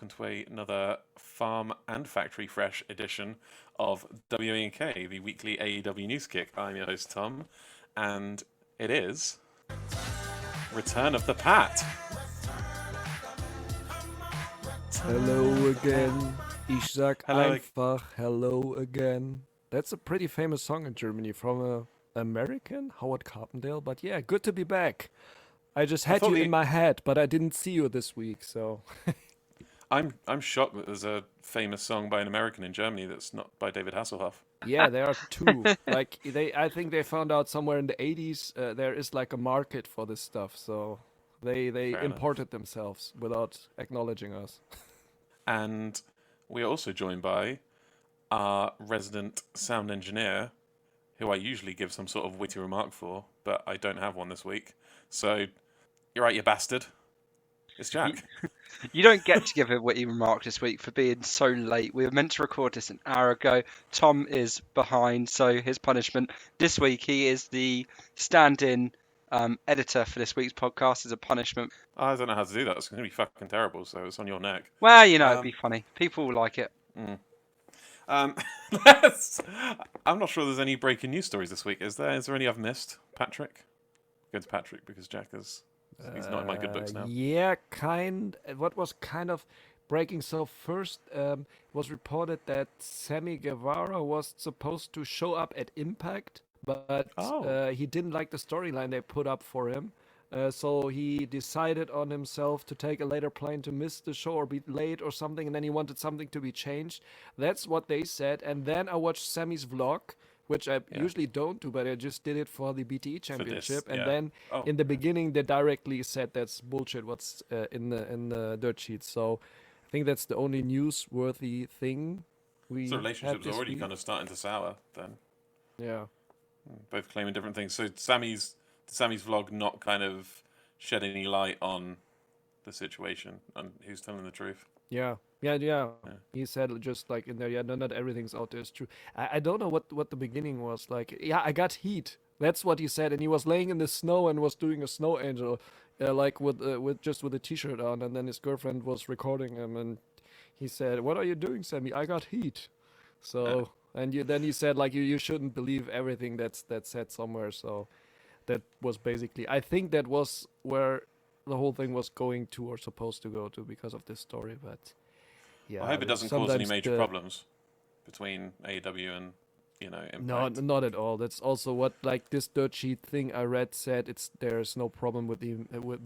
welcome to another farm and factory fresh edition of WE&K, the weekly AEW news kick. I'm your host Tom, and it is Return of the Pat. Hello again. Ich sag Hello. einfach hello again. That's a pretty famous song in Germany from a American, Howard Carpendale. But yeah, good to be back. I just had you in my head, but I didn't see you this week, so. I'm shocked that there's a famous song by an American in Germany that's not by David Hasselhoff. Yeah, there are two. I think they found out somewhere in the 80s there is like a market for this stuff, so they Fair imported themselves without acknowledging us. And we are also joined by our resident sound engineer, who I usually give some sort of witty remark for, but I don't have one this week. So, you're right, you bastard. It's Jack. You don't get to give a witty remark this week for being so late. We were meant to record this an hour ago. Tom is behind, so his punishment this week, he is the stand-in editor for this week's podcast as a punishment. I don't know how to do that. It's going to be fucking terrible, so it's on your neck. Well, you know, it'd be funny. People will like it. I'm not sure there's any breaking news stories this week. Is there? Is there any I've missed? Patrick? Go to Patrick because Jack is... He's not in my good books now. Yeah, what was kind of breaking? So first, was reported that Sammy Guevara was supposed to show up at Impact, but he didn't like the storyline they put up for him. So he decided on himself to take a later plane to miss the show or be late or something, and then he wanted something to be changed. That's what they said. And then I watched Sammy's vlog, which I usually don't do, but I just did it for the BTE Championship. And then in the beginning, they directly said that's bullshit what's in the dirt sheets. So I think that's the only newsworthy thing we So relationship's had already week. kind of starting to sour then. Yeah. Both claiming different things. So Sammy's vlog not kind of shed any light on the situation and who's telling the truth. Yeah. He said just like in there, no, not everything's out there is true. I don't know what the beginning was like. Yeah, I got heat. That's what he said, and he was laying in the snow and was doing a snow angel, like with a t-shirt on, and then his girlfriend was recording him, and he said, "What are you doing, Sammy? I got heat." So then he said like you shouldn't believe everything that's said somewhere. So that was basically, I think that was where the whole thing was going to or supposed to go to because of this story, but. Yeah, I hope it doesn't cause any major problems between AEW and, Impact. No, not at all. That's also what like this dirt sheet thing I read said. There's no problem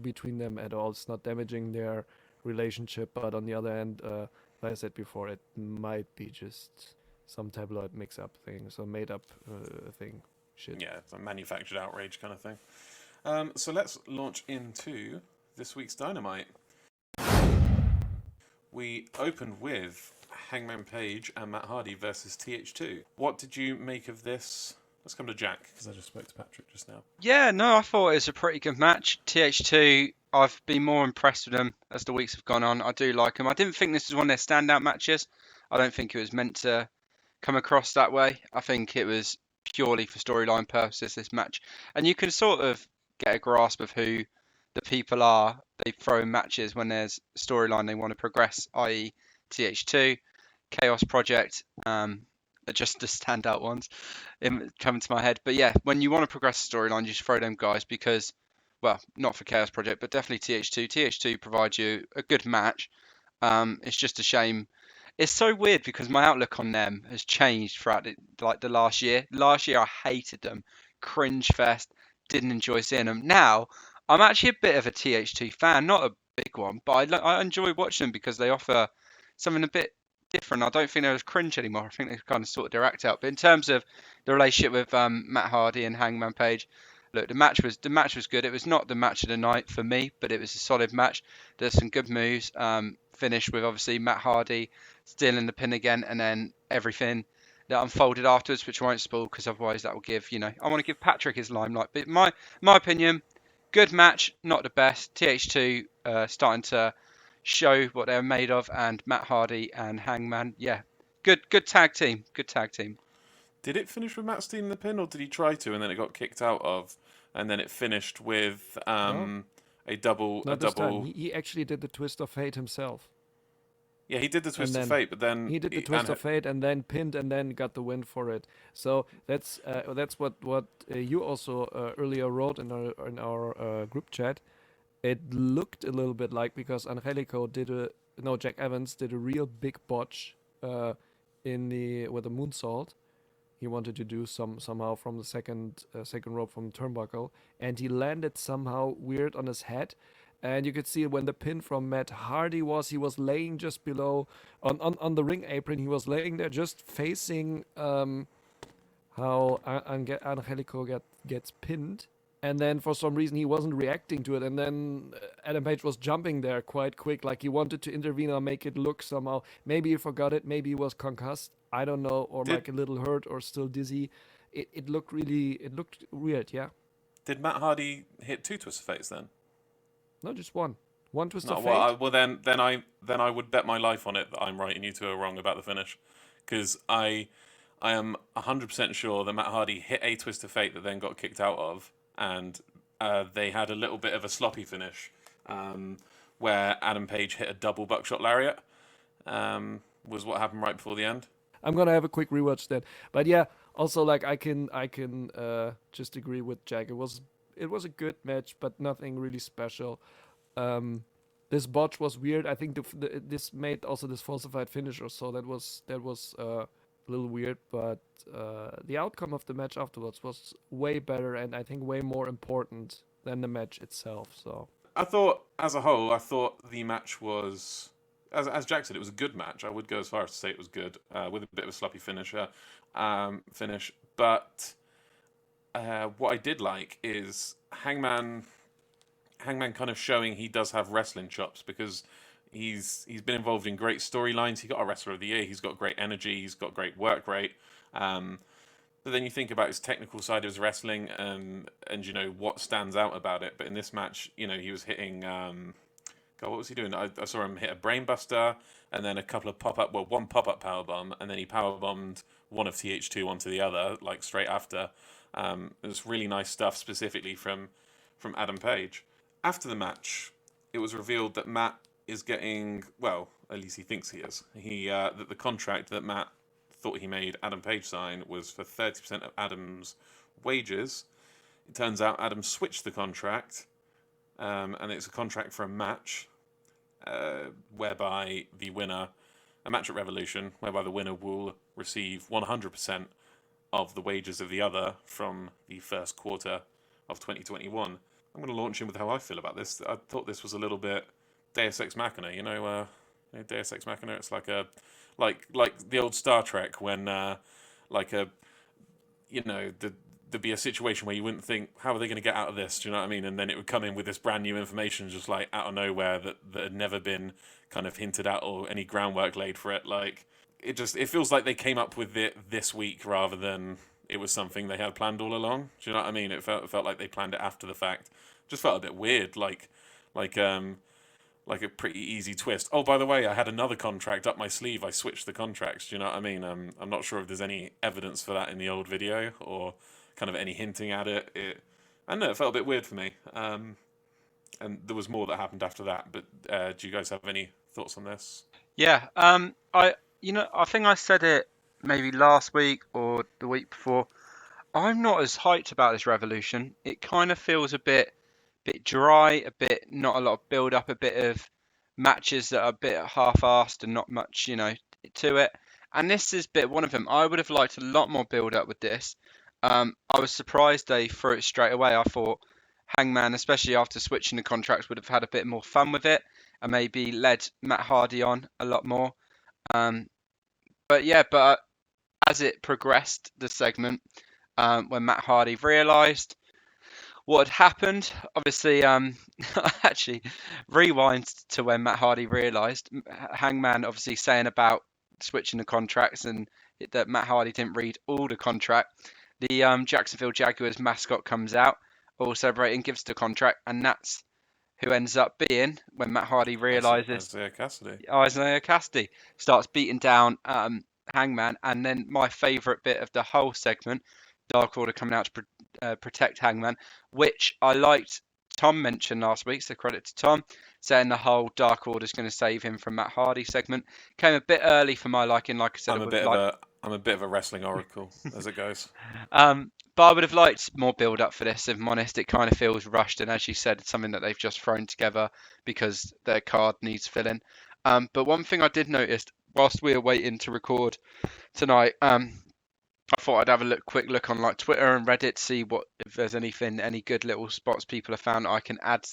between them at all. It's not damaging their relationship. But on the other hand, like I said before, it might be just some tabloid mix-up thing, some made-up thing. Shit. Yeah, it's a manufactured outrage kind of thing. So let's launch into this week's Dynamite. We opened with Hangman Page and Matt Hardy versus TH2. What did you make of this? Let's come to Jack, because I just spoke to Patrick just now. Yeah, no, I thought it was a pretty good match. TH2, I've been more impressed with them as the weeks have gone on. I do like them. I didn't think this was one of their standout matches. I don't think it was meant to come across that way. I think it was purely for storyline purposes, this match. And you can sort of get a grasp of who the people are they throw in matches when there's storyline they want to progress, i.e. TH2, Chaos Project, are just the standout ones coming to my head. But yeah, when you want to progress the storyline, you just throw them guys because, well, not for Chaos Project, but definitely TH2. TH2 provides you a good match. It's just a shame. It's so weird because my outlook on them has changed throughout the last year. Last year I hated them, cringe fest, didn't enjoy seeing them. Now I'm actually a bit of a TH2 fan, not a big one, but I enjoy watching them because they offer something a bit different. I don't think they're as cringe anymore. I think they've kind of sorted their act out. But in terms of the relationship with Matt Hardy and Hangman Page, look, the match was good. It was not the match of the night for me, but it was a solid match. There's some good moves. Finished with obviously Matt Hardy stealing the pin again, and then everything that unfolded afterwards, which I won't spoil because otherwise that will give, I want to give Patrick his limelight. But my opinion, good match, not the best. TH2 starting to show what they're made of, and Matt Hardy and Hangman, yeah, good tag team. Good tag team. Did it finish with Matt stealing the pin, or did he try to and then it got kicked out of, and then it finished with a double? Not this time. He actually did the twist of fate himself. Yeah, he did the and twist of then fate, but then he did the twist of fate and then pinned and then got the win for it. So that's what you also earlier wrote in our group chat. It looked a little bit like, because Angelico Jack Evans did a real big botch with the moonsault. He wanted to do somehow from the second rope from the turnbuckle, and he landed somehow weird on his head. And you could see when the pin from Matt Hardy he was laying just below on the ring apron. He was laying there just facing how Angelico gets pinned. And then for some reason he wasn't reacting to it. And then Adam Page was jumping there quite quick, like he wanted to intervene or make it look somehow. Maybe he forgot it. Maybe he was concussed. I don't know, or like a little hurt or still dizzy. It looked weird. Yeah. Did Matt Hardy hit 2 twists of fates then? No, just one. One twist of well, fate. well then I would bet my life on it that I'm right and you two are wrong about the finish, because I am 100% sure that Matt Hardy hit a twist of fate that then got kicked out of, and they had a little bit of a sloppy finish, where Adam Page hit a double buckshot lariat. Was what happened right before the end. I'm gonna have a quick rewatch then, but yeah. Also, like I can just agree with Jack. It was a good match, but nothing really special. This botch was weird. I think this made also this falsified finish or so. That was a little weird, but the outcome of the match afterwards was way better and I think way more important than the match itself. So I thought, as a whole, the match was, as Jack said, it was a good match. I would go as far as to say it was good, with a bit of a sloppy finish. But what I did like is Hangman kind of showing he does have wrestling chops, because he's been involved in great storylines. He got a Wrestler of the Year. He's got great energy. He's got great work rate. But then you think about his technical side of his wrestling, and what stands out about it. But in this match, he was hitting. God, what was he doing? I saw him hit a brainbuster, and then a couple of one pop-up powerbomb, and then he powerbombed one of TH2 onto the other, like straight after. It was really nice stuff, specifically from Adam Page. After the match, it was revealed that Matt is getting, well, at least he thinks he is. That the contract that Matt thought he made Adam Page sign was for 30% of Adam's wages. It turns out Adam switched the contract, and it's a contract for a match, whereby the winner, a match at Revolution, whereby the winner will receive 100% of the wages of the other from the first quarter of 2021. I'm going to launch in with how I feel about this. I thought this was a little bit Deus Ex Machina. Deus Ex Machina. It's like the old Star Trek when there'd be a situation where you wouldn't think, how are they going to get out of this? Do you know what I mean? And then it would come in with this brand new information, just like out of nowhere, that had never been kind of hinted at or any groundwork laid for it. Like it feels like they came up with it this week rather than it was something they had planned all along. Do you know what I mean? It felt like they planned it after the fact. Just felt a bit weird, like a pretty easy twist. Oh, by the way, I had another contract up my sleeve. I switched the contracts. Do you know what I mean? I'm not sure if there's any evidence for that in the old video or kind of any hinting at it. I don't know, it felt a bit weird for me. And there was more that happened after that. But do you guys have any thoughts on this? Yeah. I think I said it maybe last week or the week before. I'm not as hyped about this Revolution. It kind of feels a bit dry, a bit not a lot of build up, a bit of matches that are a bit half-assed and not much, to it. And this is one of them. I would have liked a lot more build up with this. I was surprised they threw it straight away. I thought Hangman, especially after switching the contracts, would have had a bit more fun with it and maybe led Matt Hardy on a lot more. But as it progressed, the segment, when Matt Hardy realised what had happened, obviously, actually rewind to when Matt Hardy realised, Hangman obviously saying about switching the contracts and that Matt Hardy didn't read all the contract. The Jacksonville Jaguars mascot comes out, all celebrating, gives the contract, and that's who ends up being, when Matt Hardy realises, Isaiah Cassidy starts beating down Hangman. And then my favourite bit of the whole segment, Dark Order coming out to protect Hangman, which I liked Tom mentioned last week, so credit to Tom, saying the whole Dark Order is going to save him from Matt Hardy segment. Came a bit early for my liking, like I said. I'm a bit of a wrestling oracle as it goes. But I would have liked more build up for this, if I'm honest. It kind of feels rushed, and as you said, it's something that they've just thrown together because their card needs filling. But one thing I did notice whilst we were waiting to record tonight, I thought I'd have a quick look on like Twitter and Reddit, see if there's any good little spots people have found that I can add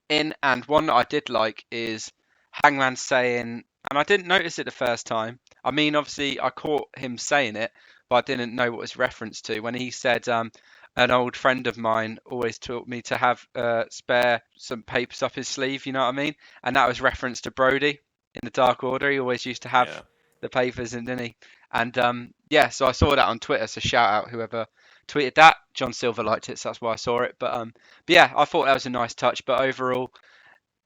in. And one that I did like is Hangman saying, and I didn't notice it the first time. I mean, obviously I caught him saying it, but I didn't know what it was referenced to when he said, an old friend of mine always taught me to have spare some papers up his sleeve. You know what I mean? And that was reference to Brody in the Dark Order. He always used to have the papers, didn't he? And so I saw that on Twitter. So shout out whoever tweeted that. John Silver liked it, so that's why I saw it. But yeah, I thought that was a nice touch. But overall,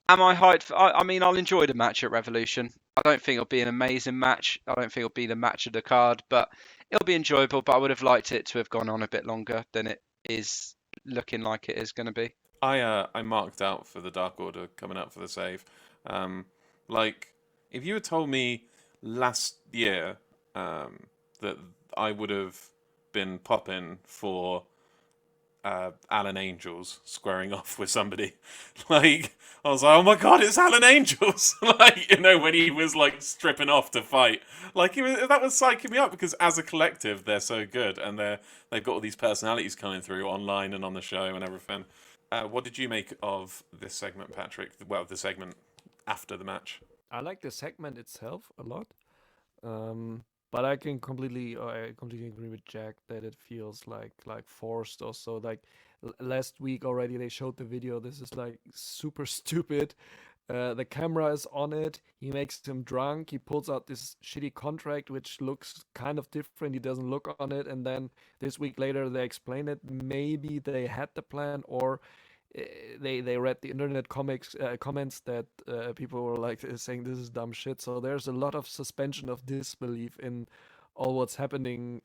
am I hyped? I mean, I'll enjoy the match at Revolution. I don't think it'll be an amazing match. I don't think it'll be the match of the card, but it'll be enjoyable. But I would have liked it to have gone on a bit longer than it is looking like it is going to be. I marked out for the Dark Order coming up for the save. Like, if you had told me last year that I would have been popping for Alan Angels squaring off with somebody, like, I was like, oh my god, it's Alan Angels! Like, you know, when he was like stripping off to fight, like that was psyching me up because as a collective they're so good and they've got all these personalities coming through online and on the show and everything. What did you make of this segment, Patrick? Well, the segment after the match. I like the segment itself a lot. But I completely agree with Jack that it feels like forced or so. Like last week already, they showed the video. This is like super stupid. The camera is on it. He makes him drunk. He pulls out this shitty contract, which looks kind of different. He doesn't look on it. And then this week later, they explain it. Maybe they had the plan, or they read the internet comments that people were like saying this is dumb shit. So there's a lot of suspension of disbelief in all what's happening.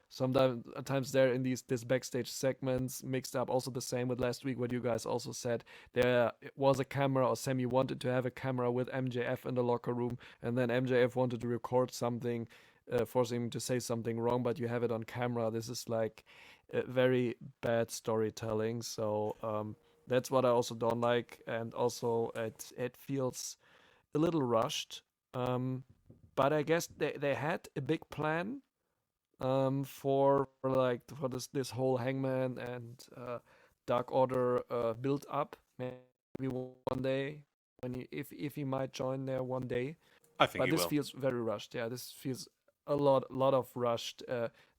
Sometimes there in this backstage segments mixed up. Also the same with last week, what you guys also said. There was a camera, or Sammy wanted to have a camera with MJF in the locker room, and then MJF wanted to record something, forcing him to say something wrong, but you have it on camera. This is like very bad storytelling. So that's what I also don't like, and also it feels a little rushed. But I guess they had a big plan for this whole Hangman and Dark Order build up. Maybe one day if he might join there one day. I think But he this will. feels very rushed. Yeah, this feels a lot of rushed.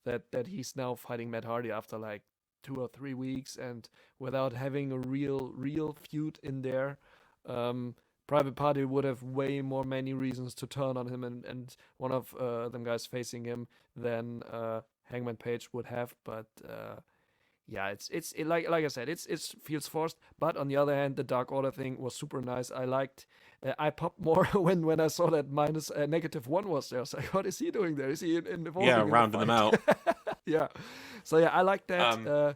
That he's now fighting Matt Hardy after like 2 or 3 weeks and without having a real feud in there. Private Party would have way more many reasons to turn on him and one of them guys facing him than Hangman Page would have. But yeah, it's like I said, it feels forced. But on the other hand, the Dark Order thing was super nice. I liked. I popped more when I saw that -1 was there. I was like, what is he doing there? Is he involved? Yeah, rounding them out. Yeah. So yeah, I like that.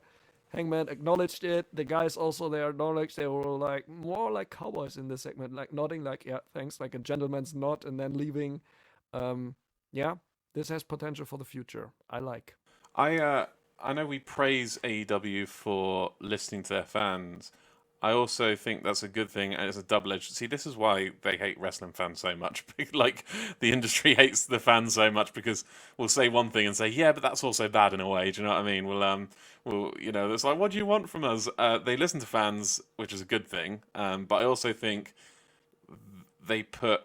Hangman acknowledged it. The guys also they acknowledged. They were like more like cowboys in this segment, like nodding, like yeah, thanks, like a gentleman's nod, and then leaving. Yeah, this has potential for the future. I like. I know we praise AEW for listening to their fans. I also think that's a good thing, and it's a double-edged. See, this is why they hate wrestling fans so much. Like the industry hates the fans so much because we'll say one thing and say, yeah, but that's also bad in a way. Do you know what I mean? We'll, it's like, what do you want from us? They listen to fans, which is a good thing. But I also think they put.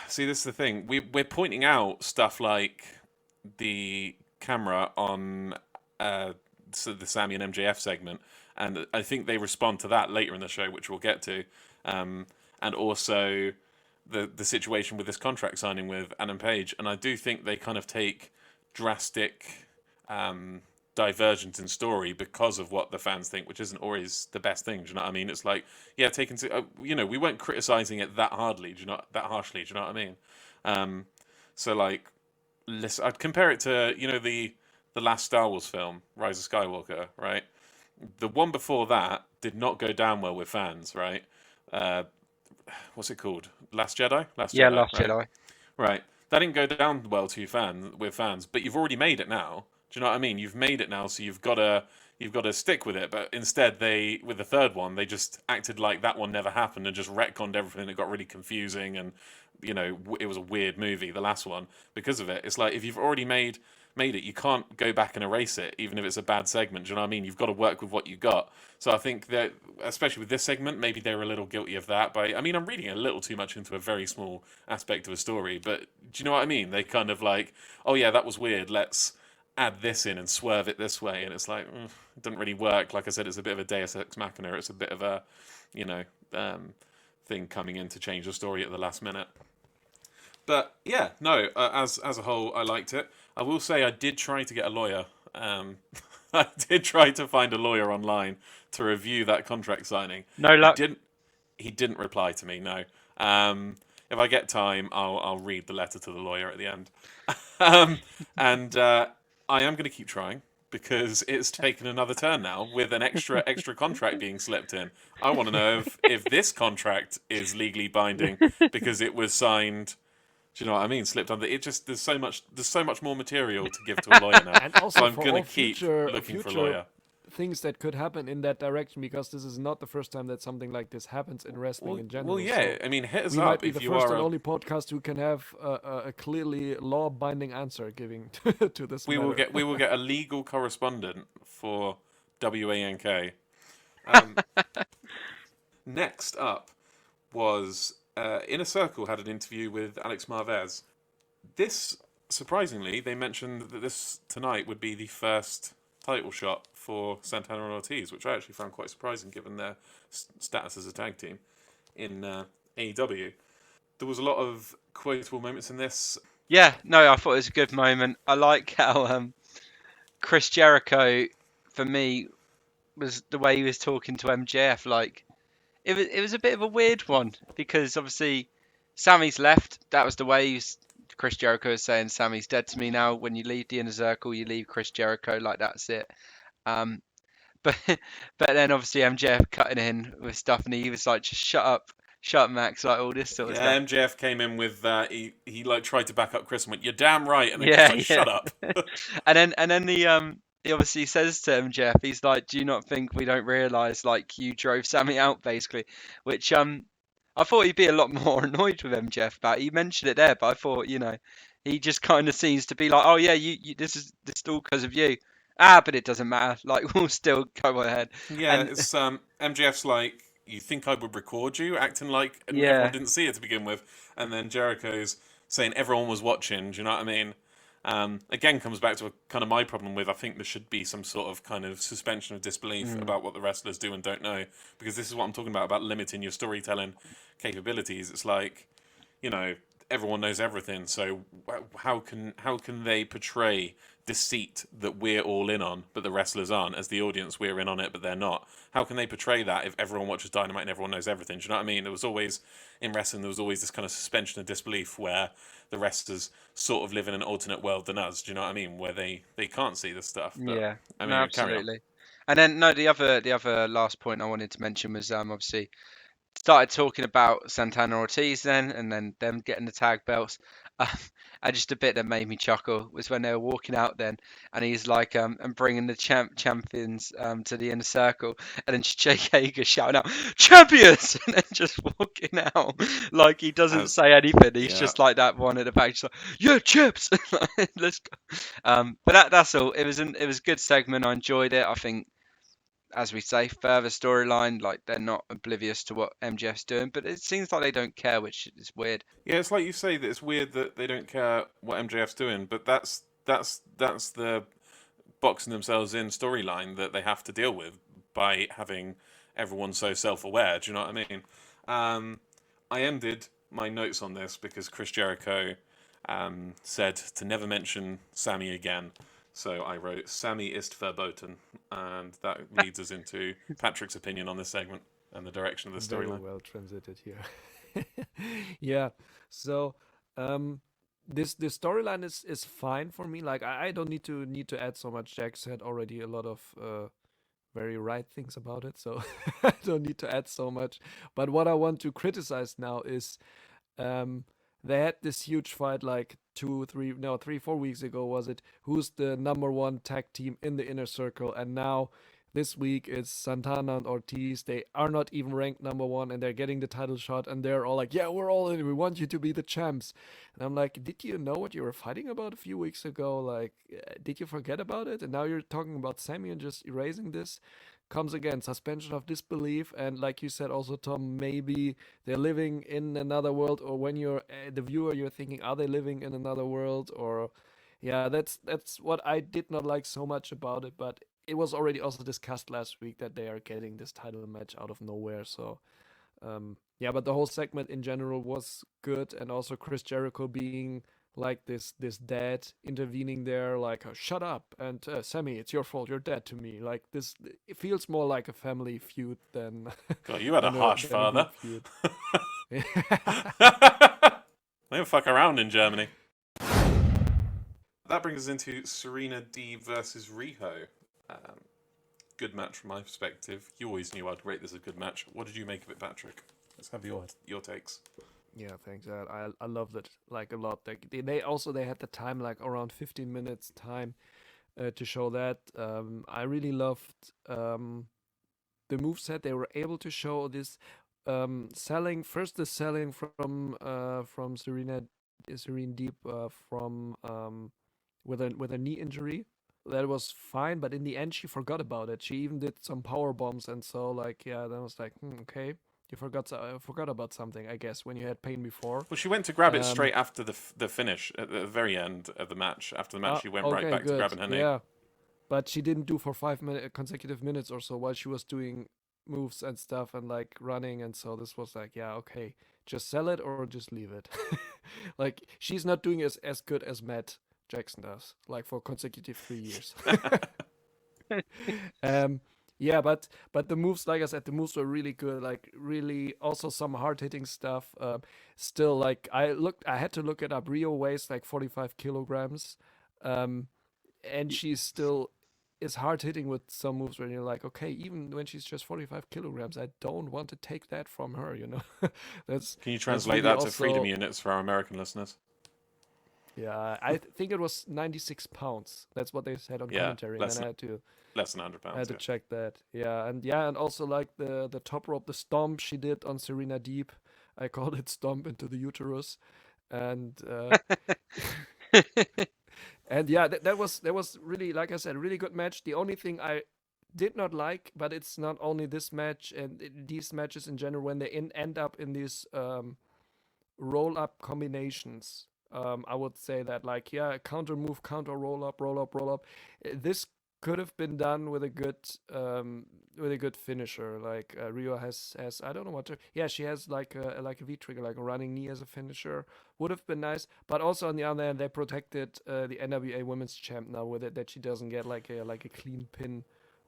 See, this is the thing. We're pointing out stuff like the camera on the Sammy and MJF segment, and I think they respond to that later in the show, which we'll get to, and also the situation with this contract signing with Adam Page, and I do think they kind of take drastic divergence in story because of what the fans think, which isn't always the best thing. Do you know what I mean? It's like, yeah, taken to we weren't criticizing it that hardly. Do you know that harshly? Do you know what I mean? So like, listen, I'd compare it to the last Star Wars film, Rise of Skywalker, right? The one before that did not go down well with fans, right? Uh, what's it called? Last Jedi? Last Yeah, Jedi, Last right? Jedi. Right. That didn't go down well with fans, but you've already made it now. Do you know what I mean? You've made it now, so you've got to stick with it. But instead, with the third one, they just acted like that one never happened and just retconned everything. It got really confusing, and it was a weird movie. The last one, because of it, it's like if you've already made it, you can't go back and erase it, even if it's a bad segment. Do you know what I mean? You've got to work with what you got. So I think that, especially with this segment, maybe they're a little guilty of that. But I mean, I'm reading a little too much into a very small aspect of a story. But do you know what I mean? They kind of like, oh yeah, that was weird. Let's add this in and swerve it this way, and it's like it doesn't really work. Like I said, it's a bit of a Deus Ex Machina. It's a bit of a, you know, thing coming in to change the story at the last minute. But yeah, no. As a whole, I liked it. I will say I did try to get a lawyer. I did try to find a lawyer online to review that contract signing. No He luck. didn't. He didn't reply to me. No. If I get time, I'll read the letter to the lawyer at the end. And I am going to keep trying because it's taken another turn now with an extra contract being slipped in. I want to know if this contract is legally binding because it was signed. Do you know what I mean? Slipped under. It just there's so much more material to give to a lawyer now. And also So I'm for going to all keep future looking for a future lawyer. things that could happen in that direction, because this is not the first time that something like this happens in wrestling in general. Well, yeah. I mean, hit us We might up be the if you first are. and only podcast who can have a clearly law-binding answer giving to this We matter. will get a legal correspondent for WANK. Next up was Inner Circle had an interview with Alex Marvez. This, surprisingly, they mentioned that this tonight would be the first title shot for Santana and Ortiz, which I actually found quite surprising given their status as a tag team in AEW. There was a lot of quotable moments in this. Yeah, no, I thought it was a good moment. I like how Chris Jericho, for me, was the way he was talking to MJF. Like it was a bit of a weird one because obviously Sammy's left. That was the way Chris Jericho was saying, Sammy's dead to me now. When you leave the Inner Circle, you leave Chris Jericho. Like that's it. Um, but but then obviously MJF cutting in with stuff, and he was like, just shut up, Max, like all this sort of Yeah, stuff. MJF came in with he like tried to back up Chris and went, "You're damn right," and then Yeah, Chris like, "Shut up." and then he obviously says to MJF, he's like, "Do you not think we don't realise like you drove Sammy out basically?" Which I thought he'd be a lot more annoyed with MJF about. He mentioned it there, but I thought he just kind of seems to be like, "Oh yeah, you this is all because of you." Ah, but it doesn't matter. Like we'll still go ahead. Yeah, And it's MJF's like, "You think I would record you?" acting like yeah, everyone didn't see it to begin with, and then Jericho's saying everyone was watching. Do you know what I mean? Again, comes back to a kind of my problem with I think there should be some sort of kind of suspension of disbelief about what the wrestlers do and don't know, because this is what I'm talking about limiting your storytelling capabilities. It's like, everyone knows everything, so how can they portray deceit that we're all in on, but the wrestlers aren't? As the audience, we're in on it, but they're not. How can they portray that if everyone watches Dynamite and everyone knows everything? Do you know what I mean? There was always, in wrestling, there was always this kind of suspension of disbelief where the wrestlers sort of live in an alternate world than us. Do you know what I mean? Where they can't see this stuff. But, yeah, I no, mean, carry on. absolutely. And then no, the other last point I wanted to mention was obviously started talking about Santana Ortiz then, and then them getting the tag belts. Um, and just a bit that made me chuckle was when they were walking out then, and he's like, and bringing the champions to the Inner Circle, and then Jake Hager shouting out, "Champions!" and then just walking out like he doesn't As say anything. He's yeah, just like that one at the back, just like, "Yeah, chips." Let's go. But that's all. It was a good segment. I enjoyed it. I think, as we say, further storyline, like they're not oblivious to what MJF's doing, but it seems like they don't care, which is weird. yeah. It's like you say that it's weird that they don't care what MJF's doing, but that's the boxing themselves in storyline that they have to deal with by having everyone so self-aware. Do you know what I mean? I ended my notes on this because Chris Jericho said to never mention Sammy again. So I wrote Sammy ist verboten, and that leads us into Patrick's opinion on this segment and the direction of the Very storyline. well transited here. Yeah. So this storyline is fine for me. Like I don't need to add so much. Jax had already a lot of very right things about it, so I don't need to add so much. But what I want to criticize now is um, they had this huge fight like 4 weeks ago, was it? Who's the number one tag team in the inner circle? And now this week it's Santana and Ortiz. They are not even ranked number one, and they're getting the title shot, and they're all like, "Yeah, we're all in. We want you to be the champs." And I'm like, "Did you know what you were fighting about a few weeks ago? Like, did you forget about it? And now you're talking about Sammy and just erasing this." Comes again, suspension of disbelief, and like you said, also Tom, maybe they're living in another world, or when you're the viewer, you're thinking, are they living in another world? Or yeah, that's what I did not like so much about it, but it was already also discussed last week that they are getting this title match out of nowhere. So yeah, but the whole segment in general was good, and also Chris Jericho being like this dad intervening there, like shut up, and Sammy, it's your fault, you're dead to me. Like this, it feels more like a family feud than God, you had a harsh than a father. group feud. They don't fuck around in Germany. That brings us into Serena Deeb versus Riho. Good match from my perspective. You always knew I'd rate this a good match. What did you make of it, Patrick? Let's have your takes. Yeah, thanks. I loved it like a lot. They had the time like around 15 minutes time to show that. I really loved the moveset. They were able to show this selling from Serene Deep from with a knee injury. That was fine, but in the end she forgot about it. She even did some power bombs, and so like yeah, that was like okay. You forgot about something, I guess, when you had pain before. Well, she went to grab it straight after the finish at the very end of the match. After the match, she went right back to grabbing her knee. Yeah, but she didn't do for consecutive minutes or so while she was doing moves and stuff and like running, and so this was like, yeah, okay, just sell it or just leave it. Like she's not doing as good as Matt Jackson does, like for consecutive 3 years. Yeah, but the moves, like I said, the moves were really good. Like really, also some hard hitting stuff. Still, like I had to look it up. Rio weighs like 45 kilograms, and she still is hard hitting with some moves where you're like, okay, even when she's just 45 kilograms, I don't want to take that from her. You know, that's. Can you translate that to freedom units for our American listeners? Yeah, I think it was 96 pounds. That's what they said on commentary, and then I had to. Less than 100 pounds. I had to check that. Yeah, and also like the top rope, the stomp she did on Serena Deeb. I called it stomp into the uterus, and and yeah, that was really, like I said, a really good match. The only thing I did not like, but it's not only this match and these matches in general, when they end up in these roll up combinations. I would say that like counter move, counter roll up, roll up, roll up. This could have been done with a good finisher. Like Rio has I don't know what to, she has like a V trigger, like a running knee as a finisher. Would have been nice, but also on the other hand, they protected the NWA Women's Champ now with it, that she doesn't get like a clean pin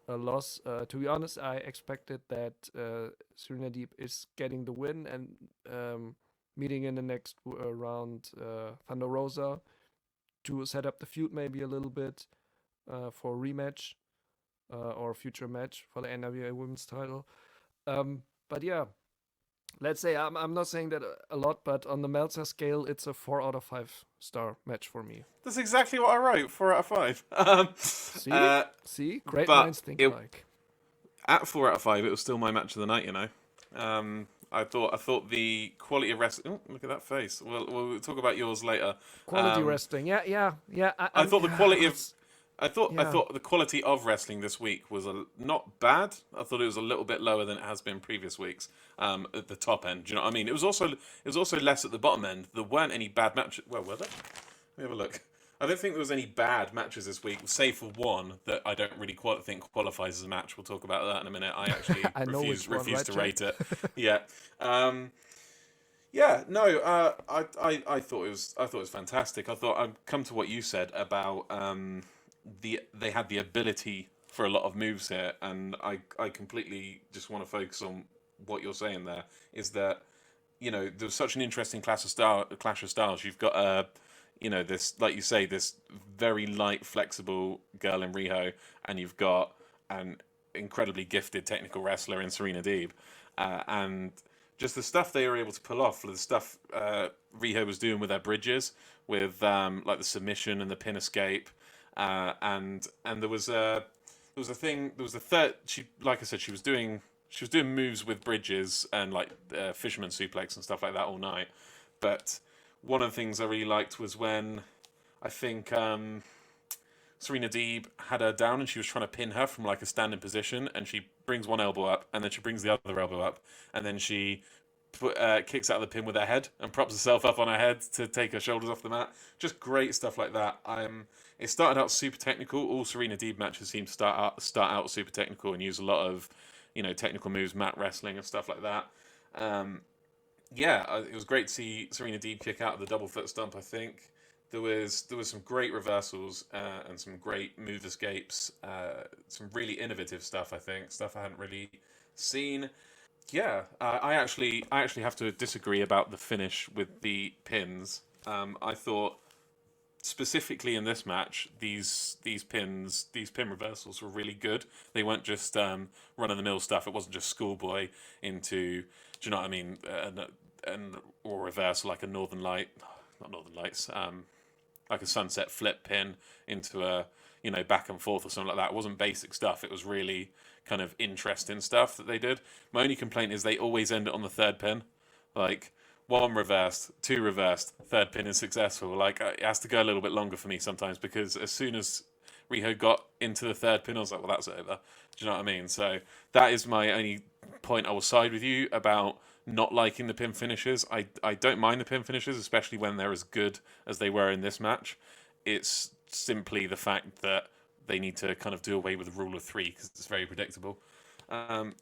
loss. To be honest, I expected that Serena Deeb is getting the win and meeting in the next round Thunder Rosa to set up the feud maybe a little bit. For a rematch or a future match for the NWA Women's title. But yeah, let's say I'm not saying that a lot, but on the Meltzer scale, it's a 4 out of 5 star match for me. That's exactly what I wrote, 4 out of 5. See? Great minds think alike. At 4 out of 5, it was still my match of the night, you know. I thought the quality of wrestling. Oh, look at that face. We'll talk about yours later. Quality wrestling, yeah. I thought the quality of. I thought the quality of wrestling this week was not bad. I thought it was a little bit lower than it has been previous weeks. At the top end, do you know what I mean? It was also less at the bottom end. There weren't any bad matches. Well, were there? Let me have a look. I don't think there was any bad matches this week, save for one that I don't really think qualifies as a match. We'll talk about that in a minute. I actually refuse to rate it. Yeah. Yeah, no, I thought it was fantastic. I thought I'd come to what you said about they had the ability for a lot of moves here, and I completely just want to focus on what you're saying there. Is that, you know, there's such an interesting clash of styles. You've got this, like you say, this very light, flexible girl in Riho, and you've got an incredibly gifted technical wrestler in Serena Deeb, and just the stuff they were able to pull off, the stuff Riho was doing with their bridges, with like the submission and the pin escape, and there was a third. She, like I said, she was doing moves with bridges and like fisherman suplex and stuff like that all night. But one of the things I really liked was when I think Serena Deeb had her down and she was trying to pin her from like a standing position, and she brings one elbow up and then she brings the other elbow up, and then she kicks out of the pin with her head and props herself up on her head to take her shoulders off the mat. Just great stuff like that. It started out super technical. All Serena Deeb matches seem to start out super technical and use a lot of technical moves, mat wrestling and stuff like that. It was great to see Serena Deeb kick out of the double foot stomp. I think there was some great reversals and some great move escapes, some really innovative stuff. I think stuff I hadn't really seen. I actually have to disagree about the finish with the pins. I thought specifically in this match, these pin reversals were really good. They weren't just run of the mill stuff. It wasn't just schoolboy into, do you know what I mean? Or reverse like a not Northern Lights, like a sunset flip pin into a back and forth or something like that. It wasn't basic stuff. It was really kind of interesting stuff that they did. My only complaint is they always end it on the third pin, like 1 reversed, 2 reversed, third pin is successful. Like it has to go a little bit longer for me sometimes, because as soon as Riho got into the third pin, I was like, well, that's over. Do you know what I mean? So that is my only point. I will side with you about not liking the pin finishes. I don't mind the pin finishes, especially when they're as good as they were in this match. It's simply the fact that they need to kind of do away with the rule of 3 because it's very predictable.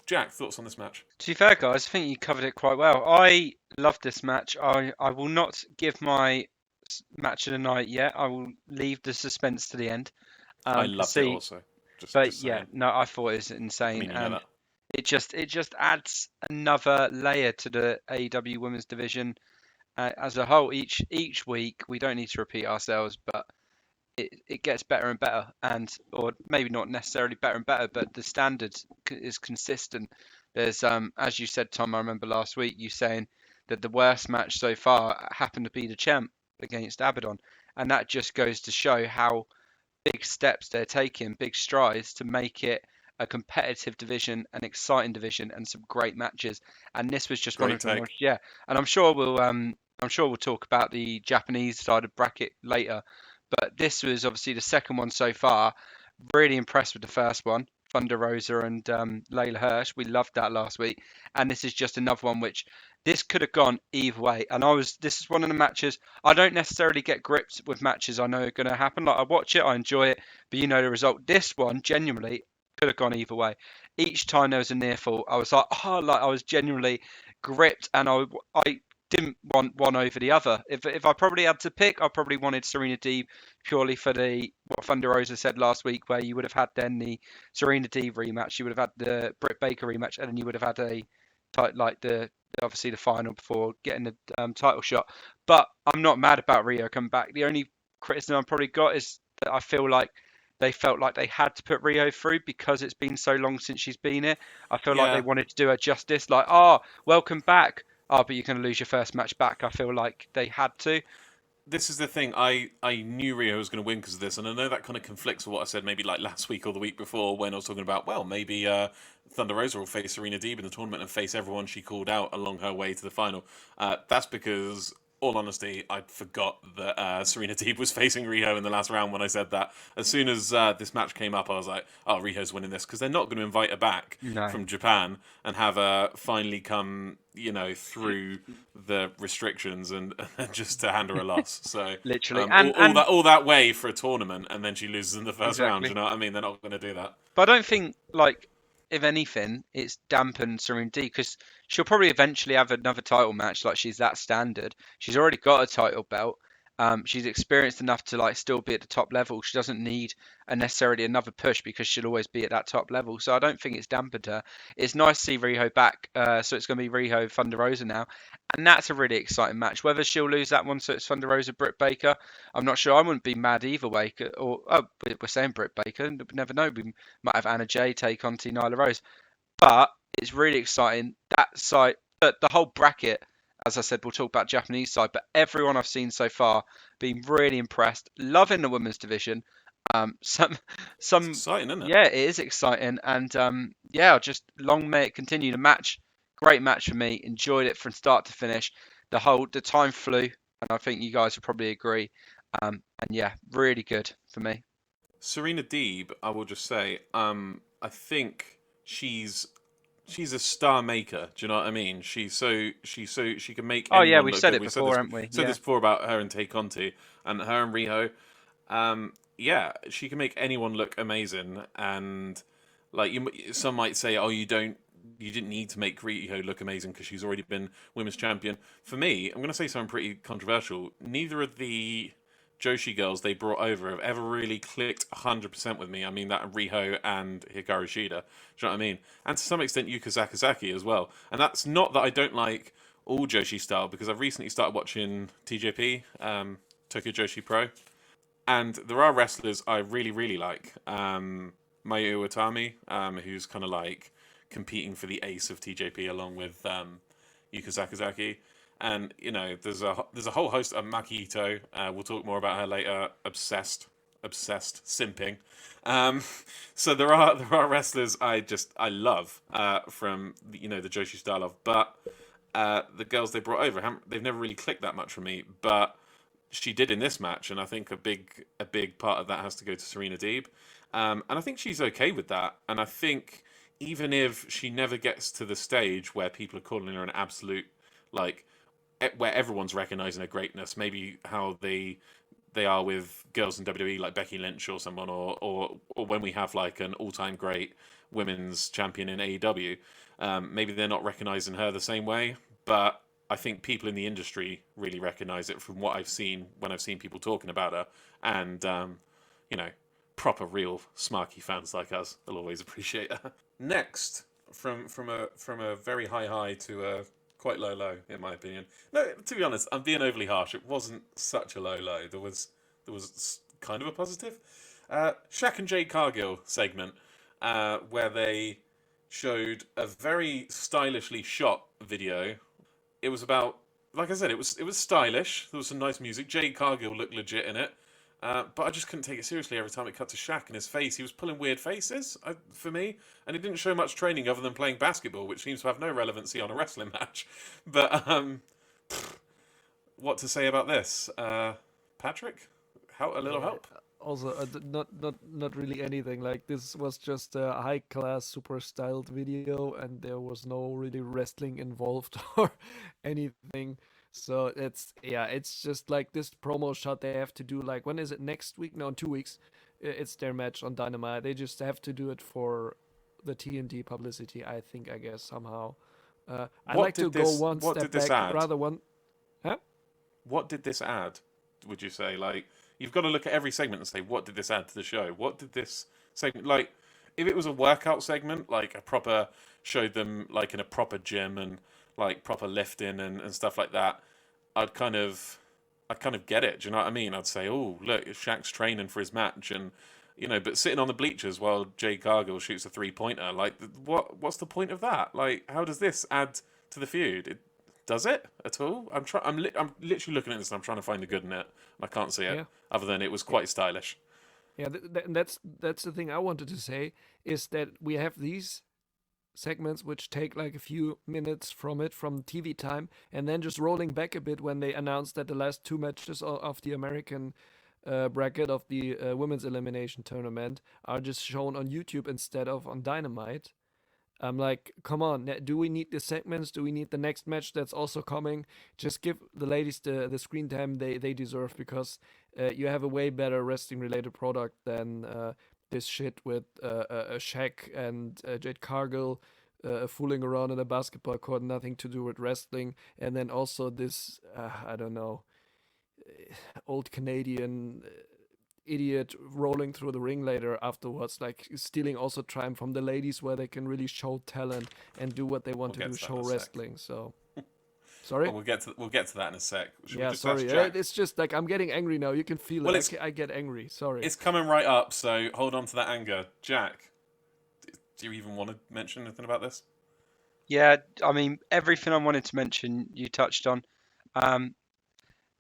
Jack, thoughts on this match? To be fair, guys, I think you covered it quite well. I loved this match. I will not give my match of the night yet. I will leave the suspense to the end. I loved it also. I thought it was insane. And it just adds another layer to the AEW women's division as a whole. Each week, we don't need to repeat ourselves, but it gets better and better, or maybe not necessarily better and better, but the standard is consistent. There's as you said, Tom, I remember last week you saying that the worst match so far happened to be the champ against Abaddon, and that just goes to show how big steps they're taking, big strides to make it a competitive division, an exciting division, and some great matches. And this was just one of them. Yeah, and I'm sure we'll talk about the Japanese side of bracket later. But this was obviously the second one so far. Really impressed with the first one, Thunder Rosa and Layla Hirsch. We loved that last week, and this is just another one which this could have gone either way. And this is one of the matches I don't necessarily get gripped with matches I know are going to happen. Like I watch it, I enjoy it, but you know the result. This one genuinely could have gone either way. Each time there was a near fall, I was like I was genuinely gripped, and I didn't want one over the other. If I probably had to pick, I probably wanted Serena Deeb purely for what Thunder Rosa said last week, where you would have had then the Serena Deeb rematch, you would have had the Britt Baker rematch, and then you would have had obviously the final before getting the title shot. But I'm not mad about Riho coming back. The only criticism I've probably got is that I feel like they felt like they had to put Riho through because it's been so long since she's been here. I feel like they wanted to do her justice. Like, welcome back. But you're going to lose your first match back. I feel like they had to. This is the thing. I knew Riho was going to win because of this, and I know that kind of conflicts with what I said maybe like last week or the week before when I was talking about, well, maybe Thunder Rosa will face Serena Deeb in the tournament and face everyone she called out along her way to the final. That's because, all honesty, I forgot that Serena Deeb was facing Riho in the last round when I said that. As soon as this match came up, I was like, Riho's winning this, because they're not going to invite her back from Japan and have her finally come, through the restrictions and just to hand her a loss. So literally, all that way for a tournament, and then she loses in the first round. You know what I mean? They're not going to do that. But I don't think, if anything, it's dampened Serena Deeb, because she'll probably eventually have another title match. Like, she's that standard. She's already got a title belt, She's experienced enough to like still be at the top level. She doesn't need necessarily another push because she'll always be at that top level. So I don't think it's dampened her. It's nice to see Riho back. So it's going to be Riho Thunder Rosa now, and that's a really exciting match. Whether she'll lose that one, so it's Thunder Rosa Britt Baker, I'm not sure. I wouldn't be mad either way. Or we're saying Britt Baker. Never know. We might have Anna Jay take on T Nyla Rose, but it's really exciting. That side, the whole bracket, as I said, we'll talk about Japanese side, but everyone I've seen so far been really impressed. Loving the women's division. Some, It's exciting, isn't it? yeah, it is exciting, and yeah, just long may it continue. The match, great match for me. Enjoyed it from start to finish. The time flew, and I think you guys will probably agree. And yeah, really good for me. Serena Deeb, I will just say, I think she's a star maker. Do you know what I mean? She can make Oh yeah, anyone we've look said good. it We before, haven't we? said Yeah. this before about her and Tay Conti and her and Riho. Yeah, she can make anyone look amazing. And like some might say, oh, you didn't need to make Riho look amazing because she's already been women's champion. For me, I'm going to say something pretty controversial. Neither of the Joshi girls they brought over have ever really clicked 100% with me. I mean that Riho and Hikaru Shida. Do you know what I mean? And to some extent Yuka Sakazaki as well. And that's not that I don't like all Joshi style because I've recently started watching TJP, Tokyo Joshi Pro, and there are wrestlers I really really like. Mayu Iwatani, who's kind of like competing for the ace of TJP along with Yuka Sakazaki. And there's a whole host of Maki Ito. We'll talk more about her later. Obsessed, simping. Um, so there are wrestlers I love from the Joshi style of, but the girls they brought over they've never really clicked that much for me. But she did in this match, and I think a big part of that has to go to Serena Deeb. And I think she's okay with that. And I think even if she never gets to the stage where people are calling her an absolute like where everyone's recognizing her greatness, maybe how they are with girls in WWE like Becky Lynch or someone, or when we have like an all-time great women's champion in AEW, maybe they're not recognizing her the same way. But I think people in the industry really recognize it from what I've seen when I've seen people talking about her, and you know, proper real smarky fans like us will always appreciate her. Next, from a very high to a quite low, in my opinion. No, to be honest, I'm being overly harsh. It wasn't such a low. There was kind of a positive. Shaq and Jade Cargill segment where they showed a very stylishly shot video. It was about, like I said, it was stylish. There was some nice music. Jade Cargill looked legit in it. But I just couldn't take it seriously every time it cut to Shaq and his face. He was pulling weird faces for me, and he didn't show much training other than playing basketball, which seems to have no relevancy on a wrestling match. But what to say about this, Patrick? A little help. Also, not really anything. Like this was just a high class, super styled video, and there was no really wrestling involved or anything. So it's just like this promo shot they have to do. Like when is it next week? No, in 2 weeks. It's their match on Dynamite. They just have to do it for the TNT publicity. I guess somehow. I like to go one step back, rather one. Huh? What did this add? Would you say like? You've got to look at every segment and say, what did this add to the show? What did this segment, like, if it was a workout segment, like a proper, showed them like in a proper gym and like proper lifting and stuff like that, I'd kind of get it. Do you know what I mean? I'd say, oh, look, Shaq's training for his match and, but sitting on the bleachers while Jay Cargill shoots a 3-pointer, like, what's the point of that? Like, how does this add to the feud? Does it at all? I'm literally looking at this and I'm trying to find the good in it, and I can't see it. Yeah. Other than it was quite stylish. Yeah, that's the thing I wanted to say is that we have these segments which take like a few minutes from TV time, and then just rolling back a bit when they announced that the last two matches of the American bracket of the women's elimination tournament are just shown on YouTube instead of on Dynamite. I'm like, come on, do we need the segments? Do we need the next match that's also coming? Just give the ladies the screen time they deserve, because you have a way better wrestling related product than this shit with Shaq and Jade Cargill fooling around in a basketball court, nothing to do with wrestling. And then also this, I don't know, old Canadian idiot rolling through the ring later afterwards, like stealing also time from the ladies where they can really show talent and do what they want to do, show wrestling. So, sorry. Well, we'll get to that in a sec. Should we just sorry. ask Jack? It's just like I'm getting angry now. You can feel it. I get angry. Sorry. It's coming right up, so hold on to that anger, Jack. Do you even want to mention anything about this? Yeah, I mean, everything I wanted to mention, you touched on.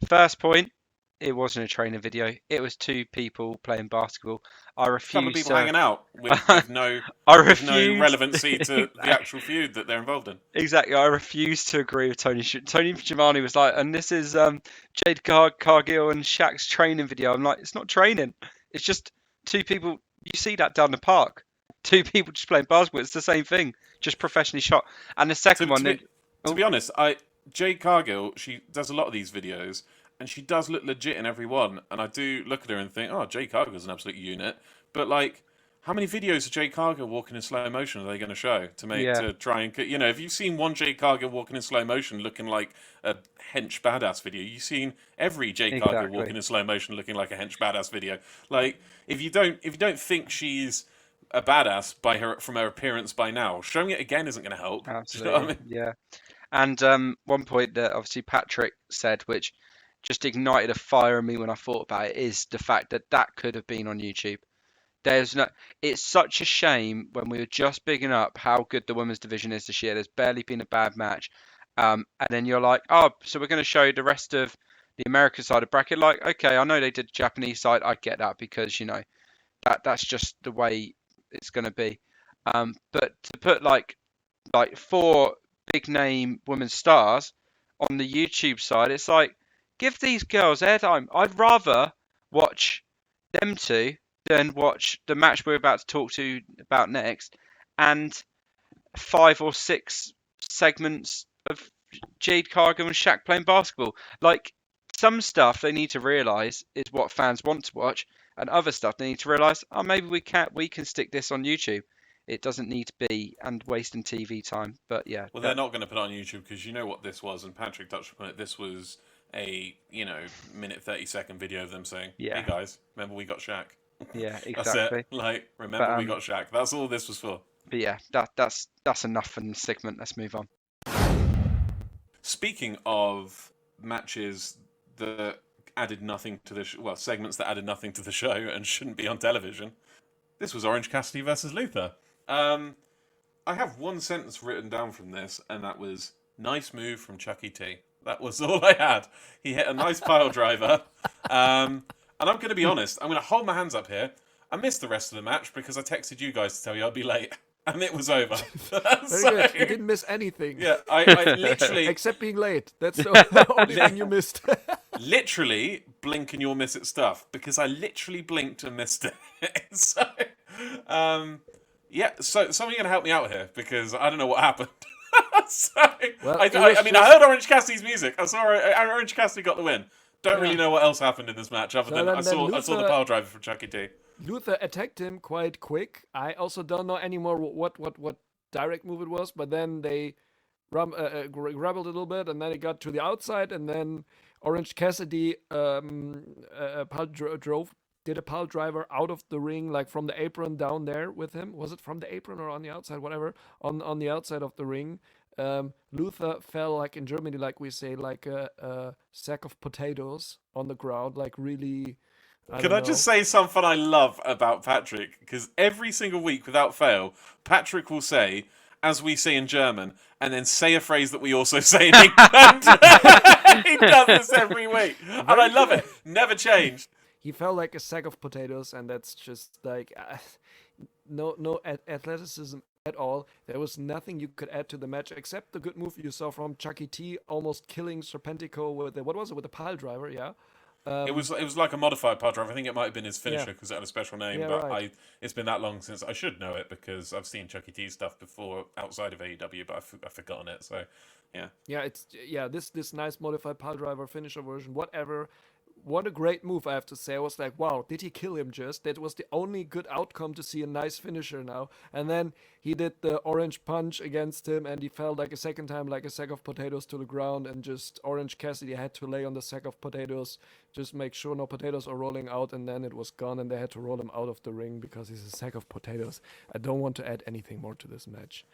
First point, it wasn't a training video. It was two people playing basketball. I refuse. A couple of people hanging out with no relevancy to the actual feud that they're involved in. Exactly. I refuse to agree with Tony. Tony Giovanni was like, and this is Jade Cargill and Shaq's training video. I'm like, it's not training. It's just two people. You see that down the park. Two people just playing basketball. It's the same thing, just professionally shot. And the second one... To be honest, Jade Cargill, she does a lot of these videos, and she does look legit in every one. And I do look at her and think, oh, Jade Cargill's an absolute unit. But, like, how many videos of Jade Cargill walking in slow motion are they going to show to try and... You know, if you've seen one Jade Cargill walking in slow motion looking like a hench badass video, you've seen every Jade Cargill walking in slow motion looking like a hench badass video. Like, if you don't think she's a badass from her appearance by now, showing it again isn't going to help. Absolutely. You know what I mean? Yeah. And one point that obviously Patrick said, which just ignited a fire in me when I thought about it, is the fact that could have been on YouTube. It's such a shame when we were just bigging up how good the women's division is this year. There's barely been a bad match. And then you're like, oh, so we're going to show the rest of the American side of bracket. Like, okay, I know they did the Japanese side. I get that because, you know, that's just the way it's going to be. But to put like 4 big name women's stars on the YouTube side, it's like, give these girls airtime. I'd rather watch them two than watch the match we're about to talk about next and 5 or 6 segments of Jade Cargill and Shaq playing basketball. Like, some stuff they need to realise is what fans want to watch, and other stuff they need to realise, oh, maybe we can stick this on YouTube. It doesn't need to be and wasting TV time. But yeah. Well, they're not going to put it on YouTube because you know what this was, and Patrick touched upon it. This was a minute 30-second video of them saying, "Hey guys, remember we got Shaq." Yeah, exactly. That's it. Like, remember we got Shaq. That's all this was for. But yeah, that's enough for the segment. Let's move on. Speaking of matches that added nothing to the segments that added nothing to the show and shouldn't be on television, this was Orange Cassidy versus Luther. I have one sentence written down from this, and that was, nice move from Chucky T. That was all I had. He hit a nice pile driver. And I'm going to be honest, I'm going to hold my hands up here. I missed the rest of the match because I texted you guys to tell you I'd be late. And it was over. Very good. You didn't miss anything. Yeah, I literally... Except being late. That's the only thing you missed. Literally blink and you'll miss it stuff. Because I literally blinked and missed it. So, so someone going to help me out here. Because I don't know what happened. I heard Orange Cassidy's music. I saw Orange Cassidy got the win. Don't really know what else happened in this match other than I saw the pile driver from Chucky T. Luther attacked him quite quick. I also don't know anymore what direct move it was, but then they grappled a little bit, and then it got to the outside, and then Orange Cassidy did a pile driver out of the ring, like from the apron down there with him. Was it from the apron or on the outside? Whatever. On the outside of the ring. Luther fell, like in Germany, like we say, like a sack of potatoes on the ground, like really... Can I just say something I love about Patrick? Because every single week, without fail, Patrick will say, as we say in German, and then say a phrase that we also say in England. He does this every week. And I love it. Never changed. He felt like a sack of potatoes, and that's just like... no athleticism at all. There was nothing you could add to the match except the good move you saw from Chucky T, almost killing Serpentico with the pile driver, yeah. It was like a modified pile driver. I think it might have been his finisher because it had a special name. It's been that long since I should know it because I've seen Chucky T stuff before outside of AEW, but I've forgotten it. So yeah. Yeah, it's this nice modified pile driver finisher version, whatever, what a great move, I have to say. I was like, wow, did he kill him just? That was the only good outcome to see a nice finisher now. And then he did the orange punch against him, and he fell like a second time like a sack of potatoes to the ground, and just Orange Cassidy had to lay on the sack of potatoes, just make sure no potatoes are rolling out, and then it was gone, and they had to roll him out of the ring because he's a sack of potatoes. I don't want to add anything more to this match.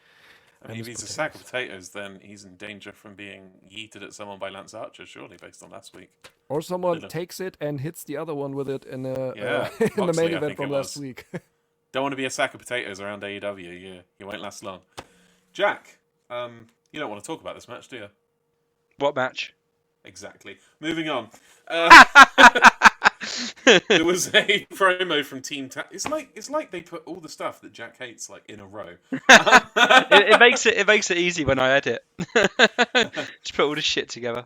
I mean, if he's a sack of potatoes, then he's in danger from being yeeted at someone by Lance Archer, surely, based on last week. Or someone takes it and hits the other one with it in, in the Moxley, main event from last week. Don't want to be a sack of potatoes around AEW. You won't last long. Jack, you don't want to talk about this match, do you? What match? Exactly. Moving on. There was a promo from Team Taz. It's like they put all the stuff that Jack hates like in a row. it makes it easy when I edit. Just put all the shit together.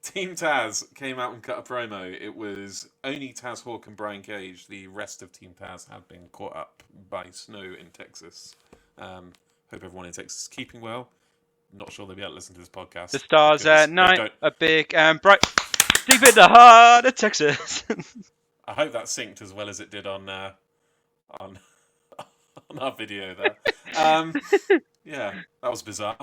Team Taz came out and cut a promo. It was only Taz Hawk and Brian Cage. The rest of Team Taz have been caught up by snow in Texas. Hope everyone in Texas is keeping well. Not sure they'll be able to listen to this podcast. The stars at night are big and bright, deep in the heart of Texas. I hope that synced as well as it did on our video there. Yeah, that was bizarre.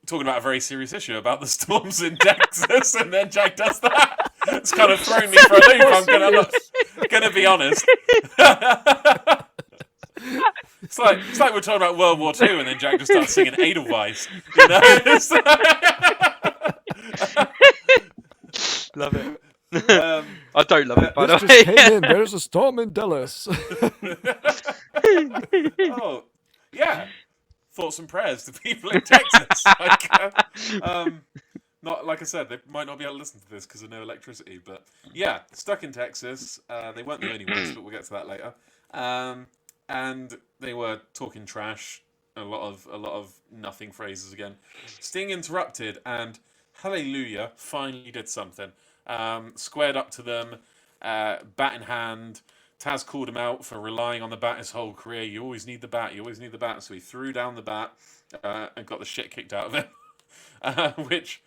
Talking about a very serious issue about the storms in Texas, and then Jack does that. It's kind of thrown me for a loop. I'm gonna be honest. It's like we're talking about World War II, and then Jack just starts singing Edelweiss. You know? Love it. I don't love it, by the This way. just came in. There's a storm in Dallas. Oh, yeah. Thoughts and prayers to people in Texas. Not like I said, they might not be able to listen to this because of no electricity. But yeah, stuck in Texas. They weren't the only ones, but we'll get to that later. And they were talking trash. A lot of nothing phrases again. Sting interrupted, and Hallelujah finally did something. Squared up to them, bat in hand. Taz called him out for relying on the bat his whole career. You always need the bat. You always need the bat. So he threw down the bat and got the shit kicked out of him, which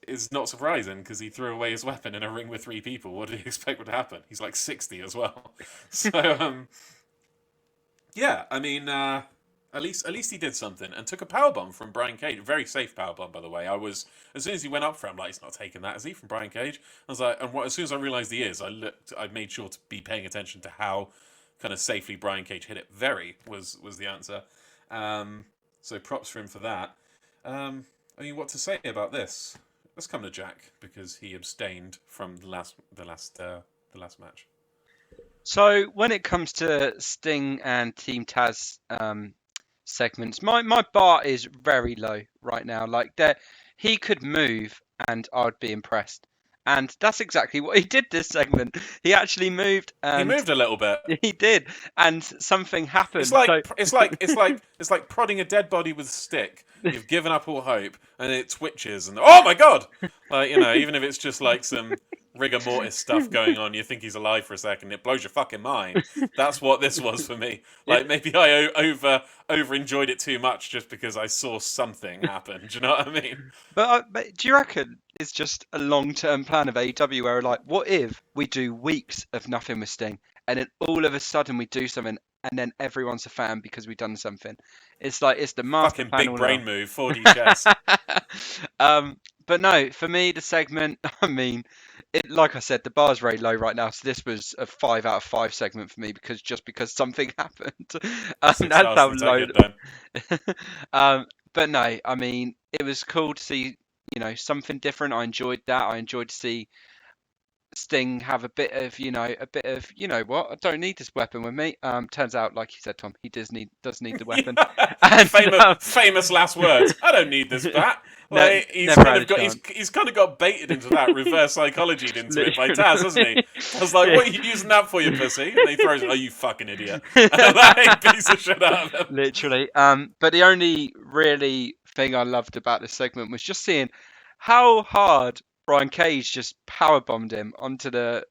is not surprising because he threw away his weapon in a ring with 3 people. What did he expect would happen? He's like 60 as well. So yeah, I mean, at least he did something and took a powerbomb from Brian Cage. Very safe powerbomb, by the way. I was, as soon as he went up for him, like, he's not taking that, is he, from Brian Cage? I was like, as soon as I realised he is, I made sure to be paying attention to how kind of safely Brian Cage hit it. Very was the answer. So props for him for that. I mean, what to say about this? Let's come to Jack because he abstained from the last match. So when it comes to Sting and Team Taz segments, my bar is very low right now. Like, he could move and I'd be impressed. And that's exactly what he did this segment. He actually moved. And he moved a little bit. He did, and something happened. It's like prodding a dead body with a stick. You've given up all hope, and it twitches, and oh my god! Like, you know, even if it's just like some rigor mortis stuff going on, you think he's alive for a second, it blows your fucking mind. That's what this was for me. Like, maybe I over enjoyed it too much just because I saw something happen. Do you know what I mean? But do you reckon it's just a long-term plan of AEW where, like, what if we do weeks of nothing with Sting, and then all of a sudden we do something, and then everyone's a fan because we've done something? It's like, it's the master fucking plan big brain now. move, 4D chess. But no, for me, the segment, I mean, like I said, the bar's very low right now. So this was a 5 out of 5 segment for me because something happened. That's how low. But no, I mean, it was cool to see, you know, something different. I enjoyed that. I enjoyed to see Sting have a bit of, you know what, I don't need this weapon with me. Turns out, like you said, Tom, he does need the weapon. And, famous last words. I don't need this bat. Like, he's kind of got baited into that, reverse psychologied into it by Taz, hasn't he? I was like, what are you using that for, you pussy? And he throws it, oh, you fucking idiot. Like, piece of shit out of him. Literally. But the only really thing I loved about this segment was just seeing how hard Brian Cage just powerbombed him onto the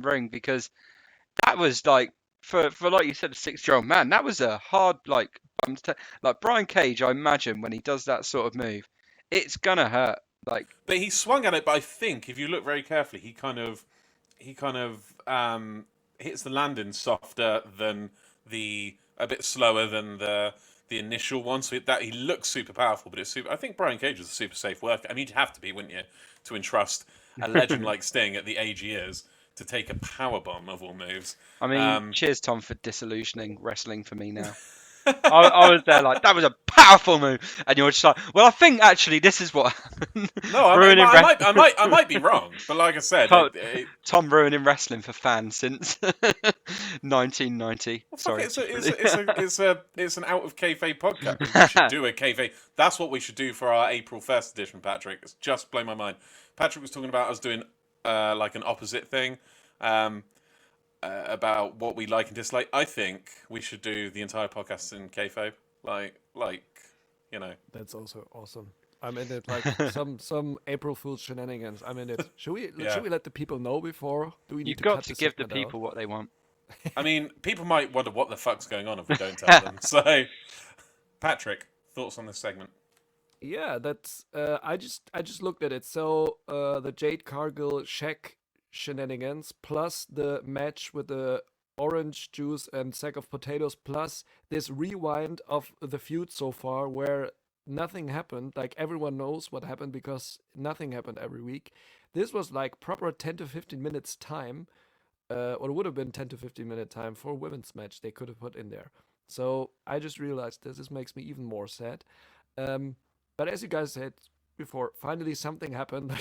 ring, because that was like, for like you said, a 6-year-old man, that was a hard like bump to take. Like, Brian Cage, I imagine when he does that sort of move, it's gonna hurt. Like, But he swung at it. But I think if you look very carefully, he kind of hits the landing softer than a bit slower than the initial one. So that he looks super powerful, but it's super. I think Brian Cage was a super safe worker. I mean, you'd have to be, wouldn't you, to entrust a legend like Sting at the age he is to take a power bomb of all moves. I mean, cheers, Tom, for disillusioning wrestling for me now. I was there like, that was a powerful move, and you're just like, well, I think actually this is what happened. No, I might be wrong, but like I said, Tom ruining wrestling for fans since 1990. well, Sorry, it's an out of kayfabe podcast. We should do a kayfabe. That's what we should do for our April 1st edition, Patrick. It's just blown my mind. Patrick was talking about us doing like an opposite thing. About what we like and dislike. I think we should do the entire podcast in kayfabe. Like, you know. That's also awesome. I'm in it. Like some April Fool's shenanigans. I'm in it. Should we let the people know before? Do we need You've to got cut to this give the segment people what they want. I mean, people might wonder what the fuck's going on if we don't tell them. So, Patrick, thoughts on this segment? Yeah, that's. I just looked at it. So the Jade Cargill Shaq shenanigans plus the match with the orange juice and sack of potatoes plus this rewind of the feud so far where nothing happened. Like everyone knows what happened because nothing happened every week. This was like proper 10 to 15 minutes time, or it would have been 10 to 15 minute time for a women's match they could have put in there. So I just realized this makes me even more sad. But as you guys said before, finally something happened.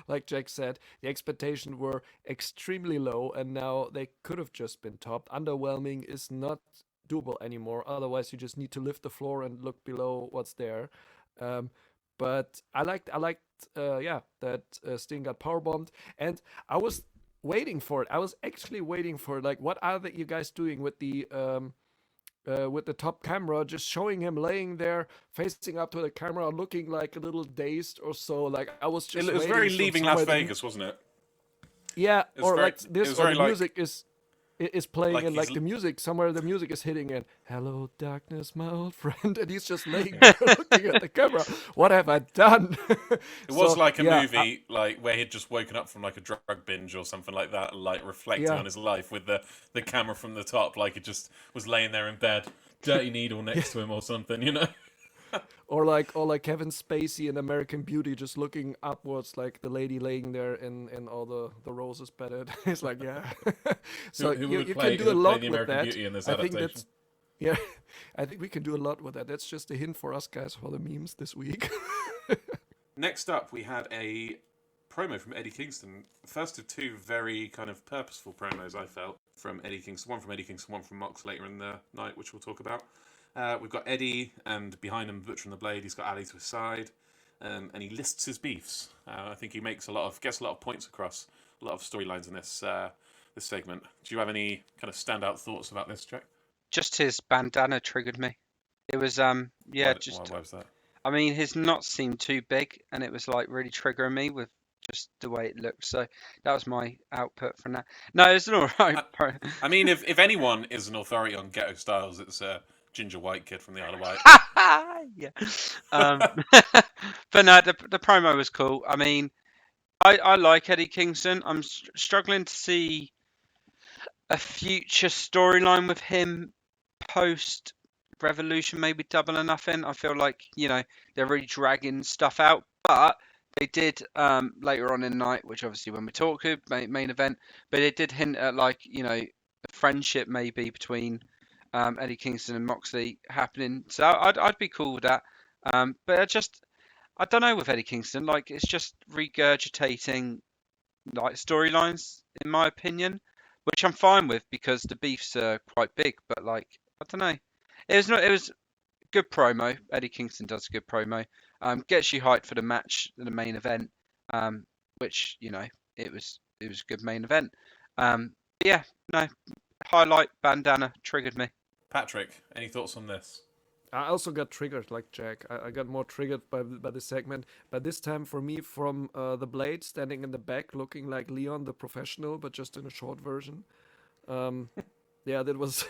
Like Jack said, the expectations were extremely low, and now they could have just been topped. Underwhelming is not doable anymore. Otherwise, you just need to lift the floor and look below what's there. But I liked, that Sting got powerbombed, and I was waiting for it. I was actually waiting for it. Like, what are you guys doing with the top camera, just showing him laying there, facing up to the camera, looking like a little dazed or so. Like I was just. It was very Leaving Las Vegas, wasn't it? Yeah, or very, like this, or the music is playing, like and like the music somewhere, the music is hitting, and "Hello, darkness, my old friend," and he's just laying there looking at the camera. What have I done? It was like a movie, like where he'd just woken up from like a drug binge or something like that, like reflecting on his life with the camera from the top, like it just was laying there in bed, dirty needle next to him or something, you know. Or like Kevin Spacey in American Beauty, just looking upwards, like the lady laying there in all the roses petted. It's like, yeah. So you can do a lot with that. I think that's, yeah, I think we can do a lot with that. That's just a hint for us guys for the memes this week. Next up, we had a promo from Eddie Kingston. First of two very kind of purposeful promos, I felt, from Eddie Kingston. One from Eddie Kingston, one from Mox later in the night, which we'll talk about. We've got Eddie, and behind him, Butcher and the Blade. He's got Ali to his side, and he lists his beefs. I think he gets a lot of points across, a lot of storylines in this segment. Do you have any kind of standout thoughts about this, Jack? Just his bandana triggered me. It was Why was that? I mean, his knots seemed too big, and it was like really triggering me with just the way it looked. So that was my output from that. No, it's an alright. I mean, if anyone is an authority on ghetto styles, it's Ginger White kid from the Isle of Wight. Yeah. But no, the promo was cool. I mean, I like Eddie Kingston. I'm struggling to see a future storyline with him post Revolution, maybe Double or Nothing. I feel like, they're really dragging stuff out. But they did later on in the night, which obviously when we talk main event, but it did hint at like, a friendship maybe between Eddie Kingston and Moxley happening. So I'd be cool with that. But I don't know with Eddie Kingston. Like it's just regurgitating like storylines, in my opinion, which I'm fine with because the beefs are quite big. But like I don't know, it was good promo. Eddie Kingston does a good promo. Gets you hyped for the match, the main event. Which it was a good main event. Yeah, no. Highlight bandana triggered me. Patrick, any thoughts on this? I also got triggered like Jack. I got more triggered by this segment, but this time for me from the Blade standing in the back looking like Leon the Professional, but just in a short version. That was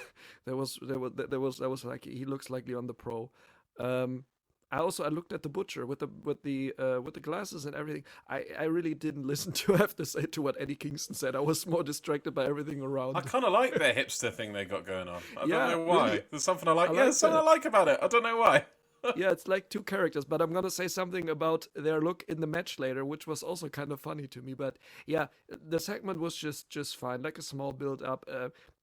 like he looks like Leon the Pro. I looked at the butcher with the glasses and everything. I really didn't listen to have to say to what Eddie Kingston said. I was more distracted by everything around. I kind of like their hipster thing they got going on. I Yeah, don't know why. really. There's something I like. I Yeah, like there's something I that. like about it. I don't know why. Yeah, it's like two characters, but I'm gonna say something about their look in the match later, which was also kind of funny to me. But yeah, the segment was just fine, like a small build up.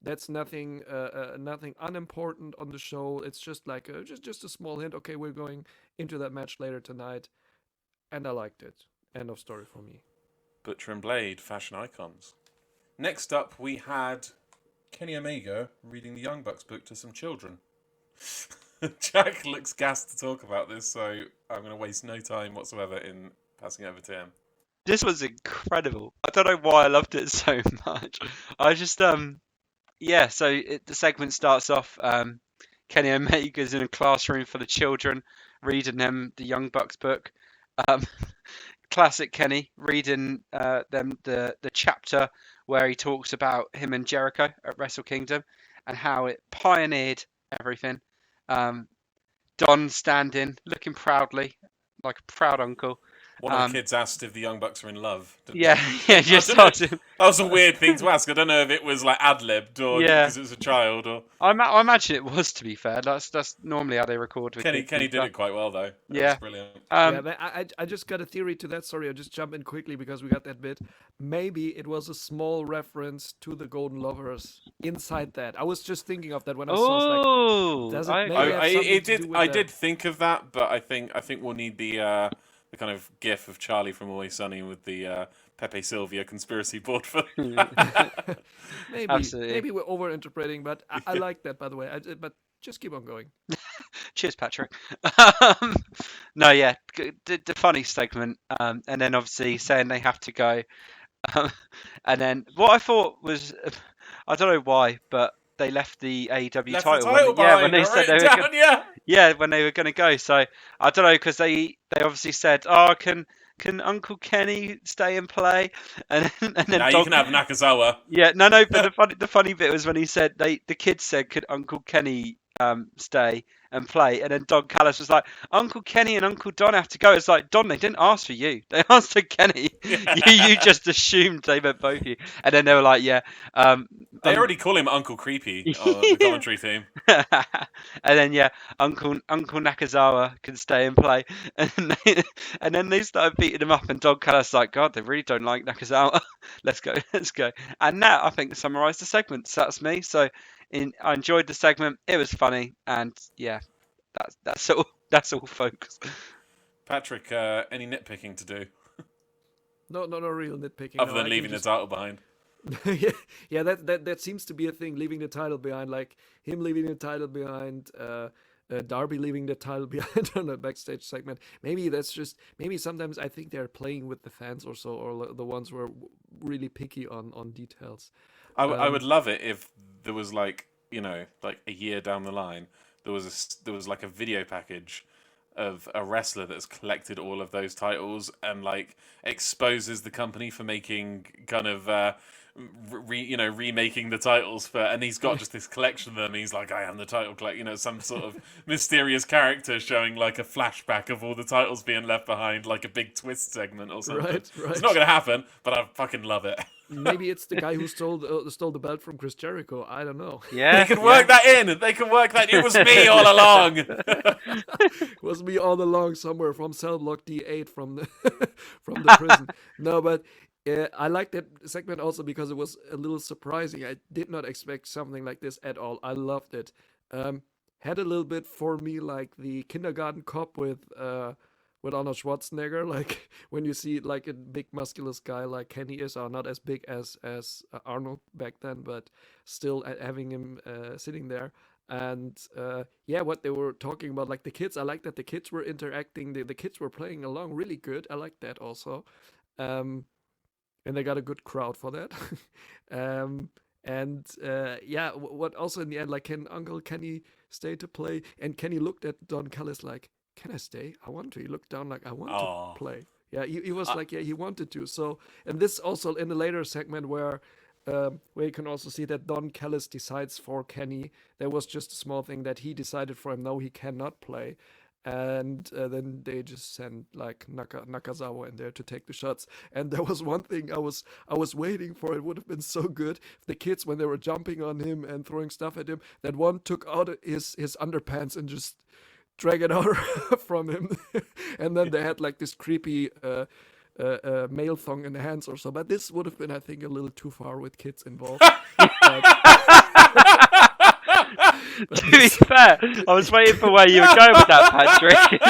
That's nothing unimportant on the show. It's just like just a small hint. Okay, we're going into that match later tonight, and I liked it. End of story for me. Butcher and Blade, fashion icons. Next up, we had Kenny Omega reading the Young Bucks book to some children. Jack looks gassed to talk about this, so I'm going to waste no time whatsoever in passing over to him. This was incredible. I don't know why I loved it so much. I just yeah. So the segment starts off. Kenny Omega's in a classroom for the children, reading them the Young Bucks book. Um, classic Kenny reading them the chapter where he talks about him and Jericho at Wrestle Kingdom and how it pioneered everything. Don standing, looking proudly, like a proud uncle. One of the kids asked if the Young Bucks are in love. Yeah, yeah, just I don't know. asked him. That was a weird thing to ask. I don't know if it was like ad-libbed or Yeah. because it was a child or... I imagine it was, to be fair. That's normally how they record with Kenny kids and did stuff. it quite well, though. That Yeah. was brilliant. Yeah, but I just got a theory to that. Sorry, I'll just jump in quickly because we got that bit. Maybe it was a small reference to the Golden Lovers inside that. I was just thinking of that when I saw it. Like, Oh, does it I- maybe have something to do with I that? did think of that, but I think we'll need the kind of gif of Charlie from Always Sunny with the Pepe Sylvia conspiracy board for. Maybe Absolutely. maybe we're overinterpreting, but I like that, by the way. But just keep on going. Cheers, Patrick. No, yeah, the funny segment, and then obviously saying they have to go, and then what I thought was, I don't know why, but they left the AEW Left title. the title behind. When they I said wrote they it were down, yeah. yeah, when they were going to go. So I don't know because they obviously said, "Oh, can Uncle Kenny stay and play?" And then Now you Dog, can have Nakazawa. yeah, no. But the funny bit was when he said the kids said, "Could Uncle Kenny stay and play?" And then Don Callis was like, "Uncle Kenny and Uncle Don have to go." It's like, Don, they didn't ask for you. They asked for Kenny. You just assumed they meant both of you. And then they were like, "Yeah." They already call him Uncle Creepy on the commentary theme. And then yeah, Uncle Nakazawa can stay and play, and then they started beating him up, and Dog Callis like, God, they really don't like Nakazawa. Let's go. And that I think summarised the segment. So that's me. So I enjoyed the segment. It was funny, and yeah, that's all. That's all, folks. Patrick, any nitpicking to do No real nitpicking. other no, than I can leaving just- the title behind? yeah, that seems to be a thing. Leaving the title behind, like him leaving the title behind, Darby leaving the title behind on a backstage segment. Maybe sometimes I think they're playing with the fans or so, or the ones who are really picky on details. I would love it if there was like a year down the line there was like a video package of a wrestler that's collected all of those titles and like exposes the company for making kind of remaking the titles for, and he's got just this collection of them. He's like, I am the title collector, some sort of mysterious character showing like a flashback of all the titles being left behind, like a big twist segment or something. Right. It's not gonna happen, but I fucking love it. Maybe it's the guy who stole the belt from Chris Jericho. I don't know. Yeah, They can work that in. They can work that. It was me all along. It was me all along somewhere from cell block D8 from the from the prison. No, but I like that segment also because it was a little surprising. I did not expect something like this at all. I loved it. Had a little bit for me like the kindergarten cop with Arnold Schwarzenegger. Like when you see like a big musculous guy like Kenny is, or not as big as Arnold back then, but still having him sitting there. And what they were talking about, like the kids, I like that the kids were interacting, the kids were playing along really good. I like that also. And they got a good crowd for that. What also in the end, like, can Uncle Kenny stay to play? And Kenny looked at Don Callis like, can I stay? I want to. He looked down like, I want to play. Yeah, he was like, yeah, he wanted to. So, and this also in the later segment where you can also see that Don Callis decides for Kenny. There was just a small thing that he decided for him. No, he cannot play. And then they just sent like Nakazawa in there to take the shots. And there was one thing I was waiting for. It would have been so good if the kids, when they were jumping on him and throwing stuff at him, that one took out his underpants and just drag it out from him. And then they had like this creepy male thong in the hands or so. But this would have been, I think, a little too far with kids involved. But To be fair, I was waiting for where you were going with that, Patrick.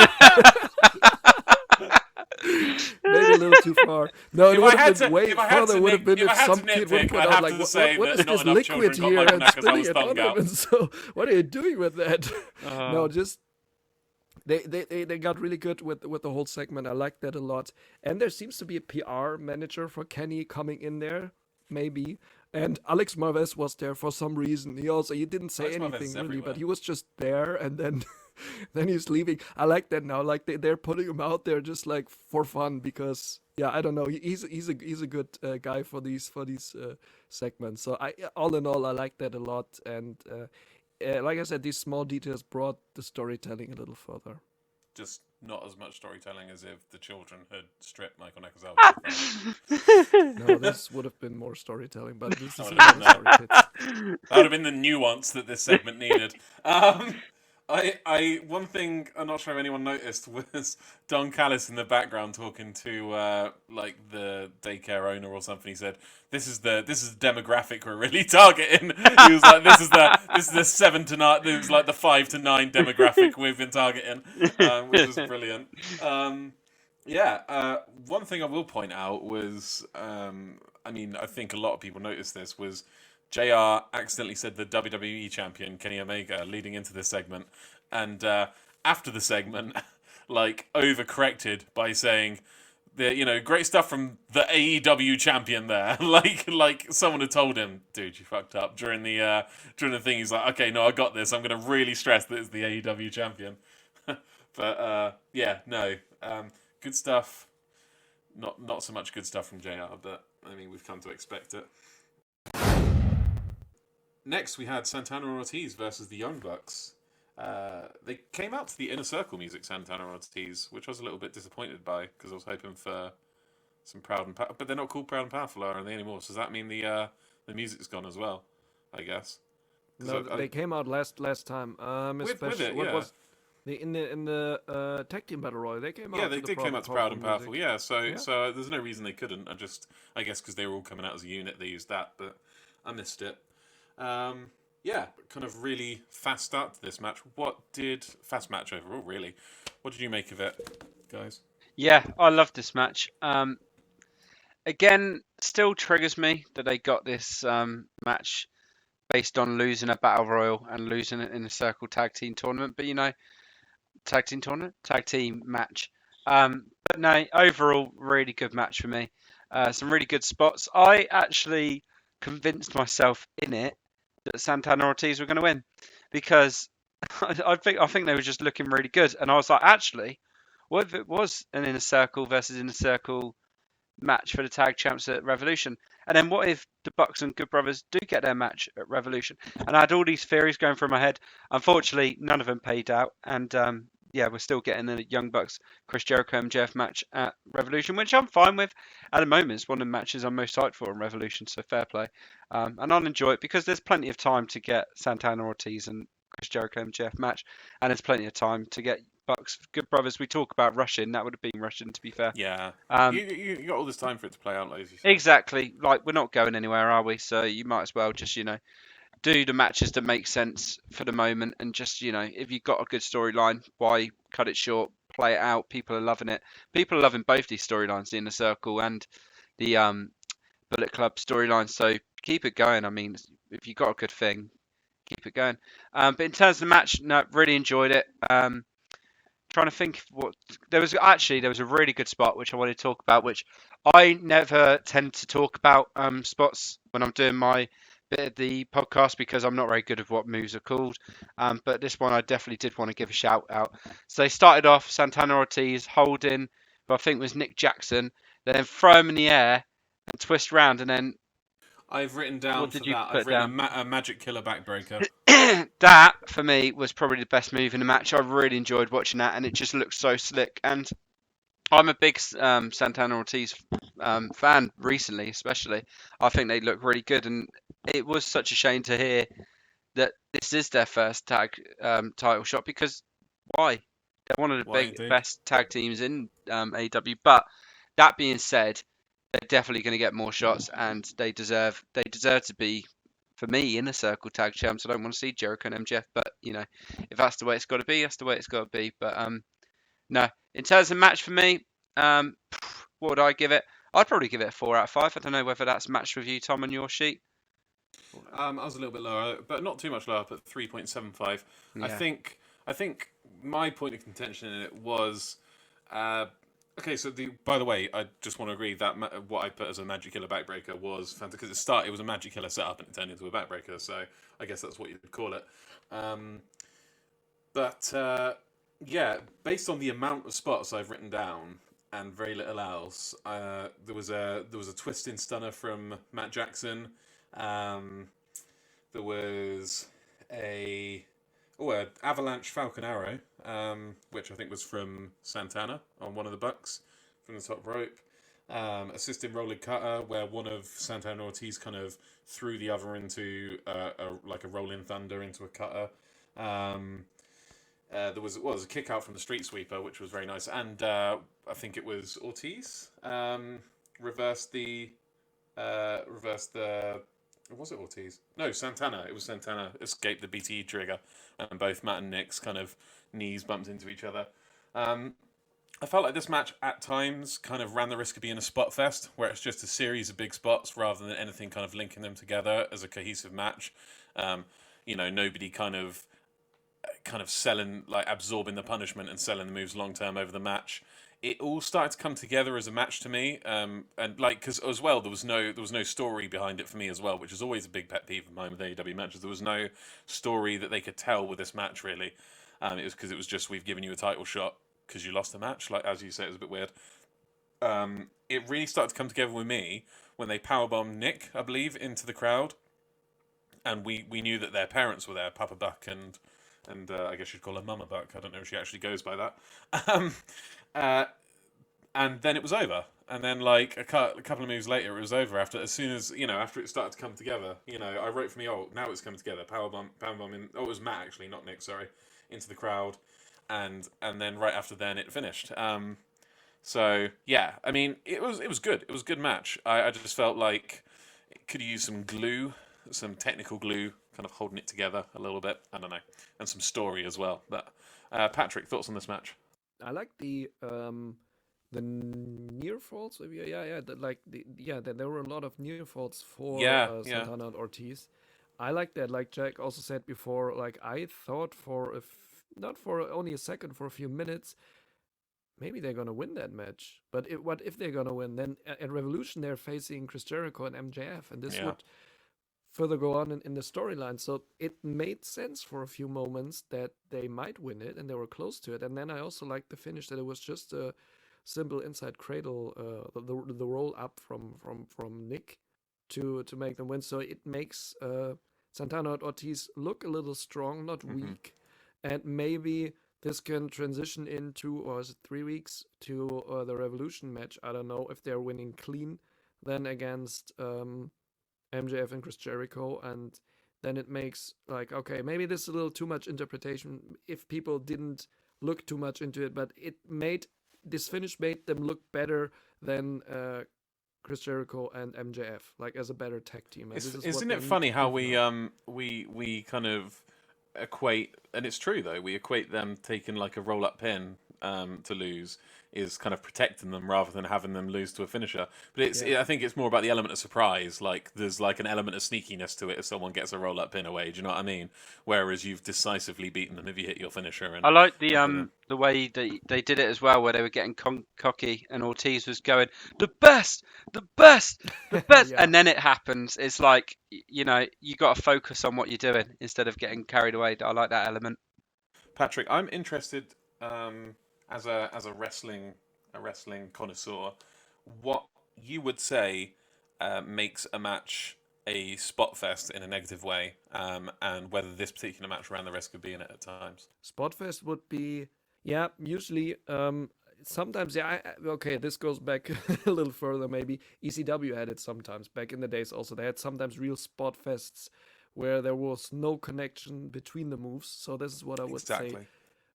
maybe a little too far. No, it If I would had have to- been way if I had farther. to Would have nit- been if I if had some to kid would nitpick, put I'd out have like, to say what that is not this enough liquid children here got and like spilling Nakazawa's it on tongue him? out. And so, what are you doing with that? No, just they got really good with the whole segment. I like that a lot. And there seems to be a PR manager for Kenny coming in there, maybe. And Alex Marvez was there for some reason. He didn't say Alex Marvez anything is really, everywhere. but he was just there, and then then he's leaving. I like that now. Like they're putting him out there just like for fun because I don't know. He's a good guy for these segments. So all in all, I like that a lot. And like I said, these small details brought the storytelling a little further. Just not as much storytelling as if the children had stripped Michael Nakazawa. No, this would have been more storytelling, but this is That another would have story. Tits. That would have been the nuance that this segment needed. One thing I'm not sure if anyone noticed was Don Callis in the background talking to like the daycare owner or something. He said, "This is the demographic we're really targeting." He was like, "This is the 7 to 9. This is like the 5 to 9 demographic we've been targeting," which was brilliant. One thing I will point out was, I think a lot of people noticed this was JR accidentally said the WWE champion Kenny Omega leading into this segment, and after the segment, like overcorrected by saying the great stuff from the AEW champion there, like someone had told him, dude, you fucked up during the thing. He's like, okay, no, I got this. I'm gonna really stress that it's the AEW champion. But good stuff. Not so much good stuff from JR, but I mean we've come to expect it. Next, we had Santana Ortiz versus the Young Bucks. They came out to the Inner Circle music, Santana Ortiz, which I was a little bit disappointed by because I was hoping for some Proud and Powerful. But they're not called Proud and Powerful, are they anymore? So does that mean the music's gone as well? I guess. No, they came out last time. With it, what yeah. was in the tag team battle royal? They came out. Yeah, they to did the came out to Proud and music. Powerful. Yeah, so there's no reason they couldn't. I guess because they were all coming out as a unit, they used that. But I missed it. Kind of really fast start to this match. Fast match overall, really. What did you make of it, guys? Yeah, I love this match. Again, still triggers me that they got this match based on losing a battle royal and losing it in a circle tag team tournament. But tag team match. But no, overall, really good match for me. Some really good spots. I actually convinced myself in it that Santana Ortiz were going to win because I think they were just looking really good, and I was like, actually, what if it was an Inner Circle versus Inner Circle match for the tag champs at Revolution? And then what if the Bucks and Good Brothers do get their match at Revolution? And I had all these theories going through my head. Unfortunately, none of them paid out, and we're still getting the Young Bucks Chris Jericho MJF match at Revolution, which I'm fine with. At the moment, it's one of the matches I'm most hyped for in Revolution, so fair play. And I'll enjoy it because there's plenty of time to get Santana Ortiz and Chris Jericho MJF match, and there's plenty of time to get Bucks Good Brothers. We talk about rushing, that would have been rushing, to be fair. Yeah, you got all this time for it to play out, like you said. Exactly. Like, we're not going anywhere, are we? So you might as well just do the matches that make sense for the moment, and just if you've got a good storyline, why cut it short? Play it out. People are loving it. People are loving both these storylines, the Inner Circle and the Bullet Club storyline. So keep it going. I mean, if you've got a good thing, keep it going. But in terms of the match, no, really enjoyed it. Trying to think what there was a really good spot which I wanted to talk about, which I never tend to talk about spots when I'm doing my bit of the podcast because I'm not very good at what moves are called. But this one I definitely did want to give a shout out. So they started off Santana Ortiz holding, who I think was Nick Jackson, then throw him in the air and twist round, and then I've written down What for did you that. put I've written down? a magic killer backbreaker. That for me was probably the best move in the match. I really enjoyed watching that, and it just looked so slick. And I'm a big Santana Ortiz fan recently, especially. I think they look really good, and it was such a shame to hear that this is their first tag title shot, because why? They're one of the Why indeed? best tag teams in AEW. But that being said, they're definitely going to get more shots, and they deserve to be, for me, in the circle tag champs. I don't want to see Jericho and MJF, but if that's the way it's got to be, that's the way it's got to be. But no, in terms of match for me, what would I give it? I'd probably give it a 4 out of 5. I don't know whether that's matched with you, Tom, on your sheet. I was a little bit lower, but not too much lower. But 3.75. I Yeah. think. I think my point of contention in it was. Okay, so by the way, I just want to agree that what I put as a magic killer backbreaker was fantastic, because it was a magic killer setup and it turned into a backbreaker. So I guess that's what you'd call it. But yeah, based on the amount of spots I've written down and very little else, there was a twisting stunner from Matt Jackson. There was a avalanche Falcon Arrow, which I think was from Santana on one of the bucks from the top rope. Assisted rolling cutter, where one of Santana Ortiz kind of threw the other into like a rolling thunder into a cutter. There was a kick out from the street sweeper, which was very nice, and I think it was Ortiz reversed the. Was it Ortiz? No, Santana. It was Santana escaped the BTE trigger, and both Matt and Nick's kind of knees bumped into each other. I felt like this match at times kind of ran the risk of being a spot fest, where it's just a series of big spots rather than anything kind of linking them together as a cohesive match. Nobody kind of selling, like absorbing the punishment and selling the moves long term over the match. It all started to come together as a match to me, and like, because as well there was no story behind it for me as well, which is always a big pet peeve of mine with AEW matches. There was no story that they could tell with this match really. It was because it was just, we've given you a title shot because you lost the match. Like, as you say, it was a bit weird. It really started to come together with me when they powerbombed Nick, I believe, into the crowd, and we knew that their parents were there, Papa Buck and I guess you'd call her Mama Buck. I don't know if she actually goes by that. And then it was over. And then, like a couple of moves later, it was over. After it started to come together. I wrote for me, now it's come together. Powerbomb in. Oh, it was Matt actually, not Nick. Sorry, into the crowd, and then right after then it finished. So yeah, I mean, it was good. It was a good match. I just felt like it could use some glue, some technical glue, kind of holding it together a little bit. I don't know, and some story as well. But Patrick, thoughts on this match? I like the near falls. There were a lot of near falls for Yeah. Santana and Ortiz. I like that. Like Jack also said before, like I thought not for only a second, for a few minutes, maybe they're gonna win that match. But what if they're gonna win? Then at Revolution they're facing Chris Jericho and MJF, and this Yeah. would further go on in the storyline. So it made sense for a few moments that they might win it, and they were close to it. And then I also liked the finish, that it was just a simple inside cradle, the roll up from Nick to make them win. So it makes Santana and Ortiz look a little strong, not weak, and maybe this can transition into, or is it 3 weeks, to the Revolution match. I don't know if they're winning clean then against MJF and Chris Jericho, and then it makes like, okay, maybe this is a little too much interpretation if people didn't look too much into it, but this finish made them look better than Chris Jericho and MJF, like as a better tag team. Isn't it funny how we kind of equate, and it's true though, we equate them taking like a roll up pin to lose is kind of protecting them rather than having them lose to a finisher. But I think it's more about the element of surprise. Like there's like an element of sneakiness to it if someone gets a roll up pin away. Do you know what I mean? Whereas you've decisively beaten them if you hit your finisher. And I like the way they did it as well, where they were getting cocky and Ortiz was going, the best, the best, the best, Yeah. and then it happens. It's like, you got to focus on what you're doing instead of getting carried away. I like that element. Patrick, I'm interested as a wrestling connoisseur, what you would say makes a match a spot fest in a negative way, and whether this particular match ran the risk of being it at times. Spotfest would be, yeah, usually, sometimes, yeah, okay, this goes back a little further, maybe. ECW had it sometimes, back in the days also. They had sometimes real spot fests where there was no connection between the moves. So this is what I would say Exactly.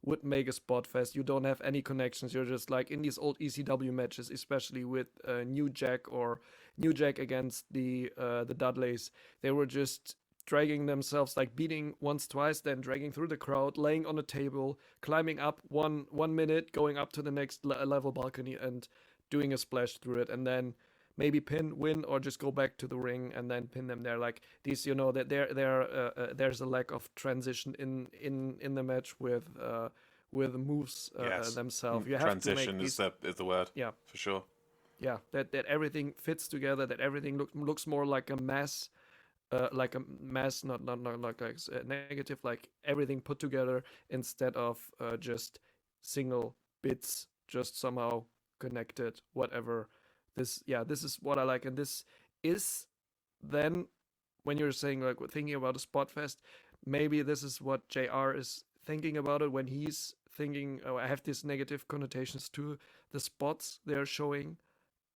would make a spot fest. You don't have any connections. You're just like in these old ECW matches, especially with New Jack or New Jack against the Dudleys. They were just dragging themselves, like beating once, twice, then dragging through the crowd, laying on a table, climbing up 1 minute, going up to the next level balcony, and doing a splash through it, and then maybe pin, win, or just go back to the ring and then pin them there. Like these, that there's a lack of transition in the match with the moves Yes. themselves. You have Transition to make is the word. yeah, For sure. yeah, that everything fits together, that everything looks more like a mass. Not like negative, like everything put together instead of just single bits, just somehow connected, whatever. This is what I like, and this is then when you're saying like thinking about a spot fest, maybe this is what JR is thinking about it when he's thinking, oh, I have these negative connotations to the spots they're showing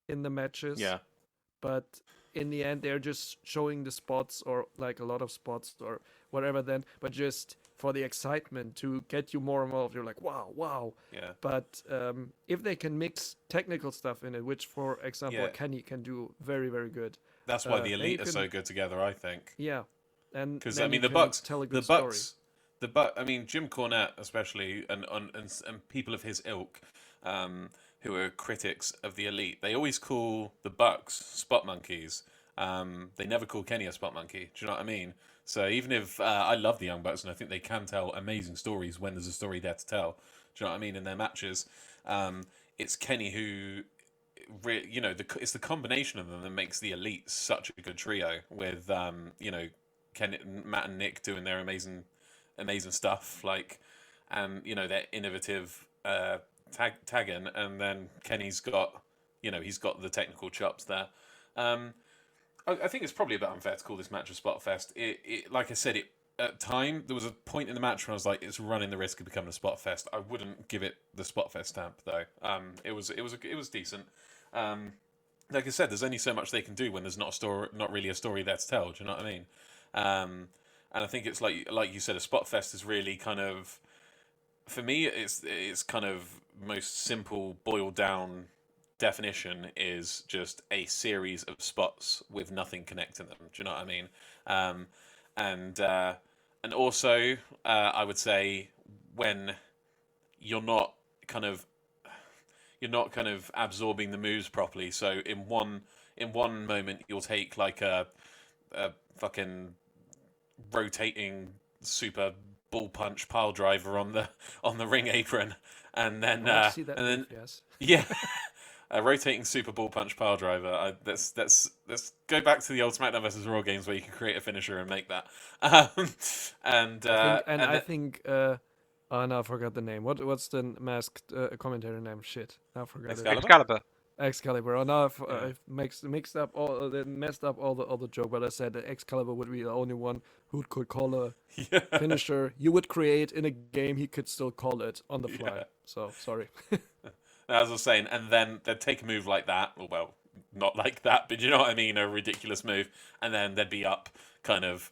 in the matches. Yeah. But in the end, they're just showing the spots, or like a lot of spots or whatever then, but just for the excitement to get you more involved. You're like, wow. Yeah. But if they can mix technical stuff in it, which, for example, Yeah. Kenny can do very, very good. That's why the then Elite you are can- so good together, I think. Yeah. And Because then I mean, you the can Bucks, tell a the good story. Bucks, I mean, Jim Cornette especially, and people of his ilk, who are critics of the Elite, they always call the Bucks spot monkeys. They never call Kenny a spot monkey. Do you know what I mean? So even if I love the Young Bucks and I think they can tell amazing stories when there's a story there to tell, do you know what I mean? In their matches, it's Kenny who, it's the combination of them that makes the Elite such a good trio. With Ken, Matt and Nick doing their amazing stuff, like, and their innovative tagging, and then Kenny's got, he's got the technical chops there. I think it's probably a bit unfair to call this match a spot fest. It like I said, at time there was a point in the match where I was like, it's running the risk of becoming a spot fest. I wouldn't give it the spot fest stamp though. It was decent. Like I said, there's only so much they can do when there's not really a story there to tell. Do you know what I mean? And I think it's like you said, a spot fest is really kind of, for me, it's kind of most simple, boiled down definition is just a series of spots with nothing connecting them. Do you know what I mean? And also, I would say when you're not kind of absorbing the moves properly. So in one moment you'll take like a fucking rotating super bull punch pile driver on the ring apron, and then I see that and then move, yes. yeah. A rotating super ball punch pile driver. Let's go back to the old SmackDown vs Raw games where you could create a finisher and make that. I think oh no, I forgot the name. What's the masked commentator name? Shit, I forgot it. Excalibur. Excalibur. Oh no, I've mixed up messed up all the joke. But I said that Excalibur would be the only one who could call a finisher you would create in a game. He could still call it on the fly. Yeah. So sorry. As I was saying, and then they'd take a move like that, or well, not like that, but you know what I mean, a ridiculous move, and then they'd be up, kind of,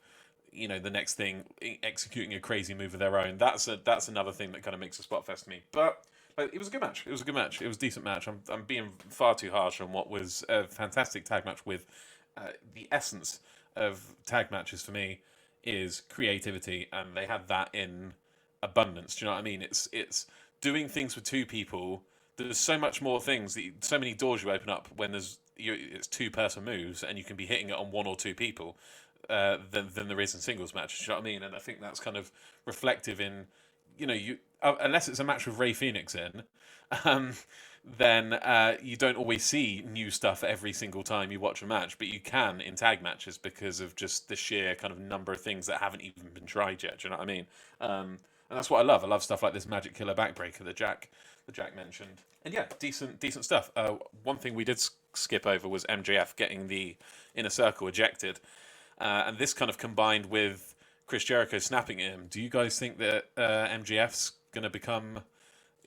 the next thing, executing a crazy move of their own. That's another thing that kind of makes a spot fest to me. But it was a good match. It was a decent match. I'm being far too harsh on what was a fantastic tag match. With the essence of tag matches for me is creativity, and they had that in abundance. Do you know what I mean? It's doing things with two people. There's so much more things, so many doors you open up when it's two-person moves, and you can be hitting it on one or two people than there is in singles matches. You know what I mean? And I think that's kind of reflective in, unless it's a match with Rey Fenix in, then you don't always see new stuff every single time you watch a match, but you can in tag matches because of just the sheer kind of number of things that haven't even been tried yet. Do you know what I mean? And that's what I love. I love stuff like this Magic Killer backbreaker that Jack mentioned. And yeah, decent stuff. One thing we did skip over was MJF getting the Inner Circle ejected. And this kind of combined with Chris Jericho snapping at him. Do you guys think that MJF's going to become?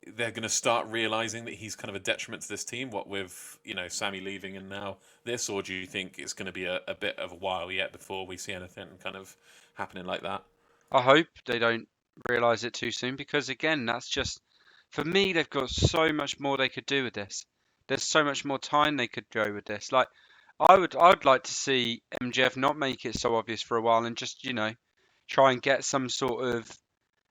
They're going to start realizing that he's kind of a detriment to this team. What with Sammy leaving and now this, or do you think it's going to be a bit of a while yet before we see anything kind of happening like that? I hope they don't realize it too soon because again, that's just for me. They've got so much more they could do with this. There's so much more time they could go with this. Like I would like to see MJF not make it so obvious for a while and just try and get some sort of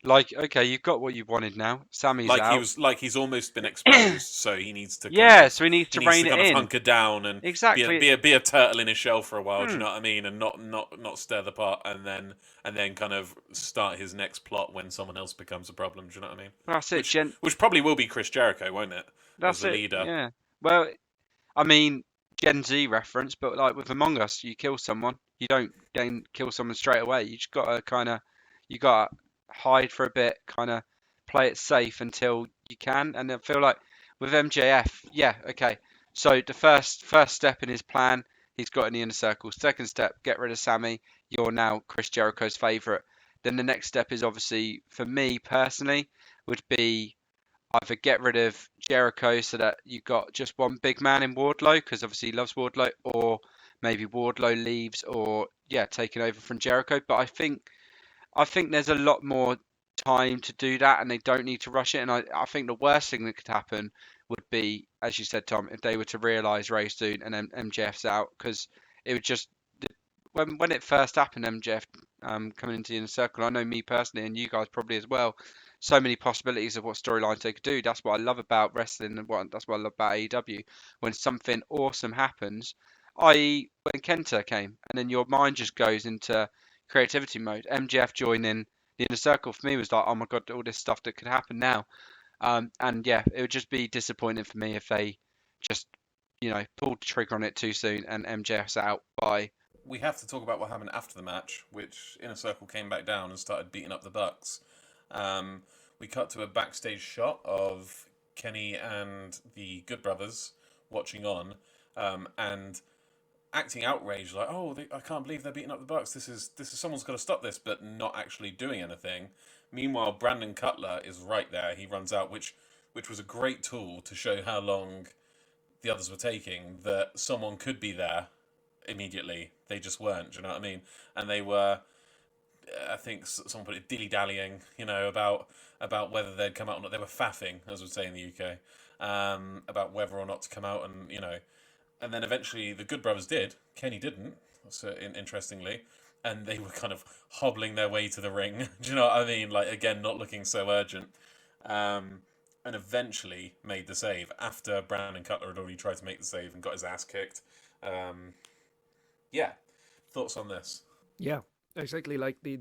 like, okay, you've got what you wanted now. Sammy's out. He's almost been exposed, so he needs to Yeah, so he needs to rein it kind of in. hunker down and Exactly. be a turtle in his shell for a while. Do you know what I mean? And not stir the pot, and then kind of start his next plot when someone else becomes a problem. Do you know what I mean? That's it. Which probably will be Chris Jericho, won't it? That's as the it. leader. Yeah. Well, I mean, Gen Z reference, but like with Among Us, you kill someone, you don't then kill someone straight away. You just gotta hide for a bit, kind of play it safe until you can. And I feel like with MJF, yeah, okay. So the first step in his plan, he's got in the inner circle. Second step, get rid of Sammy. You're now Chris Jericho's favorite. Then the next step is obviously, for me personally, would be either get rid of Jericho so that you got just one big man in Wardlow, because obviously he loves Wardlow, or maybe Wardlow leaves, or yeah, taking over from Jericho. But I think there's a lot more time to do that, and they don't need to rush it. And I think the worst thing that could happen would be, as you said, Tom, if they were to realise Ray soon and then MJF's out, because it would just when it first happened, MJF coming into the inner circle. I know me personally, and you guys probably as well. So many possibilities of what storylines they could do. That's what I love about wrestling, and that's what I love about AEW. When something awesome happens, i.e., when Kenta came, and then your mind just goes into creativity mode. MJF joining the inner circle for me was like, oh my god, all this stuff that could happen now. And yeah, it would just be disappointing for me if they just pulled the trigger on it too soon and MJF's out by. We have to talk about what happened after the match, which Inner Circle came back down and started beating up the Bucks. We cut to a backstage shot of Kenny and the Good Brothers watching on, and acting outraged, like, "Oh, I can't believe they're beating up the Bucks. This is someone's got to stop this," but not actually doing anything. Meanwhile, Brandon Cutler is right there. He runs out, which was a great tool to show how long the others were taking. That someone could be there immediately. They just weren't. Do you know what I mean? And they were. I think someone put it dilly-dallying, about whether they'd come out or not. They were faffing, as we'd say in the UK, about whether or not to come out, and then eventually the Good Brothers did. Kenny didn't, so interestingly, and they were kind of hobbling their way to the ring. Do you know what I mean? Like, again, not looking so urgent, and eventually made the save after Brandon Cutler had already tried to make the save and got his ass kicked. Yeah, thoughts on this? Yeah, exactly. Like the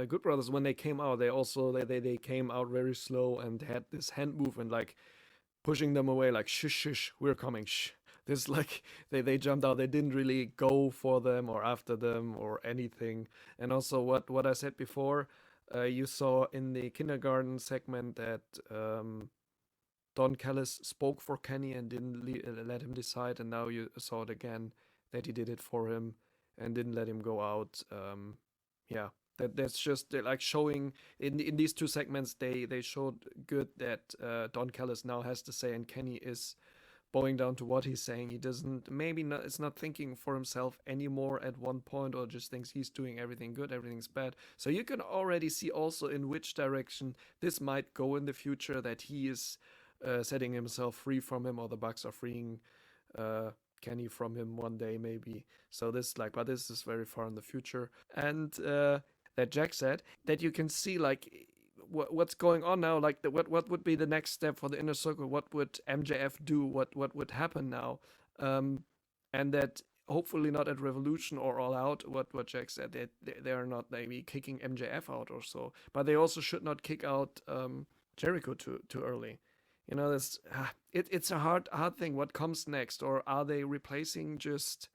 Good Brothers, when they came out, they came out very slow and had this hand movement, like pushing them away, like shush shush, we're coming, shh. This like they jumped out. They didn't really go for them or after them or anything. And also what I said before, you saw in the kindergarten segment that Don Callis spoke for Kenny and didn't let him decide, and now you saw it again that he did it for him and didn't let him go out. Yeah, that's just like showing in these two segments they showed good that Don Callis now has to say, and Kenny is bowing down to what he's saying. He doesn't it's not thinking for himself anymore at one point, or just thinks he's doing everything good, everything's bad. So you can already see also in which direction this might go in the future, that he is setting himself free from him, or the Bucks are freeing Kenny from him one day maybe. So but this is very far in the future. And that Jack said that you can see like what's going on now, like what would be the next step for the Inner Circle, what would MJF do, what would happen now, and that hopefully not at Revolution or All Out, what Jack said, that they are not maybe kicking MJF out or so, but they also should not kick out Jericho too early. It's a hard thing. What comes next? Or are they replacing just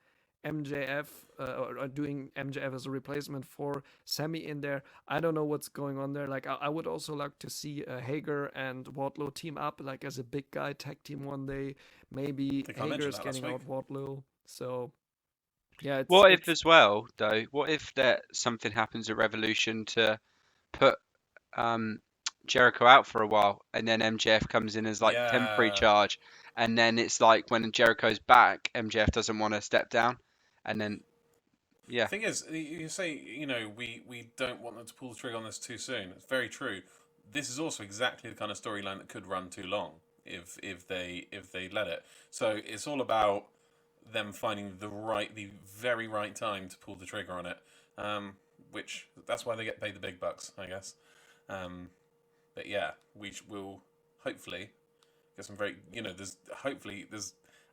MJF or doing MJF as a replacement for Sammy in there? I don't know what's going on there. Like I would also like to see Hager and Wardlow team up, like as a big guy tag team one day. Maybe Hager's getting out Wardlow. So Yeah, What if it's as well, though? What if that something happens at Revolution to put um, Jericho out for a while, and then MJF comes in as like temporary Yeah. charge, and then it's like when Jericho's back, MJF doesn't want to step down, and then yeah, Thing is, you say, we don't want them to pull the trigger on this too soon. It's very true. This is also exactly the kind of storyline that could run too long if they let it. So it's all about them finding the very right time to pull the trigger on it. Which that's why they get paid the big bucks, I guess. But yeah, will hopefully get some very there's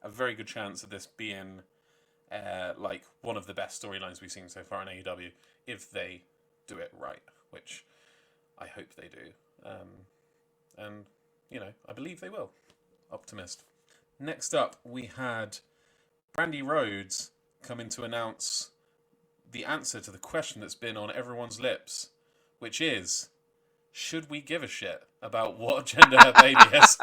a very good chance of this being like one of the best storylines we've seen so far in AEW if they do it right, which I hope they do. And I believe they will. Optimist. Next up, we had Brandy Rhodes come in to announce the answer to the question that's been on everyone's lips, which is, should we give a shit about what gender her baby is?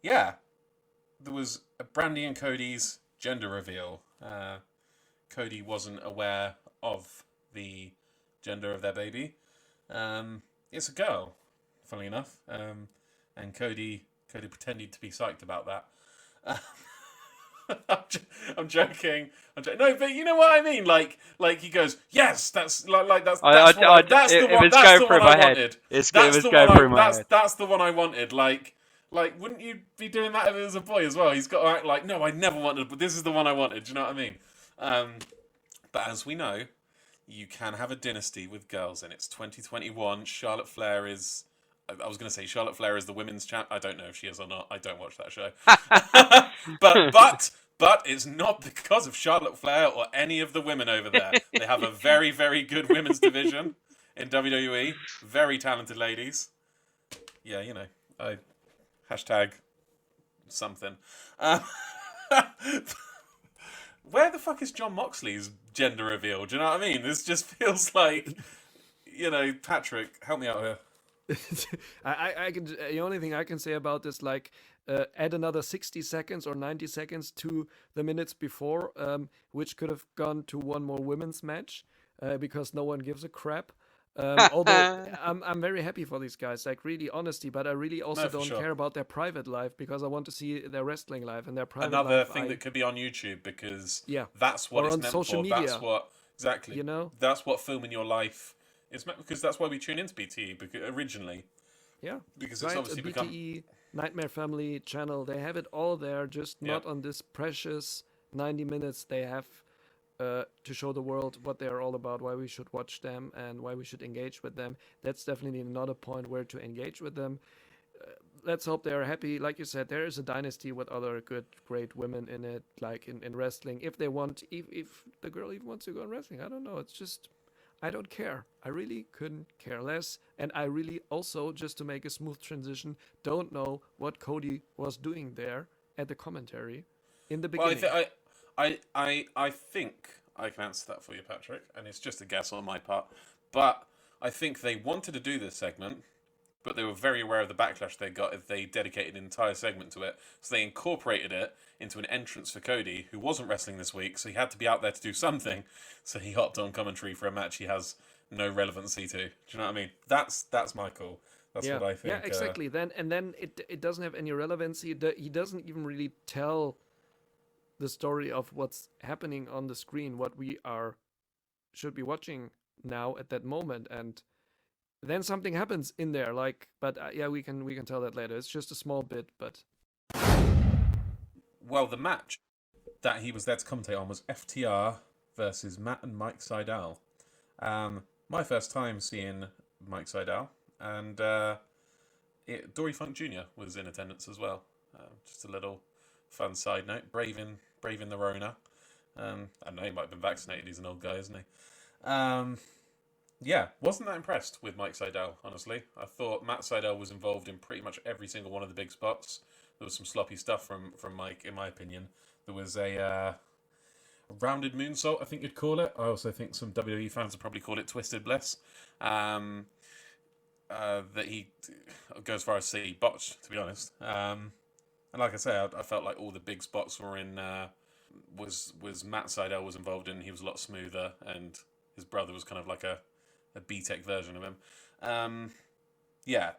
Yeah, there was a Brandy and Cody's gender reveal. Cody wasn't aware of the gender of their baby. It's a girl, funnily enough. And Cody pretended to be psyched about that. I'm joking. No, but you know what I mean. Like he goes, yes, that's like that's that's the one. That's the one I wanted. That's the one. That's the one I wanted. Like, wouldn't you be doing that if it was a boy as well? He's got to act like, no, I never wanted, but this is the one I wanted. Do you know what I mean? But as we know, you can have a dynasty with girls, and it's 2021. Charlotte Flair is. I was going to say Charlotte Flair is the women's champ. I don't know if she is or not. I don't watch that show. but it's not because of Charlotte Flair or any of the women over there. They have a very, very good women's division in WWE. Very talented ladies. Yeah, I hashtag something. Where the fuck is John Moxley's gender reveal? Do you know what I mean? This just feels like, Patrick, help me out here. I can. The only thing I can say about this, like, add another 60 seconds or 90 seconds to the minutes before, which could have gone to one more women's match, because no one gives a crap. Although I'm very happy for these guys, like, really honesty, but I really also don't care about their private life, because I want to see their wrestling life and their private life. Another thing that could be on YouTube, because that's what or it's on meant social for. media. That's what exactly. That's what filming your life is meant, because that's why we tune into BTE originally. Yeah, because it's obviously a BTE Nightmare Family channel. They have it all there, just not on this precious 90 minutes they have to show the world what they are all about, why we should watch them, and why we should engage with them. That's definitely not a point where to engage with them. Let's hope they are happy. Like you said, there is a dynasty with other good, great women in it, like in wrestling. If they want, if the girl even wants to go in wrestling, I don't know. It's just, I don't care. I really couldn't care less. And I really also, just to make a smooth transition, don't know what Cody was doing there at the commentary in the beginning. Well, I think I can answer that for you, Patrick, and it's just a guess on my part. But I think they wanted to do this segment, but they were very aware of the backlash they got if they dedicated an entire segment to it. So they incorporated it into an entrance for Cody, who wasn't wrestling this week, so he had to be out there to do something. So he hopped on commentary for a match he has no relevancy to. Do you know what I mean? That's my call. That's what I think. Yeah, exactly. Then it doesn't have any relevancy. He doesn't even really tell the story of what's happening on the screen, what we should be watching now at that moment, and then something happens in there, like, but we can tell that later. It's just a small bit, but well, the match that he was there to commentate on was FTR versus Matt and Mike Sydal. My first time seeing Mike Sydal, and Dory Funk Jr. was in attendance as well. Just a little fun side note, braving the Rona. I know he might have been vaccinated. He's an old guy, isn't he? Yeah, wasn't that impressed with Mike Sydal, honestly. I thought Matt Sydal was involved in pretty much every single one of the big spots. There was some sloppy stuff from Mike, in my opinion. There was a rounded moonsault, I think you'd call it. I also think some WWE fans would probably call it Twisted Bliss. That he goes as far as to say he botched, to be honest. And like I say, I felt like all the big spots were in. Was Matt Sydal was involved in? He was a lot smoother, and his brother was kind of like a B-Tech version of him. Yeah.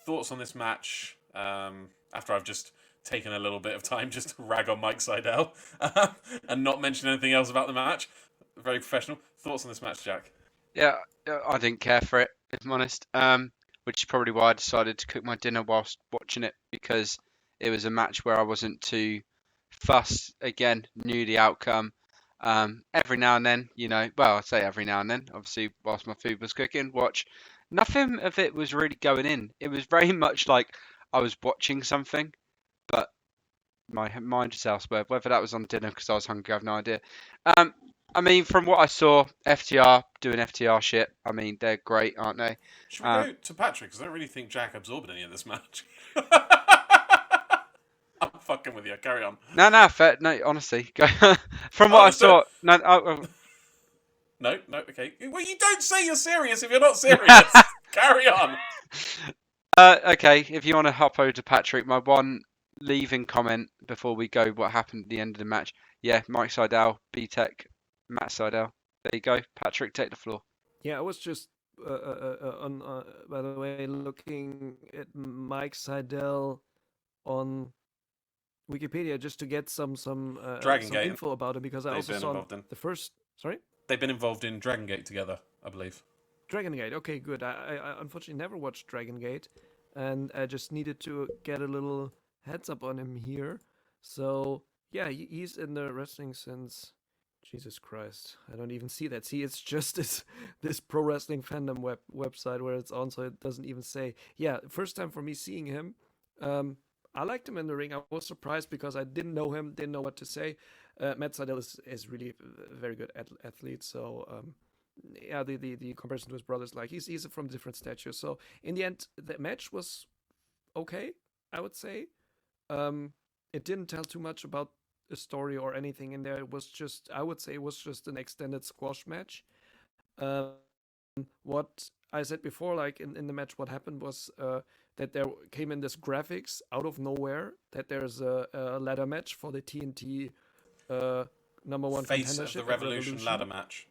Thoughts on this match? After I've just taken a little bit of time just to rag on Mike Sydal and not mention anything else about the match. Very professional. Thoughts on this match, Jack? Yeah, I didn't care for it, if I'm honest. Which is probably why I decided to cook my dinner whilst watching it, because it was a match where I wasn't too fussed. Again, knew the outcome. Every now and then, well, I say every now and then, obviously, whilst my food was cooking, watch. Nothing of it was really going in. It was very much like I was watching something, but my mind was elsewhere. Whether that was on dinner because I was hungry, I have no idea. I mean, from what I saw, FTR doing FTR shit. I mean, they're great, aren't they? Should we go to Patrick? Because I don't really think Jack absorbed any of this match. I'm fucking with you. Carry on. No, fair. No, honestly, from what I saw, no. No, okay. Well, you don't say you're serious if you're not serious. Carry on. Okay, if you want to hop over to Patrick, my one leaving comment before we go, what happened at the end of the match? Yeah, Mike Sydal, B-Tech, Matt Sydal. There you go. Patrick, take the floor. Yeah, I was just by the way, looking at Mike Sydal on Wikipedia just to get some Dragon Gate. info about him, because I also saw the first. Sorry. They've been involved in Dragon Gate together, I believe. Dragon Gate. Okay, good. I unfortunately never watched Dragon Gate, and I just needed to get a little heads up on him here. So yeah, he's in the wrestling since. Jesus Christ, I don't even see that. See, it's just this pro wrestling fandom website where it's on, so it doesn't even say. Yeah, first time for me seeing him. I liked him in the ring. I was surprised because I didn't know him, didn't know what to say. Matt Sydal is really a very good athlete. So yeah, the comparison to his brothers, like he's from different statures. So in the end, the match was okay, I would say. It didn't tell too much about a story or anything in there. It was just, I would say, it was just an extended squash match. What I said before, like in the match, what happened was that there came in this graphics out of nowhere that there's a ladder match for the TNT number one Face of the Revolution ladder match.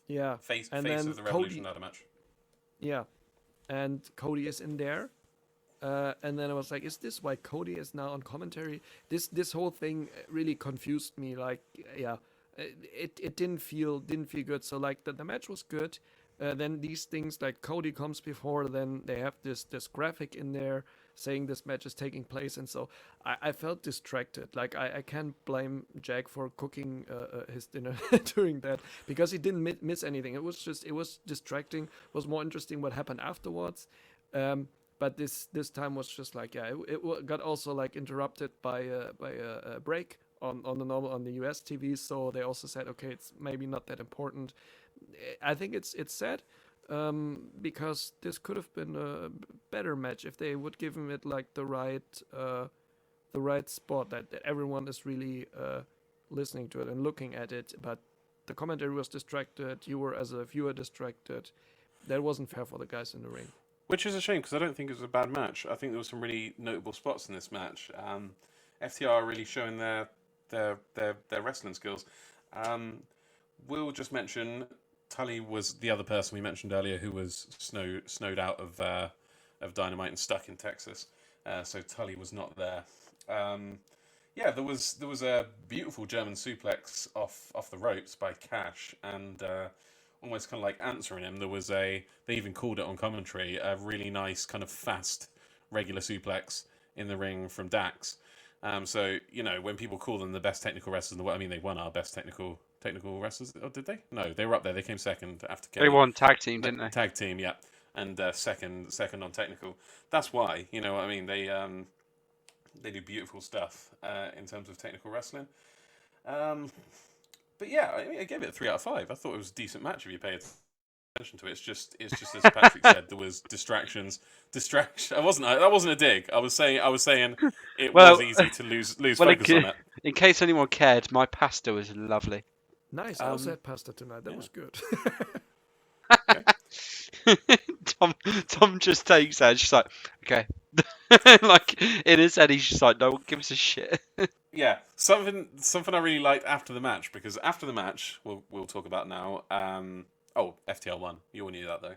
Yeah. Face of the Revolution ladder match. Yeah. And Cody is in there. And then I was like, is this why Cody is now on commentary? This whole thing really confused me. Like, yeah, it didn't feel good. So like the match was good. Then these things like Cody comes before, then they have this graphic in there saying this match is taking place, and so I felt distracted. Like I can't blame Jack for cooking his dinner during that, because he didn't miss anything. It was distracting. It was more interesting what happened afterwards. But this time was just like, yeah, it got also like interrupted by a break on the US TV. So they also said, okay, it's maybe not that important. I think it's sad because this could have been a better match if they would give him it like the right spot that everyone is really listening to it and looking at it. But the commentary was distracted. You were as a viewer distracted. That wasn't fair for the guys in the ring. Which is a shame, because I don't think it was a bad match. I think there were some really notable spots in this match. FTR really showing their wrestling skills. We'll just mention Tully was the other person we mentioned earlier who was snowed out of Dynamite and stuck in Texas. So Tully was not there. Yeah, there was a beautiful German suplex off the ropes by Cash, and almost kind of like answering him, they even called it on commentary, a really nice kind of fast regular suplex in the ring from Dax. So, when people call them the best technical wrestlers in the world, I mean, they won our best technical wrestlers, or did they? No, they were up there. They came second after Kenny. They won tag team, didn't they? Tag team, yeah. And second on technical. That's why, what I mean? They do beautiful stuff in terms of technical wrestling. But yeah, I mean, I gave it a 3 out of 5. I thought it was a decent match if you pay attention to it. It's just as Patrick said, there was distractions. That wasn't a dig. I was saying it was easy to lose focus on it. In case anyone cared, my pasta was lovely. Nice. I also had pasta tonight. That was good. Tom just takes that. And she's like, okay. Like in his head, he's just like, no one gives a shit. Yeah, something I really liked after the match, because after the match, we'll talk about now. FTL won. You all knew that though.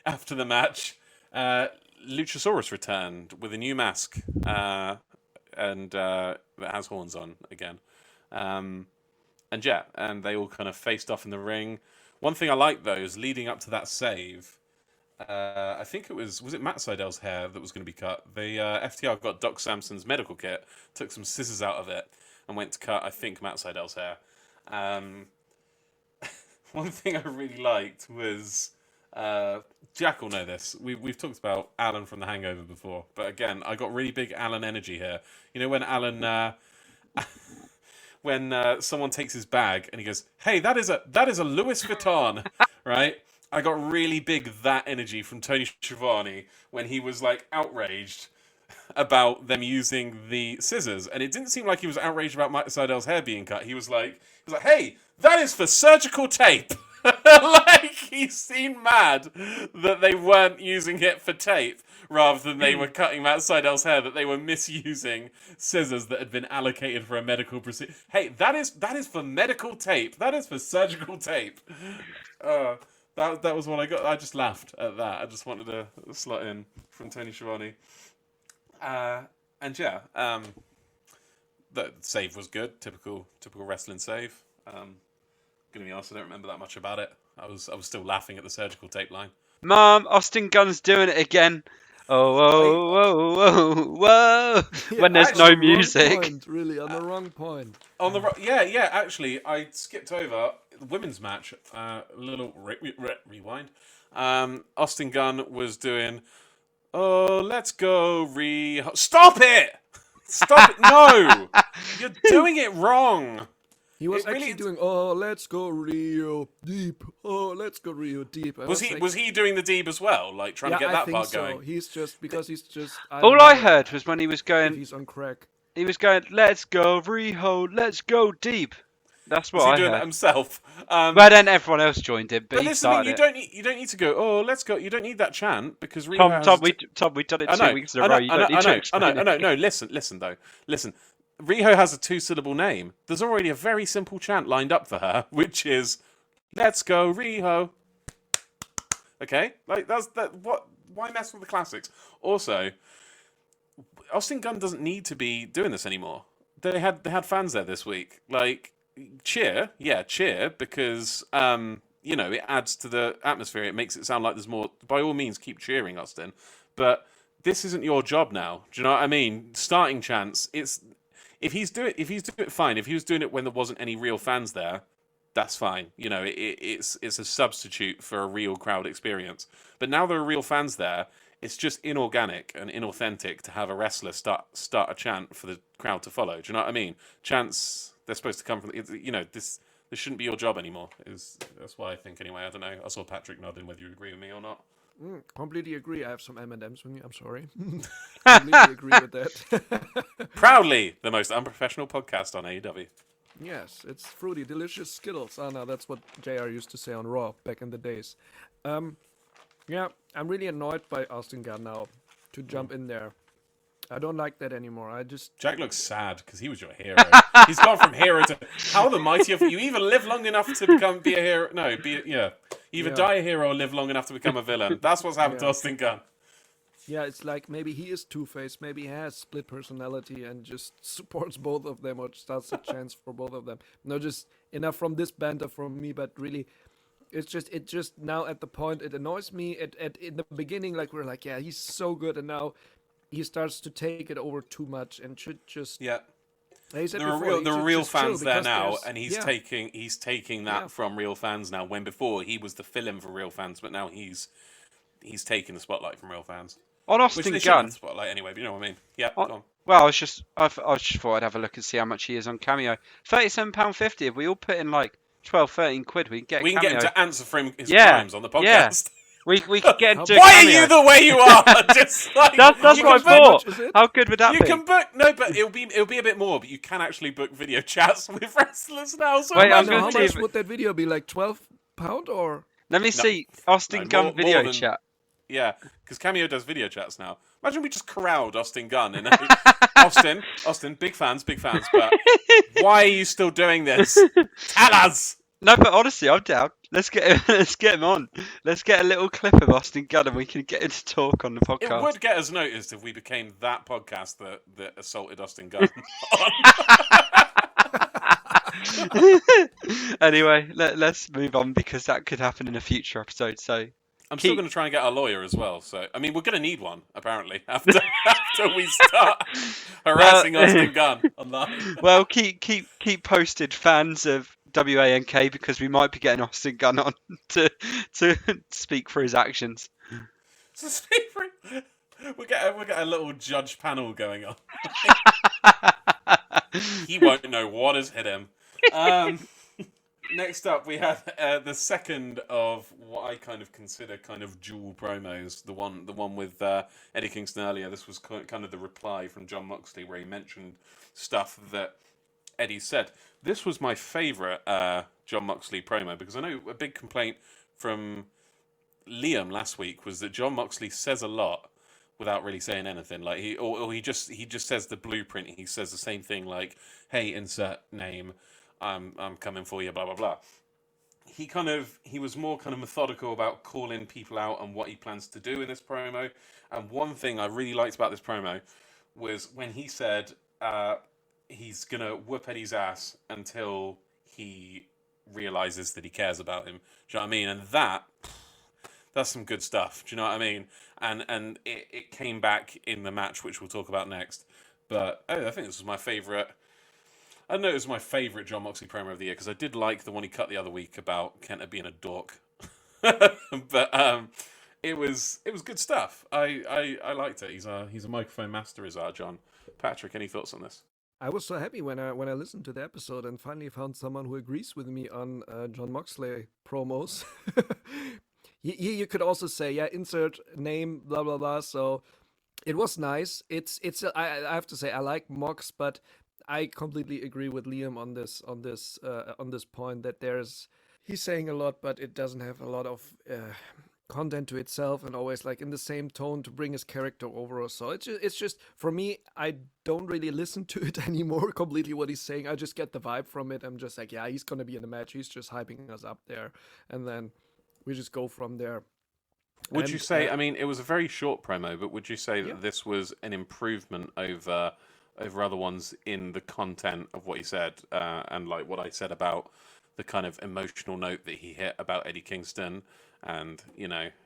After the match, Luchasaurus returned with a new mask, and that has horns on again. And they all kind of faced off in the ring. One thing I liked though is leading up to that save. I think it was it Matt Seidel's hair that was going to be cut. The FTR got Doc Samson's medical kit, took some scissors out of it, and went to cut, I think, Matt Seidel's hair. One thing I really liked was, Jack will know this. We've talked about Alan from The Hangover before, but again, I got really big Alan energy here. You know when Alan, when someone takes his bag and he goes, "Hey, that is a Louis Vuitton," right? I got really big that energy from Tony Schiavone when he was like outraged about them using the scissors, and it didn't seem like he was outraged about Mike Seidel's hair being cut. He was like, "Hey, that is for surgical tape." Like he seemed mad that they weren't using it for tape rather than they were cutting Matt Seidel's hair, that they were misusing scissors that had been allocated for a medical procedure. Hey, that is for medical tape. That is for surgical tape. That was what I got. I just laughed at that. I just wanted to slot in from Tony Schiavone. The save was good. Typical wrestling save. Gonna be honest, I don't remember that much about it. I was still laughing at the surgical tape line. Mom, Austin Gunn's doing it again. Whoa. Yeah, When there's no music. Really, on the wrong point. Actually, I skipped over the women's match. Little rewind. Austin Gunn was doing, "Oh, let's go, Stop it! Stop it! No! You're doing it wrong!" He was actually doing, "Oh, let's go Rio deep. Oh, let's go Rio deep." Was he doing the deep as well? Like trying to get that part going? He's just All I heard was when he was going. He's on crack. He was going, "Let's go Rio, let's go deep." That's what I heard. Was he doing that himself? But then everyone else joined it. But he listen, started you don't need to go, "Oh, let's go." You don't need that chant because Rio Tom, we've done it 2 weeks in a row. You don't need to explain it. No. Listen though. Listen. Riho has a 2-syllable name. There's already a very simple chant lined up for her, which is, "Let's go, Riho." Okay? Like, that's that. What? Why mess with the classics? Also, Austin Gunn doesn't need to be doing this anymore. They had fans there this week. Like, cheer, because it adds to the atmosphere. It makes it sound like there's more. By all means, keep cheering, Austin. But this isn't your job now. Do you know what I mean? Starting chants. If he's doing it, fine. If he was doing it when there wasn't any real fans there, that's fine. It's a substitute for a real crowd experience. But now there are real fans there. It's just inorganic and inauthentic to have a wrestler start a chant for the crowd to follow. Do you know what I mean? Chants, they're supposed to come from. This shouldn't be your job anymore. That's what I think anyway. I don't know. I saw Patrick nodding whether you agree with me or not. Completely agree. I have some M&Ms with me. I'm sorry. Completely agree with that. Proudly the most unprofessional podcast on AEW. Yes, it's fruity, delicious Skittles. Oh no, that's what JR used to say on Raw back in the days. Yeah, I'm really annoyed by Austin Gunn now to jump in there. I don't like that anymore. Jack looks sad because he was your hero. He's gone from hero to how the mighty of you either live long enough to be a hero. No, either die a hero or live long enough to become a villain. That's what's happened to Austin Gunn. Yeah, it's like maybe he is Two-Faced, maybe he has split personality and just supports both of them or starts a chance for both of them. No, just enough from this banter from me, but really, it just now at the point it annoys me. In the beginning, like we're like, yeah, he's so good, and now he starts to take it over too much and should just There are real fans there now, and he's taking that from real fans now. When before he was the fill-in for real fans, but now he's taking the spotlight from real fans. On Austin Gunn, spotlight anyway, but you know what I mean. Yeah. Well, I just thought I'd have a look and see how much he is on Cameo. £37.50. If we all put in like 12, 13 quid, we can get him to answer for his crimes on the podcast. Yeah. We could get him to Why are you the way you are? Just like, that's what I thought. How good would that be? You can book but it'll be a bit more. But you can actually book video chats with wrestlers now. So wait, how much would that video be? Like £12 or? Let me No, see Austin no, Gunn more video than chat. yeah, because Cameo does video chats now. Imagine we just corralled Austin Gunn and Austin, big fans, but why are you still doing this? Tell us. No, but honestly, I'm down. Let's get him, let's get him on. Let's get a little clip of Austin Gunn and we can get him to talk on the It podcast. would get us noticed if we became that podcast that assaulted Austin Gunn. Anyway, let's move on because that could happen in a future episode. So I'm still going to try and get a lawyer as well. So I mean, we're going to need one apparently after we start harassing Austin Gunn online. Well, keep posted, fans of WANK, because we might be getting Austin Gunn on to speak for his actions. We'll get a little judge panel going on. He won't know what has hit him. Next up, we have the second of what I kind of consider kind of dual promos. The one with Eddie Kingston earlier. This was kind of the reply from John Moxley, where he mentioned stuff that Eddie said. This was my favourite John Moxley promo, because I know a big complaint from Liam last week was that John Moxley says a lot without really saying anything. Like he just says the blueprint. He says the same thing, like, "Hey, insert name. I'm coming for you." Blah blah blah. He was more kind of methodical about calling people out and what he plans to do in this promo. And one thing I really liked about this promo was when he said he's gonna whoop Eddie's ass until he realizes that he cares about him. Do you know what I mean? And that's some good stuff. Do you know what I mean? And it came back in the match, which we'll talk about next. But I think this was my favourite. I don't know, it was my favourite John Moxley promo of the year, because I did like the one he cut the other week about Kenta being a dork. But it was good stuff. I liked it. He's a microphone master, is our John. Patrick, any thoughts on this? I was so happy when I listened to the episode and finally found someone who agrees with me on John Moxley promos. You could also say, yeah, insert name, blah blah blah. So it was nice. I have to say I like Mox, but I completely agree with Liam on this point that he's saying a lot, but it doesn't have a lot of content to itself, and always like in the same tone to bring his character over. So it's just for me, I don't really listen to it anymore completely what he's saying. I just get the vibe from it. I'm just like, yeah, he's gonna be in the match. He's just hyping us up there, and then we just go from there. Would you say? I mean, it was a very short promo, but would you say that this was an improvement over other ones in the content of what he said, and like what I said about the kind of emotional note that he hit about Eddie Kingston, and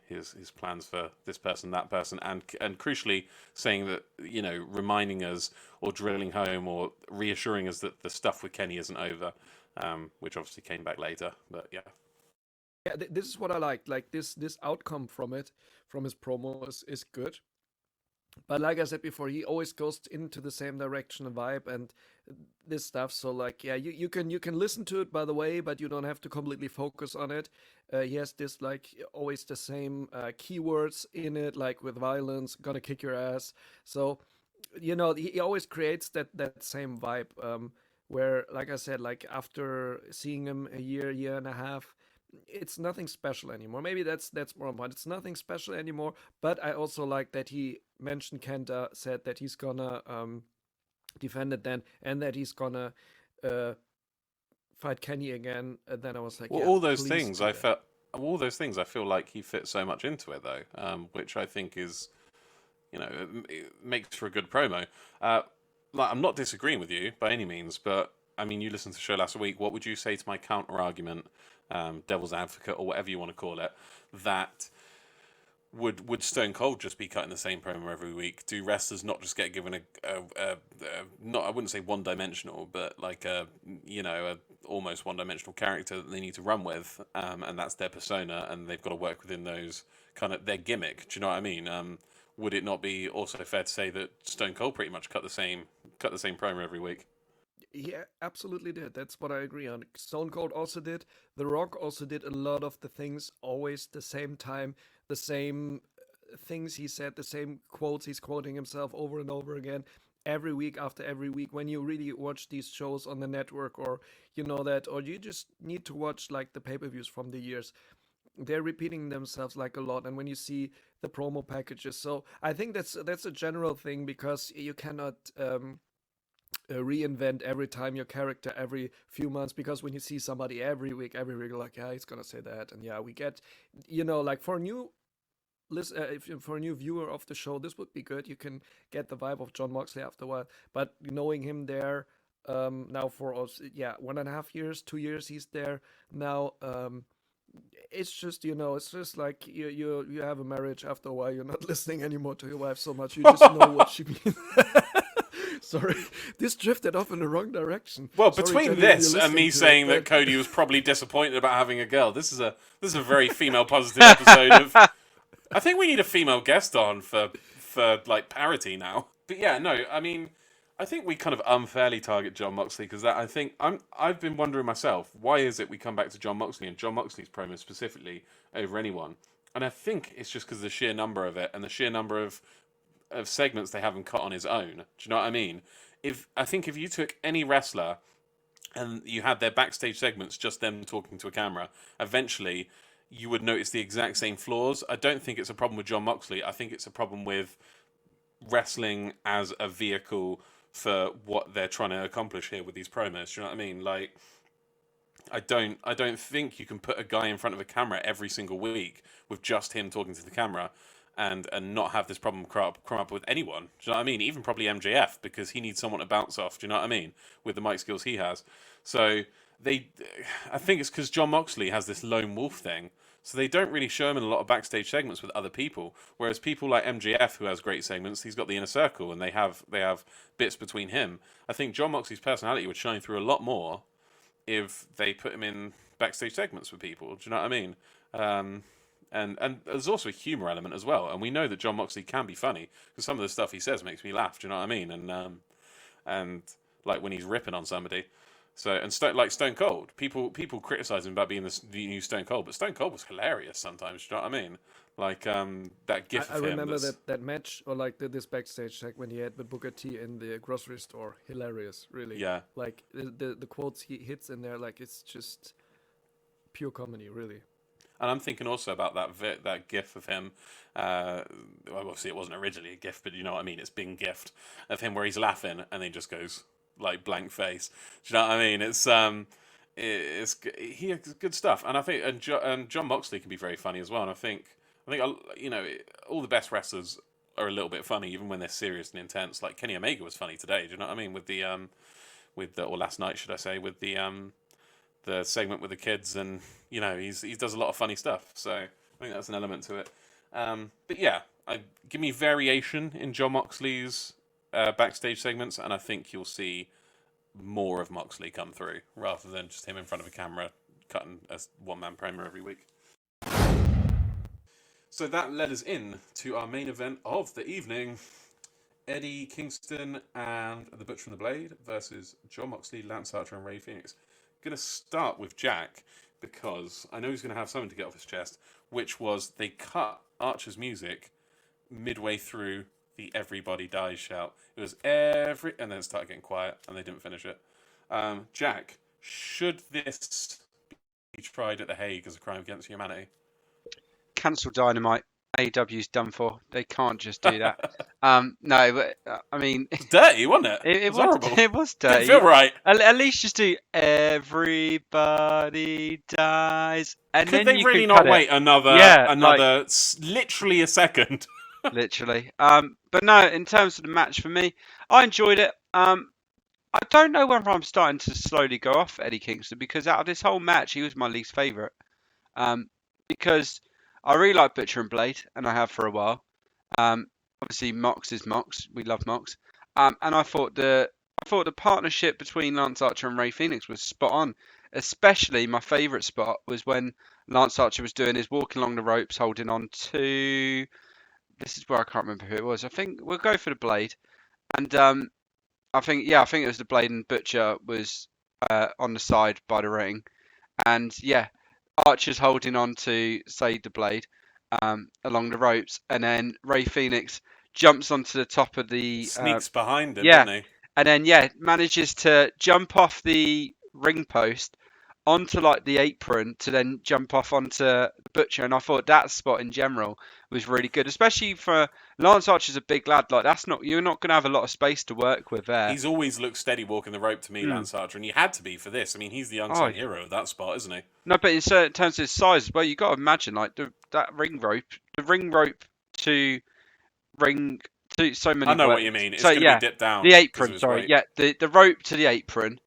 his plans for this person, that person, and crucially saying that, reminding us or drilling home or reassuring us that the stuff with Kenny isn't over, which obviously came back later, but yeah. Yeah, this is what I like. Like this outcome from his promo is good. But like I said before, he always goes into the same direction and vibe and this stuff. So like, yeah, you can listen to it, by the way, but you don't have to completely focus on it. He has this like always the same keywords in it, like with violence, gonna kick your ass. So he always creates that same vibe. Where, like I said, like after seeing him a year and a half, it's nothing special anymore. Maybe that's more on point. It's nothing special anymore. But I also like that he mentioned Kenta, said that he's gonna defend it then, and that he's gonna fight Kenny again. And then I was like, well, yeah, all those things I feel like he fits so much into it though, which I think is, it makes for a good promo. I'm not disagreeing with you by any means, but I mean, you listened to the show last week. What would you say to my counter argument? Devil's advocate, or whatever you want to call it, that would Stone Cold just be cutting the same promo every week? Do wrestlers not just get given a not, I wouldn't say one dimensional, but like a almost one dimensional character that they need to run with, and that's their persona, and they've got to work within those kind of their gimmick. Do you know what I mean? Would it not be also fair to say that Stone Cold pretty much cut the same promo every week? Yeah, absolutely did. That's what I agree on. Stone Cold also did. The Rock also did a lot of the things always the same time, the same things he said, the same quotes he's quoting himself over and over again, every week after every week. When you really watch these shows on the network, or or you just need to watch like the pay-per-views from the years, they're repeating themselves like a lot. And when you see the promo packages, so I think that's a general thing, because you cannot reinvent every time your character every few months, because when you see somebody every week you're like, yeah, he's gonna say that. And yeah, we get, like for a new if for a new viewer of the show, this would be good. You can get the vibe of John Moxley after a while, but knowing him there now for us, yeah, 1.5 years, 2 years he's there now. It's just, it's just like you have a marriage. After a while, you're not listening anymore to your wife so much. You just know what she means. Sorry, this drifted off in the wrong direction. Well, Sorry, between Jenny, this and me saying that Cody was probably disappointed about having a girl, this is a very female positive episode of. I think we need a female guest on for like parity now. But yeah, no, I mean, I think we kind of unfairly target John Moxley, because I've been wondering myself, why is it we come back to John Moxley and John Moxley's promo specifically over anyone? And I think it's just because of the sheer number of it and the sheer number of segments they haven't cut on his own. Do you know what I mean? I think if you took any wrestler and you had their backstage segments, just them talking to a camera, eventually you would notice the exact same flaws. I don't think it's a problem with John Moxley. I think it's a problem with wrestling as a vehicle for what they're trying to accomplish here with these promos. Do you know what I mean? Like, I don't think you can put a guy in front of a camera every single week with just him talking to the camera and not have this problem crop up with anyone. Do you know what I mean? Even probably MJF, because he needs someone to bounce off. Do you know what I mean? With the mic skills he has. So I think it's because John Moxley has this lone wolf thing. So they don't really show him in a lot of backstage segments with other people. Whereas people like MJF, who has great segments, he's got the inner circle, and they have bits between him. I think John Moxley's personality would shine through a lot more if they put him in backstage segments with people. Do you know what I mean? And there's also a humor element as well. And we know that John Moxley can be funny, because some of the stuff he says makes me laugh. Do you know what I mean? And like when he's ripping on somebody. So, and Stone Cold, people criticize him about being the new Stone Cold, but Stone Cold was hilarious sometimes. Do you know what I mean? Like that gif I of him. remember that match, or like this backstage segment he had with Booker T in the grocery store. Hilarious, really. Yeah. Like the quotes he hits in there, like it's just pure comedy, really. And I'm thinking also about that gif of him. Well, obviously, it wasn't originally a gif, but you know what I mean. It's been gifted of him where he's laughing and he just goes like blank face. Do you know what I mean? He has good stuff, and I think and John Moxley can be very funny as well. And I think all the best wrestlers are a little bit funny, even when they're serious and intense. Like Kenny Omega was funny today. Do you know what I mean? Or last night, should I say, with the segment with the kids, and he does a lot of funny stuff. So I think that's an element to it. But yeah, give me variation in John Moxley's backstage segments, and I think you'll see more of Moxley come through rather than just him in front of a camera cutting a one-man promo every week. So that led us in to our main event of the evening: Eddie Kingston and the Butcher and the Blade versus John Moxley, Lance Archer, and Rey Fenix. Going to start with Jack, because I know he's going to have something to get off his chest, which was they cut Archer's music midway through the Everybody Dies shout. It was and then it started getting quiet, and they didn't finish it. Jack, should this be tried at The Hague as a crime against humanity? Cancel Dynamite. AEW's done for. They can't just do that. No, but I mean, it's dirty, wasn't it? It was horrible. It was dirty. Didn't feel right. At least just do Everybody Dies, and Could then they you really could not cut wait it. another literally a second? Literally. But no, in terms of the match for me, I enjoyed it. I don't know whether I'm starting to slowly go off Eddie Kingston, because out of this whole match, he was my least favourite. Because I really like Butcher and Blade, and I have for a while. Obviously, Mox is Mox. We love Mox. And I thought the partnership between Lance Archer and Rey Fenix was spot on. Especially my favourite spot was when Lance Archer was doing his walking along the ropes, holding on to. This is where I can't remember who it was. I think we'll go for the Blade, and I think it was the Blade, and Butcher was on the side by the ring, and yeah, Archer's holding on to save the Blade along the ropes, and then Rey Fenix jumps onto the top of the sneaks behind him, doesn't he? And then manages to jump off the ring post onto like the apron to then jump off onto the Butcher, and I thought that spot in general was really good, especially for Lance Archer's a big lad. Like you're not going to have a lot of space to work with there. He's always looked steady walking the rope to me, Lance Archer, and he had to be for this. I mean, he's the unsung hero of that spot, isn't he? No, but in terms of his size, well, you got to imagine like that ring rope to ring to so many. I know what you mean. It's so going to be dipped down. The apron, sorry, yeah, the rope to the apron.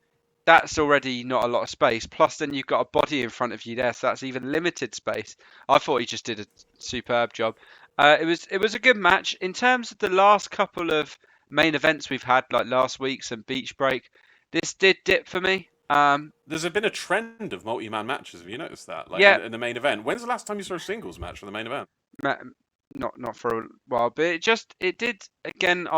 That's already not a lot of space. Plus, then you've got a body in front of you there, so that's even limited space. I thought he just did a superb job. It was a good match in terms of the last couple of main events we've had, like last week's and Beach Break. This did dip for me. There's been a trend of multi-man matches. Have you noticed that? Like in the main event. When's the last time you saw a singles match for the main event? Not for a while, but it did again.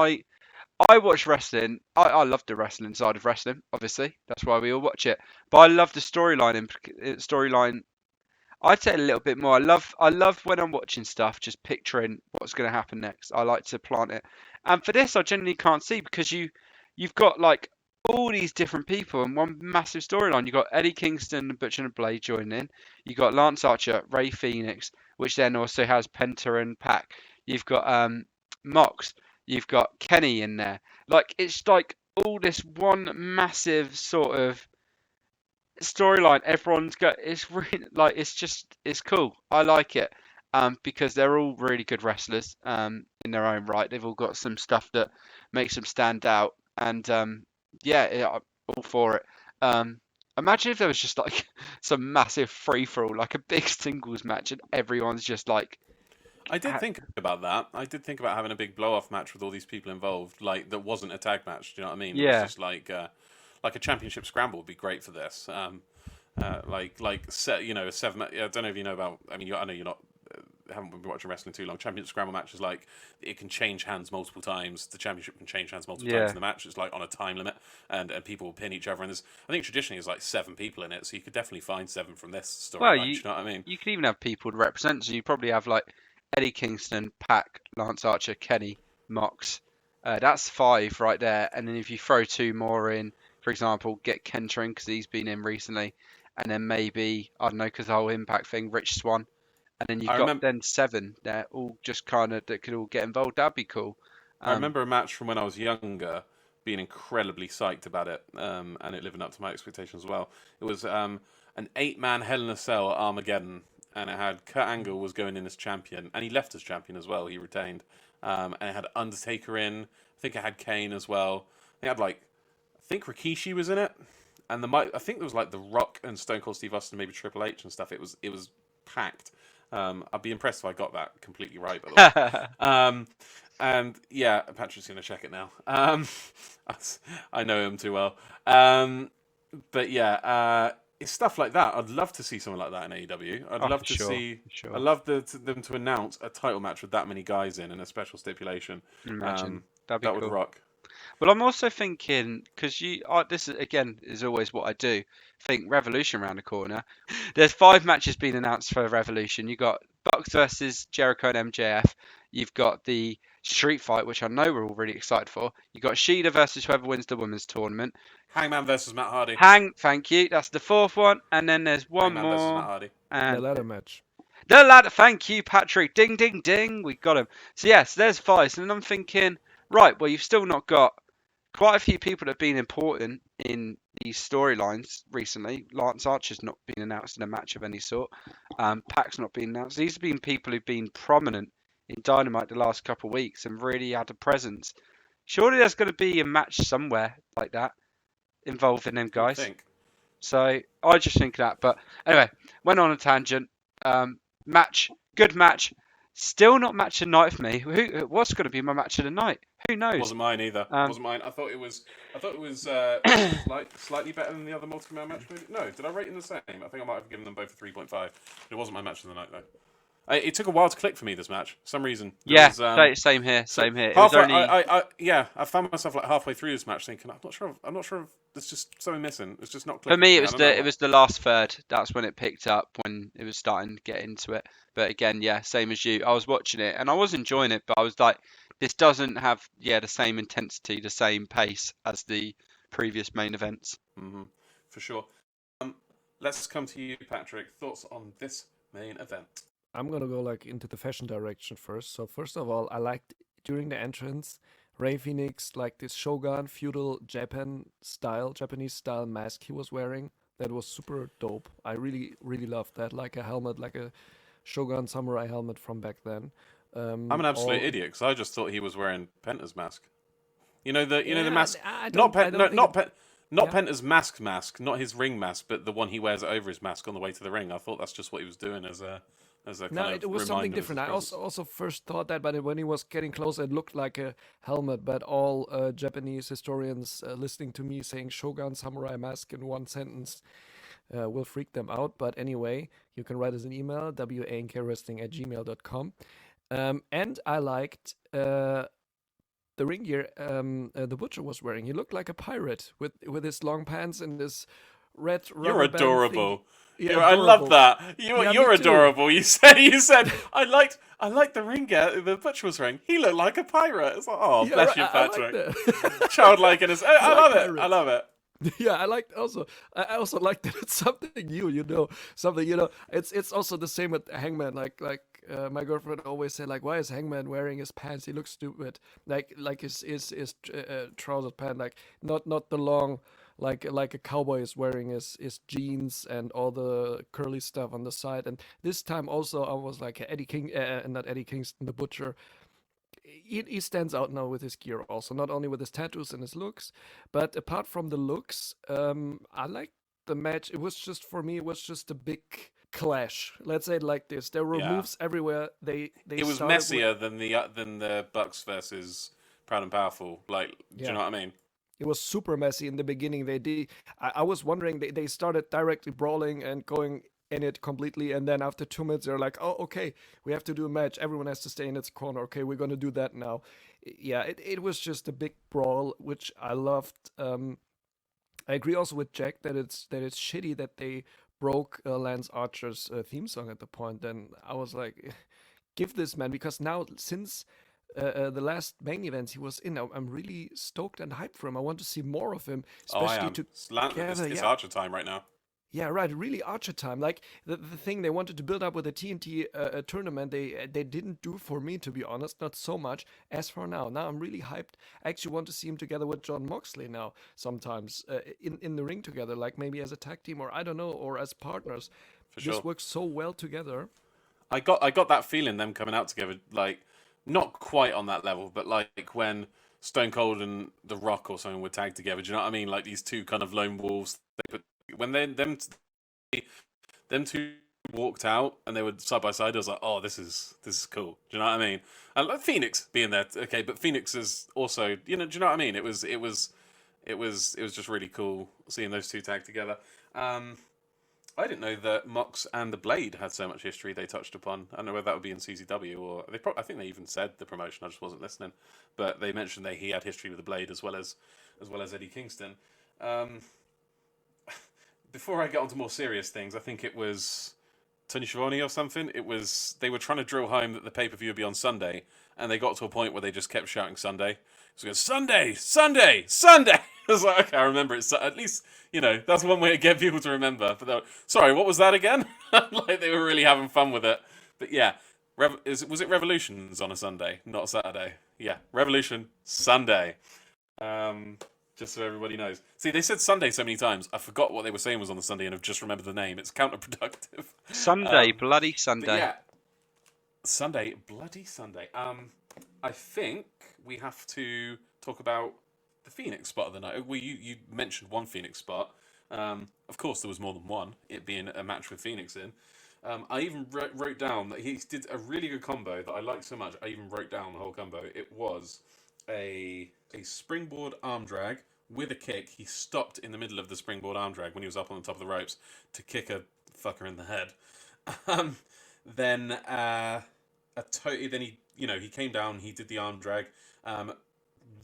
I watch wrestling. I love the wrestling side of wrestling. Obviously, that's why we all watch it. But I love the storyline. I'd say a little bit more. I love when I'm watching stuff, just picturing what's going to happen next. I like to plant it. And for this, I generally can't see because you've got like all these different people in one massive storyline. You've got Eddie Kingston and Butcher and Blade joining in. You've got Lance Archer, Ray Phoenix, which then also has Penta and Pac. You've got Mox. You've got Kenny in there. Like it's like all this one massive sort of storyline. Everyone's got it's really like it's cool. I like it because they're all really good wrestlers in their own right. They've all got some stuff that makes them stand out, and I'm all for it. Imagine if there was just like some massive free for all, like a big singles match, and everyone's just like. I did think about that. I did think about having a big blow-off match with all these people involved, like that wasn't a tag match. Do you know what I mean? Yeah. It was just like a championship scramble would be great for this. A seven. I don't know if you know about. I mean, I know you're not. Haven't been watching wrestling too long. Championship scramble match is like it can change hands multiple times. The championship can change hands multiple times in the match. It's like on a time limit, and people will pin each other. And I think traditionally there's like 7 people in it, so you could definitely find 7 from this storyline. Well, you know what I mean? You could even have people to represent. So you probably have like Eddie Kingston, Pac, Lance Archer, Kenny, Mox. That's 5 right there. And then if you throw 2 more in, for example, get Kenta in because he's been in recently, and then maybe I don't know because the whole Impact thing, Rich Swann. And then you've got then 7 there, all just kind of that could all get involved. That'd be cool. I remember a match from when I was younger, being incredibly psyched about it, and it living up to my expectations as well. It was an 8-man Hell in a Cell at Armageddon, and it had Kurt Angle was going in as champion, and he left as champion as well. He retained, and it had Undertaker in. I think it had Kane as well. It had I think Rikishi was in it, and I think there was like The Rock and Stone Cold Steve Austin, maybe Triple H and stuff. It was packed. I'd be impressed if I got that completely right, by the way. And yeah, Patrick's going to check it now. I know him too well. But yeah, it's stuff like that. I'd love to see something like that in AEW. I'd love to see. Sure. I'd love them to announce a title match with that many guys in and a special stipulation. Imagine that cool. would rock. Well, I'm also thinking because this is always what I do. Think Revolution around the corner. There's 5 matches being announced for Revolution. You got Bucks versus Jericho and MJF. You've got the street fight, which I know we're all really excited for. You got Shida versus whoever wins the women's tournament. Hangman versus Matt Hardy. Thank you. That's the 4th one, and then there's one Hangman more. Versus Matt Hardy. The ladder match. The ladder. Thank you, Patrick. Ding, ding, ding. We got him. So yes, there's 5. And I'm thinking, right, well, you've still not got quite a few people that have been important in these storylines recently. Lance Archer's not been announced in a match of any sort. Pac's not been announced. These have been people who've been prominent in Dynamite the last couple of weeks and really had a presence. Surely there's going to be a match somewhere like that involving them guys. So I just think that. But anyway, went on a tangent. Good match. Still not match of the night for me. What's going to be my match of the night? Who knows? Wasn't mine either. Wasn't mine. I thought it was slightly better than the other multi-man match. Maybe? No, did I rate them the same? I think I might have given them both a 3.5. It wasn't my match of the night though. It took a while to click for me this match. For some reason. Same here. I found myself halfway through this match thinking, I'm not sure if there's just something missing. It's just not clicking. For me, it was the last third. That's when it picked up, when it was starting to get into it. But again, same as you. I was watching it and I was enjoying it, but I was like, this doesn't have the same intensity, the same pace as the previous main events. Mm-hmm. For sure. let's come to you, Patrick. Thoughts on this main event? I'm gonna go like into the fashion direction first. So first of all, I liked during the entrance, Ray Phoenix like this Shogun feudal Japanese style mask he was wearing. That was super dope. I really loved that. Like a helmet, like a Shogun samurai helmet from back then. I'm an absolute All idiot because I just thought he was wearing Penta's mask. The yeah, mask, I don't think it, not yeah. Penta's mask, not his ring mask, but the one he wears over his mask on the way to the ring. I thought that's just what he was doing as a No, kind of it was something reminder of his different. I presence. also first thought that, but when he was getting closer, it looked like a helmet. But all Japanese historians listening to me saying Shogun Samurai Mask in one sentence will freak them out. But anyway, you can write us an email, wankwrestling@gmail.com. And I liked the ring gear the Butcher was wearing. He looked like a pirate with his long pants and this red You're rubber band thing. adorable. Yeah, I love adorable. that. Yeah, me You're too. adorable. You said I liked the ring gear the butcher was wearing. He looked like a pirate. It's like, oh, Yeah, bless right. you, I like Patrick. that. Childlike in his. I I like love it. I pirates. love it. Yeah, I like also. I also like that it's something new. Something. It's also the same with Hangman. My girlfriend always said like, why is Hangman wearing his pants? He looks stupid. Like his trousers pant. Like not the long. Like a cowboy is wearing his jeans and all the curly stuff on the side. And this time also I was like not Eddie Kingston, the Butcher. He stands out now with his gear also, not only with his tattoos and his looks, but apart from the looks, I liked the match. It was just for me, it was just a big clash. Let's say it like this: there were Yeah, moves everywhere. They it was started with messier than the Bucks versus Proud and Powerful. Like, do you yeah. know what I mean? It was super messy in the beginning. I was wondering, they started directly brawling and going in it completely. And then after 2 minutes, they're like, oh, okay, we have to do a match. Everyone has to stay in its corner. Okay, we're going to do that now. Yeah, it was just a big brawl, which I loved. I agree also with Jack that it's shitty that they broke Lance Archer's theme song at the point. Then I was like, give this man, because now since the last main events he was in, I'm really stoked and hyped for him. I want to see more of him, Oh, I especially am. together. It's Yeah, Archer time right now. yeah, right. Really Archer time. Like the thing they wanted to build up with the TNT tournament, they didn't do for me, to be honest. Not so much as for now. Now I'm really hyped. I actually want to see him together with John Moxley now. Sometimes in the ring together, like maybe as a tag team, or I don't know, or as partners. For This sure. works so well together. I got that feeling them coming out together, like not quite on that level, but like when Stone Cold and The Rock or something were tagged together. Do you know what I mean? Like these two kind of lone wolves. They put when they them two walked out and they were side by side. I was like, oh, this is cool. Do you know what I mean? And like Phoenix being there, okay, but Phoenix is also, do you know what I mean? It was just really cool seeing those two tag together. Um, I didn't know that Mox and the Blade had so much history they touched upon. I don't know whether that would be in CZW or I think they even said the promotion. I just wasn't listening, but they mentioned that he had history with the Blade as well as Eddie Kingston. Um, Before I get on to more serious things, I think it was Tony Schiavone or something. It was they were trying to drill home that the pay per view would be on Sunday, and they got to a point where they just kept shouting Sunday. So it goes Sunday, Sunday, Sunday. I was like, okay, I remember it. So at least that's one way to get people to remember. But sorry, what was that again? Like they were really having fun with it. But yeah, was it Revolutions on a Sunday, not Saturday? Yeah, Revolution Sunday. Um, just so everybody knows. See, they said Sunday so many times. I forgot what they were saying was on the Sunday, and I've just remembered the name. It's counterproductive. Sunday, bloody But Sunday. yeah, Sunday, bloody Sunday. I think we have to talk about the Phoenix spot of the night. Well, you mentioned one Phoenix spot. Of course, there was more than one. It being a match with Phoenix in. I even wrote down that he did a really good combo that I liked so much. I even wrote down the whole combo. It was a springboard arm drag with a kick. He stopped in the middle of the springboard arm drag when he was up on the top of the ropes to kick a fucker in the head. Um, then then he came down. He did the arm drag.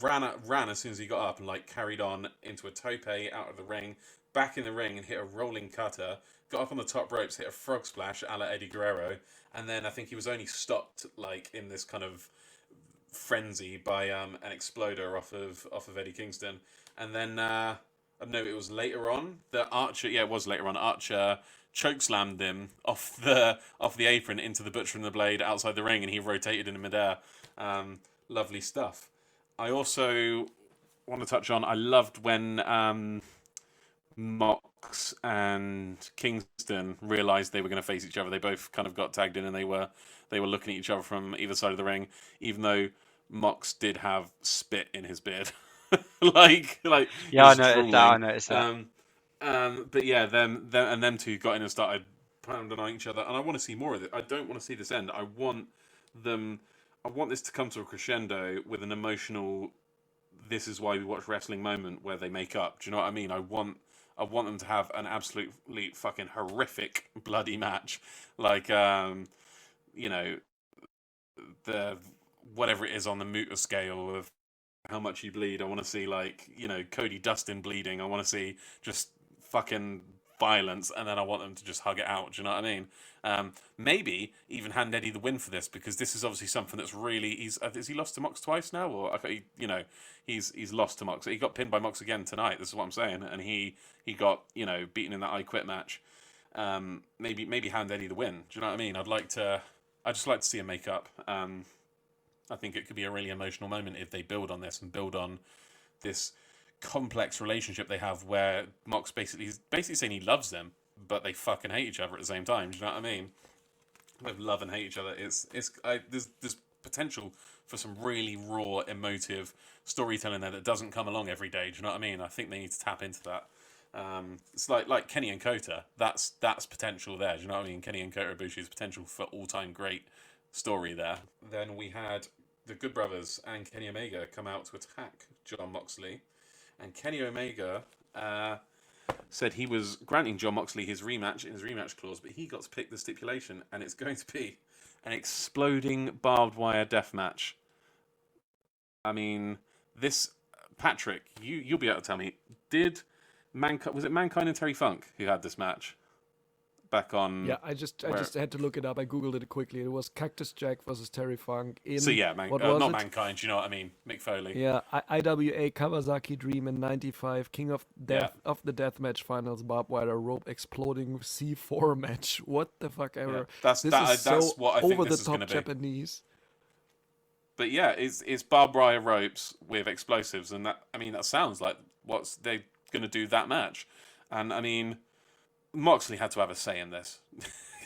Ran as soon as he got up and like carried on into a tope out of the ring, back in the ring and hit a rolling cutter. Got up on the top ropes, hit a frog splash a la Eddie Guerrero, and then I think he was only stopped like in this kind of frenzy by an exploder off of Eddie Kingston, and then No, it was later on. The Archer, yeah, it was later on. Archer chokeslammed him off the apron into the Butcher and the Blade outside the ring, and he rotated in midair. Lovely stuff. I also want to touch on. I loved when Mox and Kingston realized they were going to face each other. They both kind of got tagged in, and they were looking at each other from either side of the ring. Even though Mox did have spit in his beard, like Yeah, I drooling. noticed that. But yeah, them two got in and started pounding on each other, and I want to see more of it. I don't want to see this end. I want this to come to a crescendo with an emotional. This is why we watch wrestling moment where they make up. Do you know what I mean? I want them to have an absolutely fucking horrific bloody match, like you know, the whatever it is on the Muta scale of how much you bleed. I want to see Cody Dustin bleeding. I want to see just fucking violence, and then I want them to just hug it out. Do you know what I mean? Maybe even hand Eddie the win for this, because this is obviously something that's really. Has he lost to Mox twice now, or he's lost to Mox. He got pinned by Mox again tonight. This is what I'm saying, and he got beaten in that I Quit match. Maybe hand Eddie the win. Do you know what I mean? I'd just like to see him make up. I think it could be a really emotional moment if they build on this and build on this complex relationship they have, where Mox basically saying he loves them, but they fucking hate each other at the same time. Do you know what I mean? Both love and hate each other. There's potential for some really raw, emotive storytelling there that doesn't come along every day. Do you know what I mean? I think they need to tap into that. It's like Kenny and Kota. That's potential there. Do you know what I mean? Kenny and Kota Ibushi's potential for all-time great story there. Then we had the Good Brothers and Kenny Omega come out to attack Jon Moxley, and Kenny Omega said he was granting Jon Moxley his rematch clause, but he got to pick the stipulation, and it's going to be an exploding barbed wire death match. I mean, this, Patrick, you'll be able to tell me, was it Mankind and Terry Funk who had this match back on? Yeah, I just had to look it up. I googled it quickly. It was Cactus Jack versus Terry Funk in. So yeah, not Mankind. You know what I mean? Mick Foley. Yeah, IWA Kawasaki Dream in '95, King of Death of the Deathmatch Finals, barbed wire rope exploding C4 match. What the fuck ever? Yeah, that's what I think over this the is going top to be. Japanese. But yeah, it's barbed wire ropes with explosives, and that sounds like what they're going to do that match. And I mean, Moxley had to have a say in this.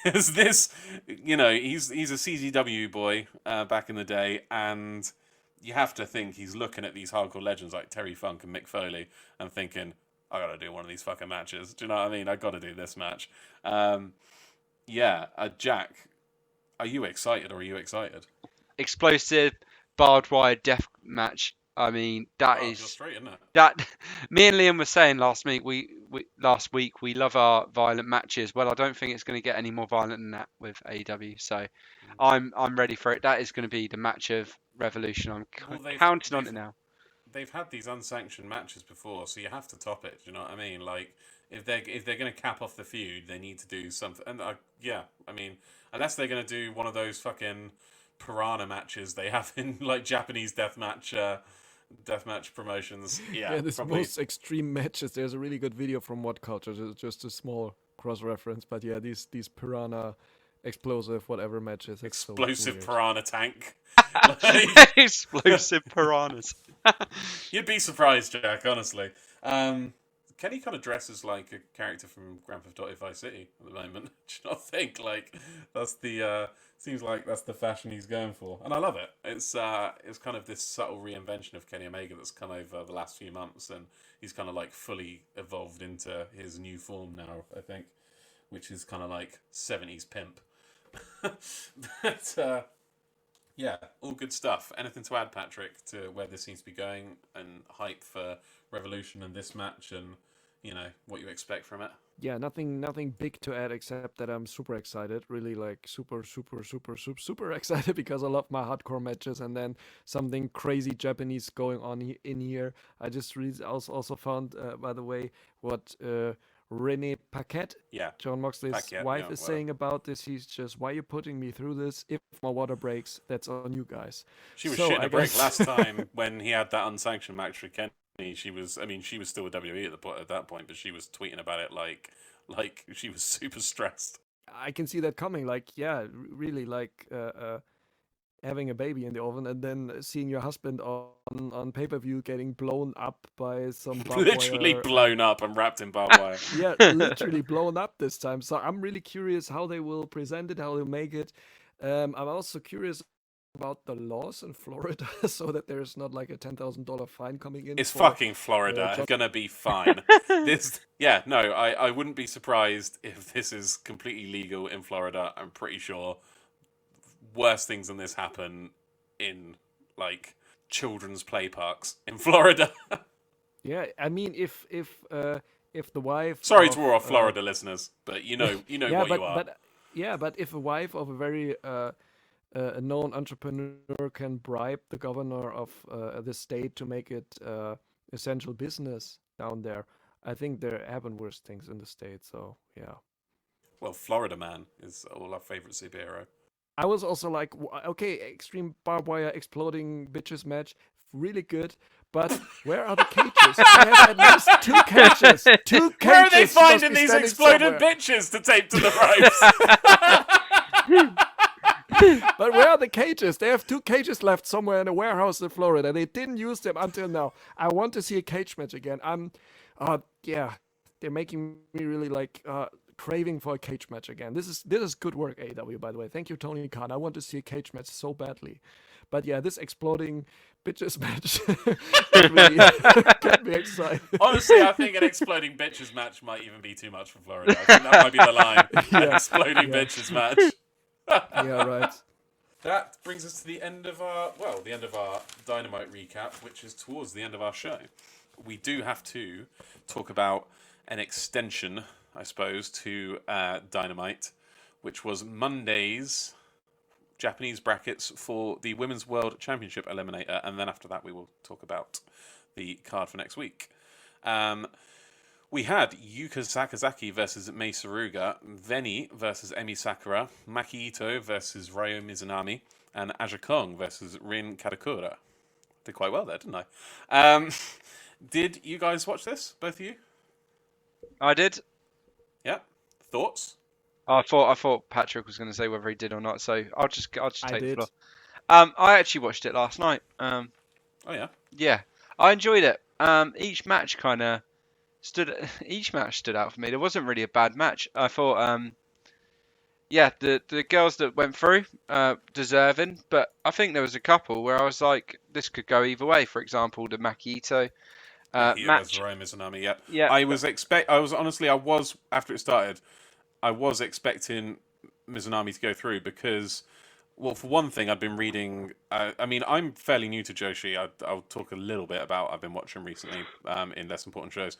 Because this, he's a CZW boy back in the day, and you have to think he's looking at these hardcore legends like Terry Funk and Mick Foley and thinking, I got to do one of these fucking matches. Do you know what I mean? I got to do this match. Jack, are you excited or are you excited? Explosive barbed wire death match. I mean, that is straight, isn't it? That me and Liam were saying last week. We love our violent matches. Well, I don't think it's going to get any more violent than that with AEW. So, I'm ready for it. That is going to be the match of Revolution. I'm counting on it now. They've had these unsanctioned matches before, so you have to top it. Do you know what I mean? Like, if they're going to cap off the feud, they need to do something. And I mean, unless they're going to do one of those fucking piranha matches they have in like Japanese deathmatch promotions. Yeah, this probably. Most extreme matches. There's a really good video from What Culture. Just a small cross reference, but yeah, these piranha explosive whatever matches. Explosive piranha tank. Explosive piranhas. You'd be surprised, Jack. Honestly, Kenny kind of dresses like a character from Grand Theft Auto Vice City at the moment. Do you not think that's the seems like that's the fashion he's going for, and I love it. It's kind of this subtle reinvention of Kenny Omega that's come over the last few months, and he's kind of like fully evolved into his new form now, I think, which is kind of like 70s pimp. But yeah, all good stuff. Anything to add, Patrick, to where this seems to be going, and hype for Revolution and this match, and what you expect from it? Yeah, nothing big to add except that I'm super excited, really like super excited because I love my hardcore matches, and then something crazy Japanese going on in here. I just also found, by the way, what Renee Paquette, Jon Moxley's wife, is saying about this. He's just, why are you putting me through this? If my water breaks, that's on you guys. She was shitting a brick last time when he had that unsanctioned match with Kenny. she was. I mean, she was still a WWE at that point, but she was tweeting about it like she was super stressed. I can see that coming. Like, yeah, really, like having a baby in the oven and then seeing your husband on pay-per-view getting blown up by some barbed Literally wire. blown up and wrapped in barbed wire. Yeah, literally blown up this time. So I'm really curious how they will present it, how they'll make it. I'm also curious about the laws in Florida, so that there's not like a $10,000 fine coming in. It's for, fucking Florida. It's gonna be fine. I wouldn't be surprised if this is completely legal in Florida. I'm pretty sure worse things than this happen in like children's play parks in Florida. Yeah, I mean, if the wife. Sorry of, to all our Florida listeners, but you know yeah, what but, you are. but if a wife of a very a known entrepreneur can bribe the governor of the state to make it essential business down there, I think there happen worse things in the state. So yeah. Well, Florida Man is all our favorite superhero. I was also like, okay, extreme barbed wire exploding bitches match, really good. But where are the cages? I have at least 2 cages. 2 cages. Where are they finding these standing exploded somewhere. bitches to tape to the ropes? But where are the cages? They have 2 cages left somewhere in a warehouse in Florida. They didn't use them until now. I want to see a cage match again. Yeah, they're making me really like craving for a cage match again. This is good work, AEW, by the way. Thank you, Tony Khan. I want to see a cage match so badly. But yeah, this exploding bitches match really got me excited. Honestly, I think an exploding bitches match might even be too much for Florida. I think that might be the line. An exploding bitches match. Yeah, right. That brings us to the end of our Dynamite recap, which is towards the end of our show. We do have to talk about an extension, I suppose, to Dynamite, which was Monday's Japanese brackets for the Women's World Championship Eliminator, and then after that we will talk about the card for next week. We had Yuka Sakazaki versus Mei Suruga, Veni versus Emi Sakura, Maki Ito versus Ryo Mizunami, and Aja Kong versus Rin Kadokura. Did quite well there, didn't I? Did you guys watch this, both of you? I did. Yeah. Thoughts? I thought Patrick was going to say whether he did or not, so I'll just take the floor. I actually watched it last night. Oh yeah. Yeah, I enjoyed it. Each match stood out for me. There wasn't really a bad match. I thought, the girls that went through, deserving, but I think there was a couple where I was like, this could go either way. For example, the Maki Ito match. Ryo Mizunami, yeah. Yeah. I was after it started, I was expecting Mizunami to go through because, well, for one thing, I've been reading. I'm fairly new to Joshi. I'll talk a little bit about. I've been watching recently in less important shows.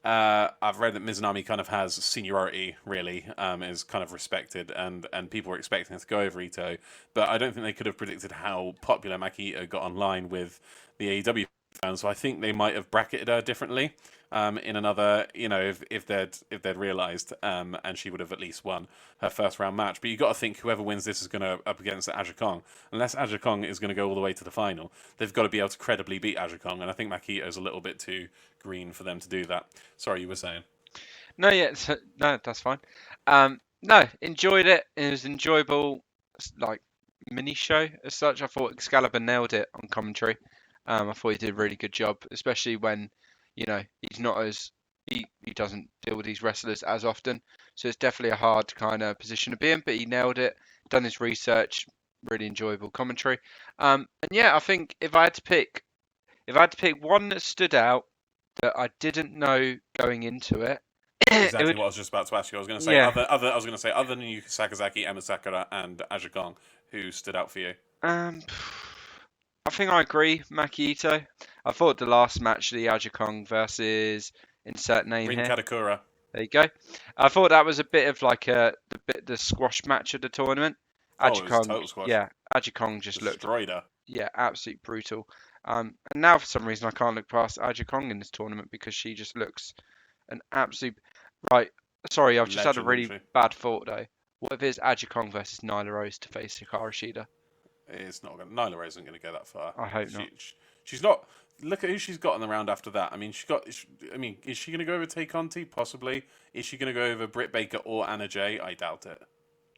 I've read that Mizunami kind of has seniority, really, is kind of respected, and people were expecting it to go over Ito. But I don't think they could have predicted how popular Maki Ito got online with the AEW fans. So I think they might have bracketed her differently. In another, if they'd realised, and she would have at least won her first round match. But you got to think whoever wins this is going to up against Aja Kong. Unless Aja Kong is going to go all the way to the final, they've got to be able to credibly beat Aja Kong. And I think Maki Ito's a little bit too green for them to do that. Sorry, you were saying? No, that's fine. No, enjoyed it. It was enjoyable, like mini show as such. I thought Excalibur nailed it on commentary. I thought he did a really good job, especially when. He's not he doesn't deal with these wrestlers as often, so it's definitely a hard kind of position to be in. But he nailed it. Done his research. Really enjoyable commentary. And yeah, I think if I had to pick one that stood out that I didn't know going into it. Exactly what I was just about to ask you. I was going to say other than Yuka Sakazaki, Emma Sakura, and Aja Kong, who stood out for you? I think I agree, Maki Ito. I thought the last match, the Aja Kong versus insert name Rin here. Kadokura. There you go. I thought that was a bit of like the squash match of the tournament. Aja Kong, total squash. Yeah, Aja Kong just destroyed her. Yeah, absolutely brutal. And now for some reason I can't look past Aja Kong in this tournament because she just looks an absolute right. Sorry, I've just had a really bad thought though. What if it's Aja Kong versus Nyla Rose to face Hikaru Shida? It's not going. Nyla Rose isn't going to go that far. I hope not. She's not. look at who she's got in the round after that. I mean, is she going to go over Tay Conti? Possibly. Is she going to go over Britt Baker or Anna Jay? I doubt it.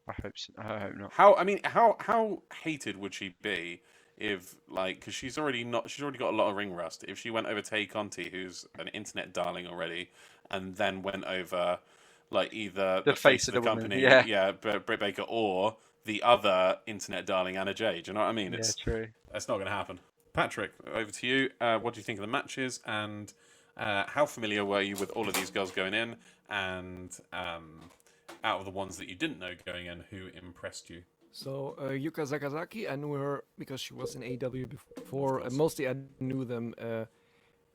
I hope so. I hope not. How hated would she be if, like, because she's already got a lot of ring rust. If she went over Tay Conti, who's an internet darling already, and then went over like either the face of the company, Britt Baker, or the other internet darling Anna Jay. Do you know what I mean? True. That's not going to happen. Patrick, over to you. What do you think of the matches, and how familiar were you with all of these girls going in? And out of the ones that you didn't know going in, who impressed you? So Yuka Sakazaki, I knew her because she was in AEW before. Mostly I knew them.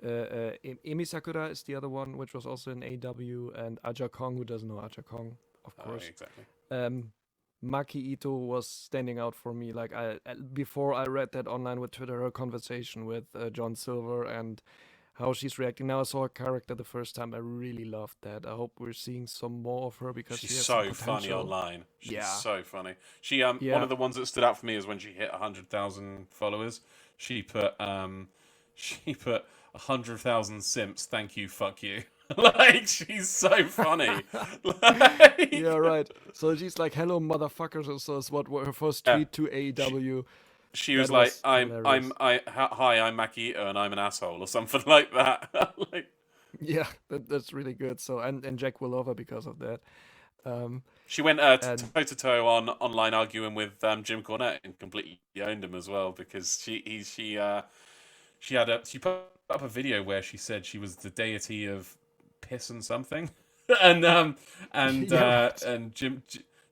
Emi Sakura is the other one, which was also in AEW, and Aja Kong, who doesn't know Aja Kong, of course. Exactly. Maki Ito was standing out for me. Like before I read that online with Twitter, her conversation with John Silver and how she's reacting. Now I saw her character the first time. I really loved that. I hope we're seeing some more of her because she's she has so some funny online. She's so funny. She Yeah. one of the ones that stood out for me is when she hit 100,000 followers. She put 100,000 simps. Thank you, fuck you. Like, she's so funny. Like... Yeah, right. So she's like, "Hello, motherfuckers," or so is what her first tweet to AEW. She was like, hi, I'm Maki Ito and I'm an asshole, or something like that. Like... Yeah, that's really good. So and Jack will love her because of that. She went toe to toe on online arguing with Jim Cornette and completely owned him as well, because she put up a video where she said she was the deity of piss and something, and Jim.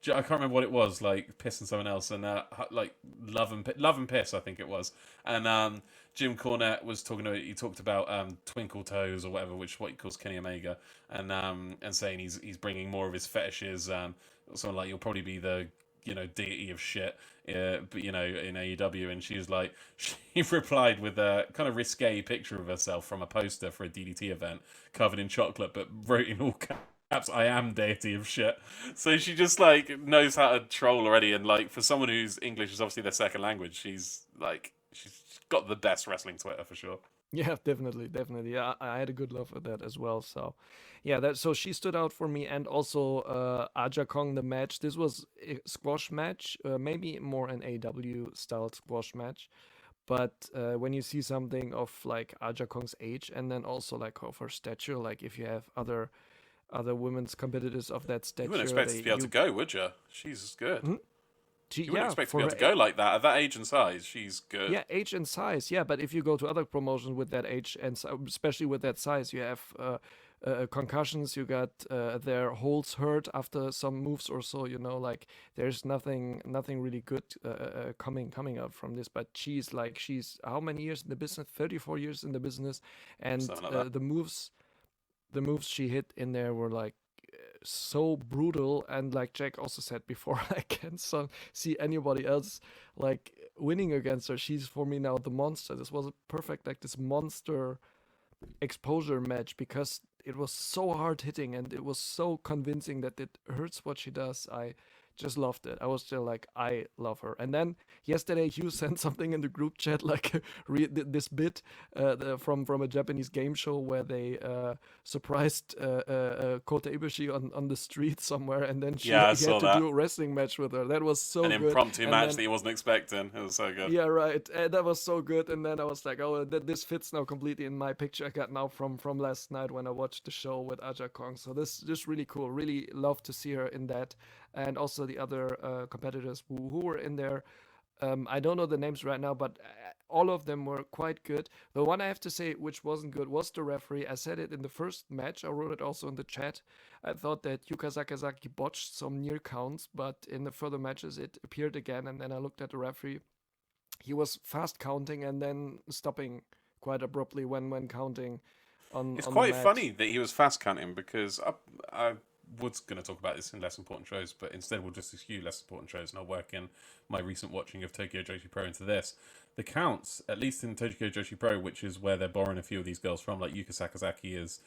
I can't remember what it was, like piss and someone else, and like love and piss, I think it was. And Jim Cornette was talking about. He talked about twinkle toes or whatever, which is what he calls Kenny Omega, and saying he's bringing more of his fetishes. Something like, you'll probably be the deity of shit, but in AEW. And she was like, she replied with a kind of risque picture of herself from a poster for a DDT event, covered in chocolate, but wrote in all caps, "I am deity of shit." So she just like knows how to troll already, and like for someone whose English is obviously their second language, she's got the best wrestling Twitter for sure. Yeah, definitely. Yeah, I had a good love for that as well. So, yeah, so she stood out for me, and also Aja Kong, the match. This was a squash match, maybe more an AW style squash match. But when you see something of like Aja Kong's age, and then also like of her stature, like if you have other women's competitors of that stature, you wouldn't expect her to be able to go, would you? She's good. Mm-hmm. You wouldn't expect to be able to go like that at that age and size. She's good. Yeah, age and size. Yeah, but if you go to other promotions with that age and especially with that size, you have concussions. You got their holds hurt after some moves or so. Like there's nothing really good coming out from this. But she's how many years in the business? 34 years in the business, and like the moves she hit in there were like so brutal, and like Jack also said before, I can't see anybody else like winning against her. She's for me now the monster. This was a perfect this monster exposure match, because it was so hard hitting and it was so convincing that it hurts what she does. I just loved it. I was still like, I love her. And then yesterday you sent something in the group chat, like this bit from a Japanese game show where they surprised Kota Ibushi on the street somewhere, and then he had to do a wrestling match with her. That was so good. An impromptu match that he wasn't expecting. It was so good. Yeah, right. That was so good. And then I was like, oh, this fits now completely in my picture I got now from last night when I watched the show with Aja Kong. So this is really cool. Really love to see her in that. And also the other competitors who were in there. I don't know the names right now, but all of them were quite good. The one I have to say which wasn't good was the referee. I said it in the first match. I wrote it also in the chat. I thought that Yuka Sakazaki botched some near counts, but in the further matches it appeared again. And then I looked at the referee. He was fast counting and then stopping quite abruptly when counting. It's quite funny that he was fast counting, because I was going to talk about this in less important shows, but instead we'll just eschew less important shows, and I'll work in my recent watching of Tokyo Joshi Pro into this. The counts, at least in Tokyo Joshi Pro, which is where they're borrowing a few of these girls from, like Yuka Sakazaki is,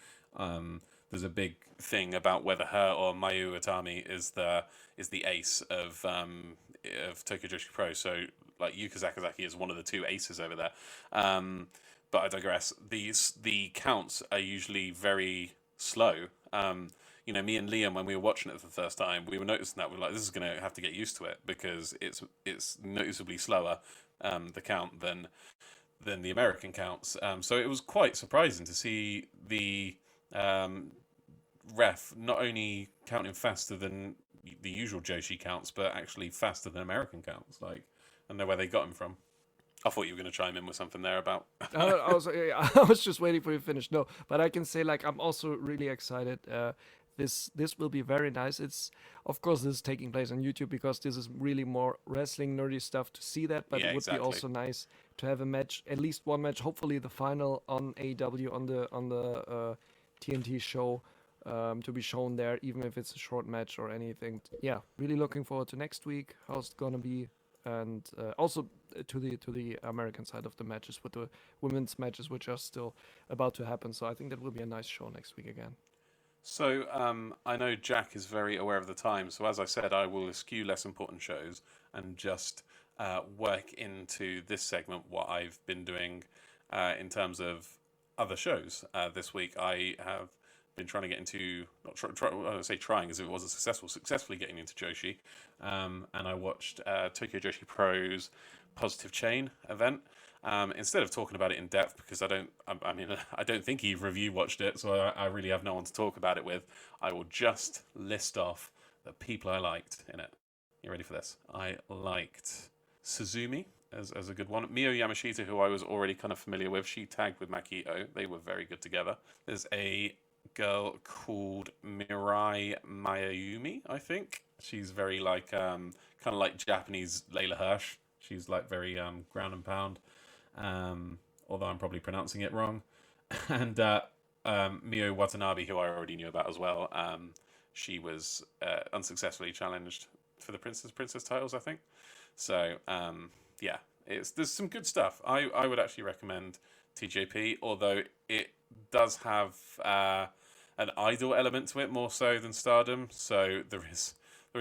there's a big thing about whether her or Mayu Utami is the ace of Tokyo Joshi Pro. So like Yuka Sakazaki is one of the two aces over there. but I digress. The counts are usually very slow. Me and Liam, when we were watching it for the first time, we were noticing that we're like, this is going to have to get used to it because it's noticeably slower, the count than the American counts. So it was quite surprising to see the ref not only counting faster than the usual Joshi counts, but actually faster than American counts. Like, I don't know where they got him from. I thought you were going to chime in with something there about. I was just waiting for you to finish. No, but I can say like I'm also really excited. This will be very nice. It's of course this is taking place on YouTube because this is really more wrestling nerdy stuff to see that. But Yeah, it would exactly. be also nice to have a match, at least one match, hopefully the final on AEW on the TNT show. To be shown there, even if it's a short match or anything. Yeah, really looking forward to next week. How's it gonna be? And also to the American side of the matches with the women's matches, which are still about to happen. So I think that will be a nice show next week again. So I know Jack is very aware of the time. So as I said, I will eschew less important shows and just work into this segment what I've been doing in terms of other shows. This week I have been trying to get into, I don't say trying as if it wasn't successfully getting into Joshi. And I watched Tokyo Joshi Pro's Positive Chain event. Instead of talking about it in depth, because I don't think either of you watched it, so I really have no one to talk about it with. I will just list off the people I liked in it. You ready for this? I liked Suzumi as a good one. Mio Yamashita, who I was already kind of familiar with, she tagged with Maki Ito. They were very good together. There's a girl called Mirai Mayumi, I think. She's very like kind of like Japanese Layla Hirsch. She's like very ground and pound. Although I'm probably pronouncing it wrong. And Mio Watanabe, who I already knew about as well. She was unsuccessfully challenged for the Princess titles, I think. So yeah, there's some good stuff. I would actually recommend TJP, although it does have an idol element to it more so than Stardom. So there is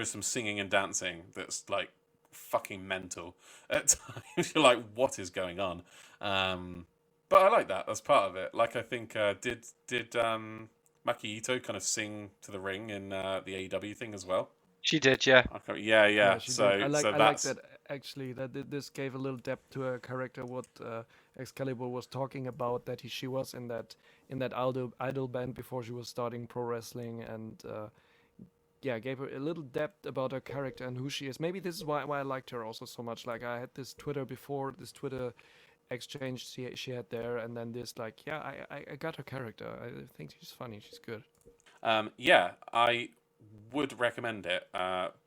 some singing and dancing that's like fucking mental at times. You're like, what is going on? But I like that. That's part of it. Like, I think did Maki Ito kind of sing to the ring in the AEW thing as well? She did, yeah. Yeah. She So did. I like that's that actually. That this gave a little depth to her character. What Excalibur was talking about, that she was in that idol band before she was starting pro wrestling, and yeah, gave her a little depth about her character and who she is. Maybe this is why I liked her also so much. Like, I had this Twitter exchange she had there, and then this like, yeah, I got her character. I think she's funny. She's good. yeah, I would recommend it.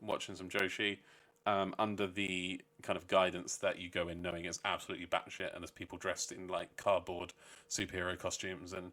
Watching some Joshi under the kind of guidance that you go in knowing it's absolutely batshit, and there's people dressed in like cardboard superhero costumes and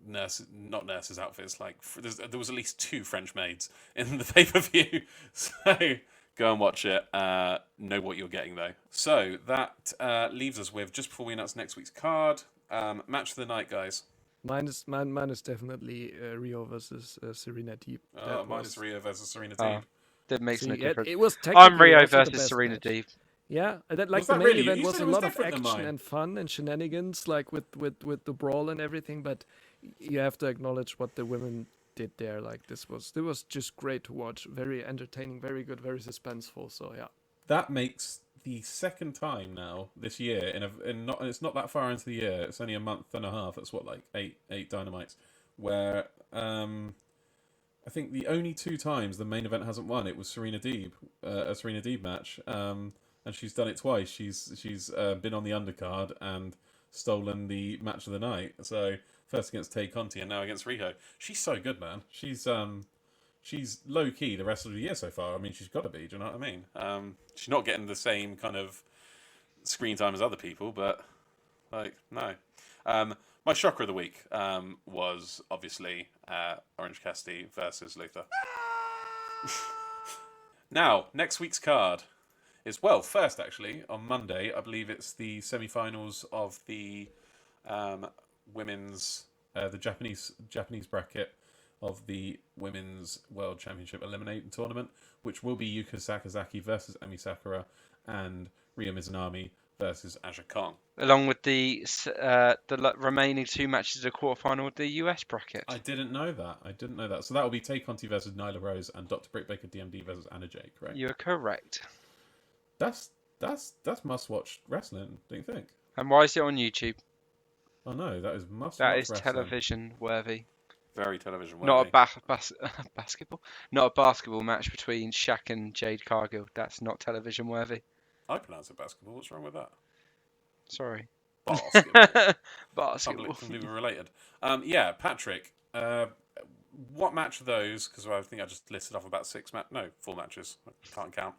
not nurses outfits. Like there was at least 2 French maids in the pay-per-view. So go and watch it. Know what you're getting though. So that leaves us with, just before we announce next week's card, match of the night, guys. Mine is definitely Rio versus Serena Deeb. Mine is Rio versus Serena Deeb. That makes no difference. It was I'm Rio also the versus best Serena match. Deeb. Yeah, that like Was the that main really? event You was said a it was lot of different than action mine. and fun and shenanigans, like with the brawl and everything. But you have to acknowledge what the women did there. Like this was just great to watch. Very entertaining, very good, very suspenseful. So yeah. That makes the second time now this year it's not that far into the year. It's only a month and a half. That's what, like eight Dynamites, where I think the only 2 times the main event hasn't won, it was Serena Deeb, a Serena Deeb match, and she's done it twice. She's been on the undercard and stolen the match of the night. So first against Tay Conti and now against Riho. She's so good, man. She's low key the rest of the year so far. I mean, she's got to be. Do you know what I mean? She's not getting the same kind of screen time as other people, but like no. My shocker of the week was obviously Orange Cassidy versus Luther. Now, next week's card is, well, first actually, on Monday, I believe it's the semi-finals of the women's, the Japanese bracket of the Women's World Championship Eliminating Tournament, which will be Yuka Sakazaki versus Emi Sakura and Ryo Mizunami versus Aja Kong. Along with the remaining 2 matches of the quarterfinal of the US bracket. I didn't know that. So that will be Tay Conti versus Nyla Rose and Dr. Britt Baker DMD versus Anna Jay, correct? You're correct. That's must-watch wrestling, don't you think? And why is it on YouTube? Oh no, that is must-watch That is wrestling. television worthy. Very television worthy. Not a basketball. Not a basketball match between Shaq and Jade Cargill. That's not television worthy. I pronounce it basketball. What's wrong with that? Sorry. Basketball. Basketball. Completely related. Yeah, Patrick. What match of those? Because I think I just listed off about 4 matches. I can't count.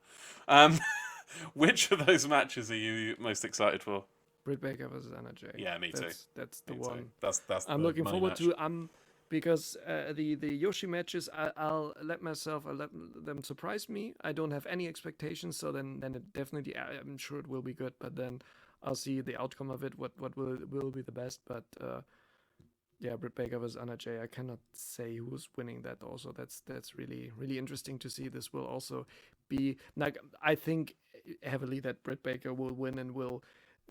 Which of those matches are you most excited for? Britt Baker versus Anna Jay. Yeah, me too. That's the Me one. too. That's I'm the looking money forward match. to. Because the Yoshi matches, I'll let them surprise me. I don't have any expectations, so then it definitely, I'm sure it will be good. But then I'll see the outcome of it. What will be the best? But yeah, Britt Baker versus Anna Jay. I cannot say who's winning that. Also, that's really interesting to see. This will also be like, I think heavily that Britt Baker will win and will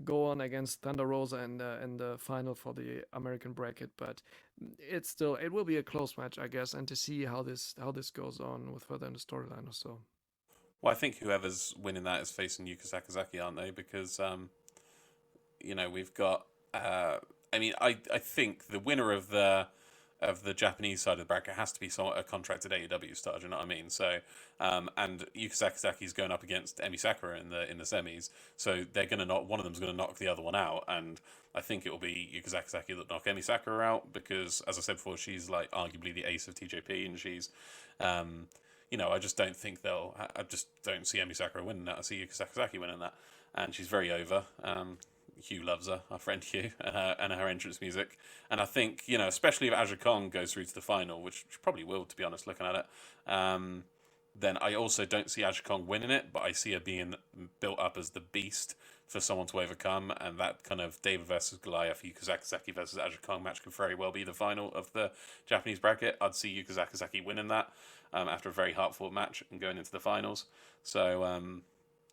go on against Thunder Rosa in the final for the American bracket, but it will be a close match, I guess, and to see how this goes on with further in the storyline or so. Well, I think whoever's winning that is facing Yuka Sakazaki, aren't they? Because we've got. I think the winner of the Japanese side of the bracket has to be a contracted AEW star. Do you know what I mean? So, and Yuka Sakazaki's going up against Emi Sakura in the semis. So they're going to one of them's going to knock the other one out, and I think it will be Yuka Sakazaki that knock Emi Sakura out because, as I said before, she's like arguably the ace of TJP, and she's, I just don't think I just don't see Emi Sakura winning that. I see Yuka Sakazaki winning that, and she's very over. Hugh loves her, our friend Hugh, and her entrance music. And I think, especially if Aja Kong goes through to the final, which she probably will, to be honest, looking at it, then I also don't see Aja Kong winning it, but I see her being built up as the beast for someone to overcome, and that kind of David versus Goliath, Yuka Sakazaki versus Aja Kong match could very well be the final of the Japanese bracket. I'd see Yuka Sakazaki winning that after a very hard-fought match and going into the finals. So,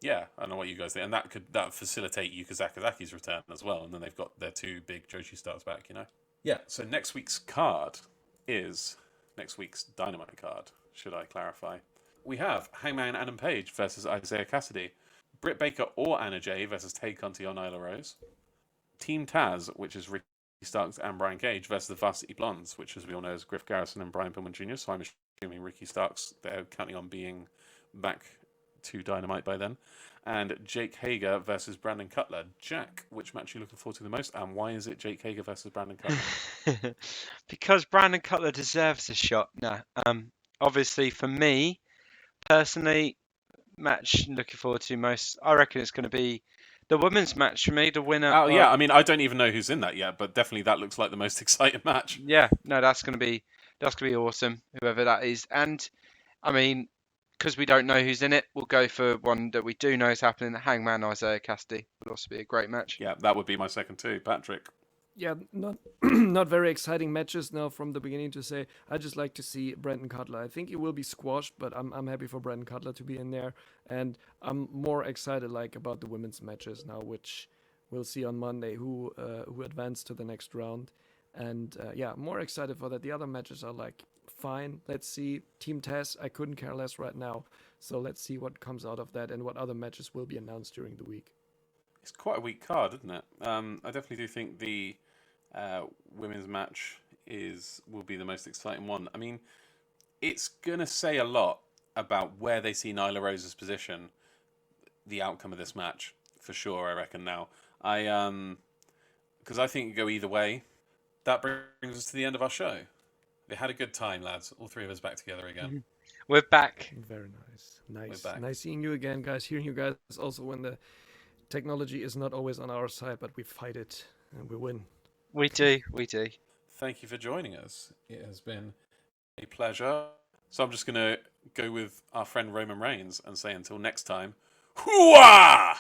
yeah, I don't know what you guys think, and that would facilitate Yuka Sakazaki's return as well, and then they've got their 2 big Joshi stars back, Yeah, so next week's card is next week's Dynamite card, should I clarify. We have Hangman Adam Page versus Isaiah Cassidy, Britt Baker or Anna Jay versus Tay Conti or Nyla Rose, Team Taz, which is Ricky Starks and Brian Cage versus the Varsity Blondes, which, as we all know, is Griff Garrison and Brian Pillman Jr., so I'm assuming Ricky Starks, they're counting on being back to Dynamite by then, and Jake Hager versus Brandon Cutler. Jack, which match are you looking forward to the most, and why is it Jake Hager versus Brandon Cutler? Because Brandon Cutler deserves a shot. No, obviously for me personally, match looking forward to most, I reckon it's going to be the women's match for me. The winner. Oh yeah, I don't even know who's in that yet, but definitely that looks like the most exciting match. Yeah, no, that's going to be awesome, whoever that is, and because we don't know who's in it, we'll go for one that we do know is happening. Hangman Isaiah Cassidy would also be a great match. Yeah, that would be my second too. Patrick? Yeah, not very exciting matches now from the beginning to say. I just like to see Brandon Cutler. I think he will be squashed, but I'm happy for Brandon Cutler to be in there, and I'm more excited about the women's matches now, which we'll see on Monday who advanced to the next round, and more excited for that. The other matches are fine. Let's see. Team Taz, I couldn't care less right now. So let's see what comes out of that and what other matches will be announced during the week. It's quite a weak card, isn't it? I definitely do think the women's match will be the most exciting one. It's going to say a lot about where they see Nyla Rose's position, the outcome of this match, for sure, I reckon now. Because I think it could go either way. That brings us to the end of our show. We had a good time, lads. All 3 of us back together again. Mm-hmm. We're back. Very nice. Nice seeing you again, guys. Hearing you guys also when the technology is not always on our side, but we fight it and we win. We do. Thank you for joining us. It has been a pleasure. So I'm just going to go with our friend Roman Reigns and say until next time, hooah!